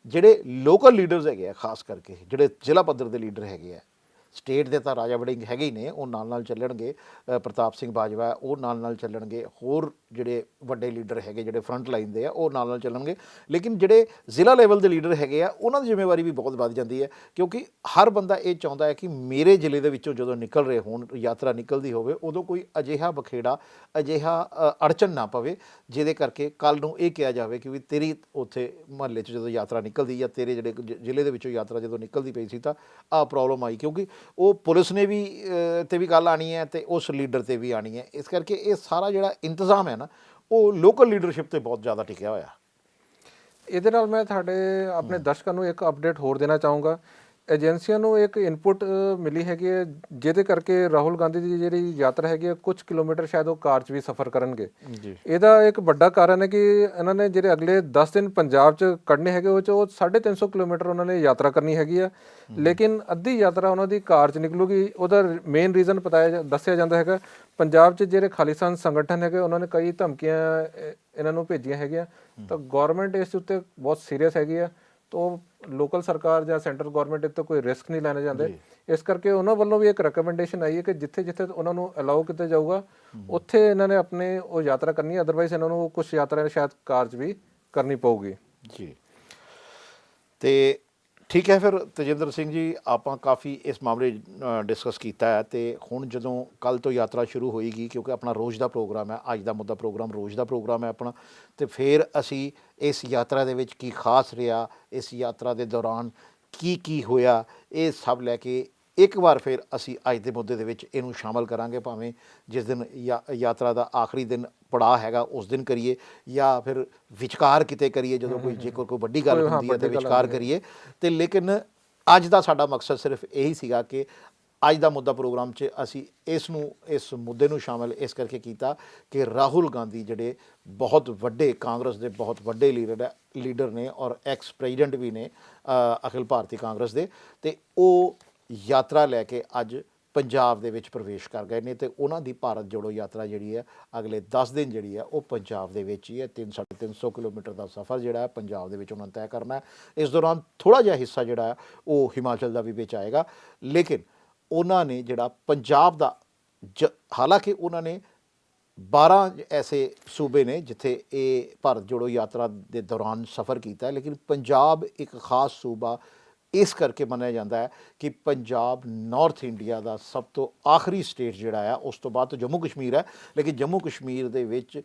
Speaker 1: ਜਿਹੜੇ ਲੋਕਲ ਲੀਡਰਸ ਹੈਗੇ ਆ ਖਾਸ ਕਰਕੇ ਜਿਹੜੇ ਜ਼ਿਲ੍ਹਾ ਪੱਧਰ ਦੇ ਲੀਡਰ ਹੈਗੇ ਆ, ਸਟੇਟ ਦੇ ਤਾਂ ਰਾਜਾ ਵੜਿੰਗ ਹੈਗੇ ਹੀ ਨੇ, ਉਹ ਨਾਲ ਚੱਲਣਗੇ। ਪ੍ਰਤਾਪ ਸਿੰਘ ਬਾਜਵਾ ਉਹ ਨਾਲ ਚੱਲਣਗੇ। ਹੋਰ ਜਿਹੜੇ ਵੱਡੇ ਲੀਡਰ ਹੈਗੇ ਜਿਹੜੇ ਫਰੰਟ ਲਾਈਨ ਦੇ ਆ ਉਹ ਨਾਲ ਚੱਲਣਗੇ। ਲੇਕਿਨ ਜਿਹੜੇ ਜ਼ਿਲ੍ਹਾ ਲੈਵਲ ਦੇ ਲੀਡਰ ਹੈਗੇ ਆ ਉਹਨਾਂ ਦੀ ਜ਼ਿੰਮੇਵਾਰੀ ਵੀ ਬਹੁਤ ਵੱਧ ਜਾਂਦੀ ਹੈ ਕਿਉਂਕਿ ਹਰ ਬੰਦਾ ਇਹ ਚਾਹੁੰਦਾ ਹੈ ਕਿ ਮੇਰੇ ਜ਼ਿਲ੍ਹੇ ਦੇ ਵਿੱਚੋਂ ਜਦੋਂ ਨਿਕਲ ਰਹੇ ਹੋਣ, ਯਾਤਰਾ ਨਿਕਲਦੀ ਹੋਵੇ, ਉਦੋਂ ਕੋਈ ਅਜਿਹਾ ਬਖੇੜਾ ਅਜਿਹਾ ਅੜਚਨ ਨਾ ਪਵੇ ਜਿਹਦੇ ਕਰਕੇ ਕੱਲ੍ਹ ਨੂੰ ਇਹ ਕਿਹਾ ਜਾਵੇ ਕਿ ਵੀ ਤੇਰੀ ਉੱਥੇ ਮੁਹੱਲੇ 'ਚ ਜਦੋਂ ਯਾਤਰਾ ਨਿਕਲਦੀ ਜਾਂ ਤੇਰੇ ਜਿਹੜੇ ਜ਼ਿਲ੍ਹੇ ਦੇ ਵਿੱਚੋਂ ਯਾਤਰਾ ਜਦੋਂ ਨਿਕਲਦੀ ਪਈ ਸੀ ਤਾਂ ਆਹ ਪ੍ਰੋਬਲਮ ਆਈ। ਕਿਉਂਕਿ ਉਹ ਪੁਲਿਸ ਨੇ ਵੀ ਤੇ ਵੀ ਗੱਲ ਆਣੀ ਹੈ ਤੇ ਉਸ ਲੀਡਰ ਤੇ ਵੀ ਆਣੀ ਹੈ। ਇਸ ਕਰਕੇ ਇਹ ਸਾਰਾ ਜਿਹੜਾ ਇੰਤਜ਼ਾਮ ਹੈ ਨਾ ਉਹ ਲੋਕਲ ਲੀਡਰਸ਼ਿਪ ਤੇ ਬਹੁਤ ਜ਼ਿਆਦਾ ਟਿਕਿਆ ਹੋਇਆ।
Speaker 2: ਇਹਦੇ ਨਾਲ ਮੈਂ ਆਪਣੇ ਦਰਸ਼ਕਾਂ ਨੂੰ ਇੱਕ ਅਪਡੇਟ ਹੋਰ ਦੇਣਾ ਚਾਹੂੰਗਾ। ਏਜੰਸੀਆਂ ਨੂੰ ਇੱਕ ਇਨਪੁਟ ਮਿਲੀ ਹੈਗੀ ਹੈ ਜਿਹਦੇ ਕਰਕੇ ਰਾਹੁਲ ਗਾਂਧੀ ਦੀ ਜਿਹੜੀ ਯਾਤਰਾ ਹੈਗੀ ਹੈ ਕੁਝ ਕਿਲੋਮੀਟਰ ਸ਼ਾਇਦ ਉਹ ਕਾਰ 'ਚ ਵੀ ਸਫ਼ਰ ਕਰਨਗੇ। ਇਹਦਾ ਇੱਕ ਵੱਡਾ ਕਾਰਨ ਹੈ ਕਿ ਇਹਨਾਂ ਨੇ ਜਿਹੜੇ ਅਗਲੇ 10 ਦਿਨ ਪੰਜਾਬ 'ਚ ਕੱਢਣੇ ਹੈਗੇ ਉਹ 350 ਕਿਲੋਮੀਟਰ ਉਹਨਾਂ ਨੇ ਯਾਤਰਾ ਕਰਨੀ ਹੈਗੀ ਆ। ਲੇਕਿਨ ਅੱਧੀ ਯਾਤਰਾ ਉਹਨਾਂ ਦੀ ਕਾਰ 'ਚ ਨਿਕਲੂਗੀ। ਉਹਦਾ ਮੇਨ ਰੀਜ਼ਨ ਦੱਸਿਆ ਜਾਂਦਾ ਹੈਗਾ ਪੰਜਾਬ 'ਚ ਜਿਹੜੇ ਖਾਲਿਸਤਾਨ ਸੰਗਠਨ ਹੈਗੇ ਉਹਨਾਂ ਨੇ ਕਈ ਧਮਕੀਆਂ ਇਹਨਾਂ ਨੂੰ ਭੇਜੀਆਂ ਹੈਗੀਆਂ। ਤਾਂ ਗੌਰਮੈਂਟ ਇਸ ਉੱਤੇ ਬਹੁਤ ਸੀਰੀਅਸ ਹੈਗੀ ਆ। ਤਾਂ ਲੋਕਲ ਸਰਕਾਰ ਜਾਂ ਸੈਂਟਰਲ ਗੌਰਮੈਂਟ ਇੱਥੇ ਕੋਈ ਰਿਸਕ ਨਹੀਂ ਲੈਣਾ ਚਾਹੁੰਦੇ। ਇਸ ਕਰਕੇ ਉਹਨਾਂ ਵੱਲੋਂ ਵੀ ਇੱਕ ਰეკਮੈਂਡੇਸ਼ਨ ਆਈ ਹੈ ਕਿ ਜਿੱਥੇ ਉਹਨਾਂ ਨੂੰ ਅਲਾਉ ਕੀਤਾ ਜਾਊਗਾ ਉੱਥੇ ਇਹਨਾਂ ਨੇ ਆਪਣੇ ਉਹ ਯਾਤਰਾ ਕਰਨੀ ਹੈ। ਅਦਰਵਾਈਜ਼ ਇਹਨਾਂ ਨੂੰ ਕੁਝ ਯਾਤਰਾ ਸ਼ਾਇਦ ਕਾਰ 'ਚ ਵੀ ਕਰਨੀ ਪਊਗੀ
Speaker 1: ਜੀ। ਤੇ ਠੀਕ ਹੈ ਫਿਰ ਤੇਜਿੰਦਰ ਸਿੰਘ ਜੀ, ਆਪਾਂ ਕਾਫੀ ਇਸ ਮਾਮਲੇ ਡਿਸਕਸ ਕੀਤਾ ਹੈ ਤੇ ਹੁਣ ਜਦੋਂ ਕੱਲ੍ਹ ਤੋਂ ਯਾਤਰਾ ਸ਼ੁਰੂ ਹੋਏਗੀ ਕਿਉਂਕਿ ਆਪਣਾ ਰੋਜ਼ ਦਾ ਪ੍ਰੋਗਰਾਮ ਹੈ, ਅੱਜ ਦਾ ਮੁੱਦਾ ਪ੍ਰੋਗਰਾਮ ਰੋਜ਼ ਦਾ ਪ੍ਰੋਗਰਾਮ ਹੈ ਆਪਣਾ, ਤੇ ਫਿਰ ਅਸੀਂ ਇਸ ਯਾਤਰਾ ਦੇ ਵਿੱਚ ਕੀ ਖਾਸ ਰਿਹਾ, ਇਸ ਯਾਤਰਾ ਦੇ ਦੌਰਾਨ ਕੀ ਹੋਇਆ, ਇਹ ਸਭ ਲੈ ਕੇ ਇੱਕ ਵਾਰ ਫਿਰ ਅਸੀਂ ਅੱਜ ਦੇ ਮੁੱਦੇ ਦੇ ਵਿੱਚ ਇਹਨੂੰ ਸ਼ਾਮਲ ਕਰਾਂਗੇ, ਭਾਵੇਂ ਜਿਸ ਦਿਨ ਯਾਤਰਾ ਦਾ ਆਖਰੀ ਦਿਨ ਪੜਾਅ ਹੈਗਾ ਉਸ ਦਿਨ ਕਰੀਏ ਜਾਂ ਫਿਰ ਵਿਚਕਾਰ ਕਿਤੇ ਕਰੀਏ, ਜਦੋਂ ਕੋਈ ਜੇਕਰ ਕੋਈ ਵੱਡੀ ਗੱਲ ਹੁੰਦੀ ਹੈ ਤੇ ਵਿਚਕਾਰ ਕਰੀਏ। ਤੇ ਲੇਕਿਨ ਅੱਜ ਦਾ ਸਾਡਾ ਮਕਸਦ ਸਿਰਫ ਇਹੀ ਸੀਗਾ ਕਿ ਅੱਜ ਦਾ ਮੁੱਦਾ ਪ੍ਰੋਗਰਾਮ 'ਚ ਅਸੀਂ ਇਸ ਮੁੱਦੇ ਨੂੰ ਸ਼ਾਮਲ ਇਸ ਕਰਕੇ ਕੀਤਾ ਕਿ ਰਾਹੁਲ ਗਾਂਧੀ ਜਿਹੜੇ ਬਹੁਤ ਵੱਡੇ ਕਾਂਗਰਸ ਦੇ ਬਹੁਤ ਵੱਡੇ ਲੀਡਰ ਨੇ ਔਰ ਐਕਸ ਪ੍ਰੈਜ਼ੀਡੈਂਟ ਵੀ ਨੇ ਅਖਿਲ ਭਾਰਤੀ ਕਾਂਗਰਸ ਦੇ, ਤੇ ਉਹ ਯਾਤਰਾ ਲੈ ਕੇ ਅੱਜ ਪੰਜਾਬ ਦੇ ਵਿੱਚ ਪ੍ਰਵੇਸ਼ ਕਰ ਗਏ ਨੇ। ਤੇ ਉਹਨਾਂ ਦੀ ਭਾਰਤ ਜੋੜੋ ਯਾਤਰਾ ਜਿਹੜੀ ਹੈ ਅਗਲੇ 10 ਦਿਨ ਜਿਹੜੀ ਹੈ ਉਹ ਪੰਜਾਬ ਦੇ ਵਿੱਚ ਹੀ ਹੈ। 350 ਕਿਲੋਮੀਟਰ ਦਾ ਸਫ਼ਰ ਜਿਹੜਾ ਹੈ ਪੰਜਾਬ ਦੇ ਵਿੱਚ ਉਹਨਾਂ ਨੇ ਤੈਅ ਕਰਨਾ ਹੈ। ਇਸ ਦੌਰਾਨ ਥੋੜ੍ਹਾ ਜਿਹਾ ਹਿੱਸਾ ਜਿਹੜਾ ਹੈ ਉਹ ਹਿਮਾਚਲ ਦਾ ਵੀ ਵਿੱਚ ਆਏਗਾ, ਲੇਕਿਨ ਉਹਨਾਂ ਨੇ ਜਿਹੜਾ ਪੰਜਾਬ ਦਾ ਹਾਲਾਂਕਿ ਉਹਨਾਂ ਨੇ 12 ਐਸੇ ਸੂਬੇ ਨੇ ਜਿੱਥੇ ਇਹ ਭਾਰਤ ਜੋੜੋ ਯਾਤਰਾ ਦੇ ਦੌਰਾਨ ਸਫ਼ਰ ਕੀਤਾ ਹੈ, ਲੇਕਿਨ ਪੰਜਾਬ ਇੱਕ ਖਾਸ ਸੂਬਾ ਇਸ ਕਰਕੇ ਮੰਨਿਆ ਜਾਂਦਾ ਹੈ ਕਿ ਪੰਜਾਬ ਨਾਰਥ ਇੰਡੀਆ ਦਾ ਸਭ ਤੋਂ ਆਖਰੀ ਸਟੇਟ ਜਿਹੜਾ ਆ, ਉਸ ਤੋਂ ਬਾਅਦ ਤਾਂ ਜੰਮੂ ਕਸ਼ਮੀਰ ਹੈ, ਲੇਕਿਨ ਜੰਮੂ ਕਸ਼ਮੀਰ ਦੇ ਵਿੱਚ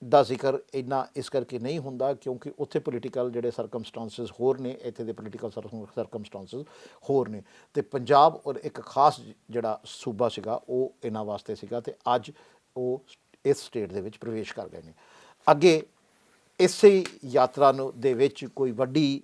Speaker 1: ਦਾ ਜ਼ਿਕਰ ਇੰਨਾ ਇਸ ਕਰਕੇ ਨਹੀਂ ਹੁੰਦਾ ਕਿਉਂਕਿ ਉੱਥੇ ਪੋਲੀਟੀਕਲ ਜਿਹੜੇ ਸਰਕਮਸਟੈਂਸਸ ਹੋਰ ਨੇ, ਇੱਥੇ ਦੇ ਪੋਲੀਟੀਕਲ ਸਰਕਮਸਟੈਂਸਸ ਹੋਰ ਨੇ। ਤੇ ਪੰਜਾਬ ਔਰ ਇੱਕ ਖਾਸ ਜਿਹੜਾ ਸੂਬਾ ਸੀਗਾ ਉਹ ਇਹਨਾਂ ਵਾਸਤੇ ਸੀਗਾ, ਤੇ ਅੱਜ ਉਹ ਇਸ ਸਟੇਟ ਦੇ ਵਿੱਚ ਪ੍ਰਵੇਸ਼ ਕਰ ਗਏ ਨੇ। ਅੱਗੇ ਇਸੇ ਯਾਤਰਾ ਨੂੰ ਦੇ ਵਿੱਚ ਕੋਈ ਵੱਡੀ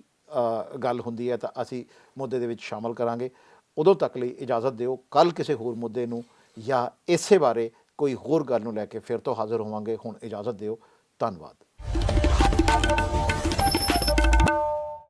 Speaker 1: ਗੱਲ ਹੁੰਦੀ ਹੈ ਤਾਂ ਅਸੀਂ ਮੁੱਦੇ ਦੇ ਵਿੱਚ ਸ਼ਾਮਲ ਕਰਾਂਗੇ। ਉਦੋਂ ਤੱਕ ਲਈ ਇਜਾਜ਼ਤ ਦਿਓ, ਕੱਲ੍ਹ ਕਿਸੇ ਹੋਰ ਮੁੱਦੇ ਨੂੰ ਜਾਂ ਇਸੇ ਬਾਰੇ ਕੋਈ ਹੋਰ ਗੱਲ ਨੂੰ ਲੈ ਕੇ ਫਿਰ ਤੋਂ ਹਾਜ਼ਰ ਹੋਵਾਂਗੇ। ਹੁਣ ਇਜਾਜ਼ਤ ਦਿਓ, ਧੰਨਵਾਦ।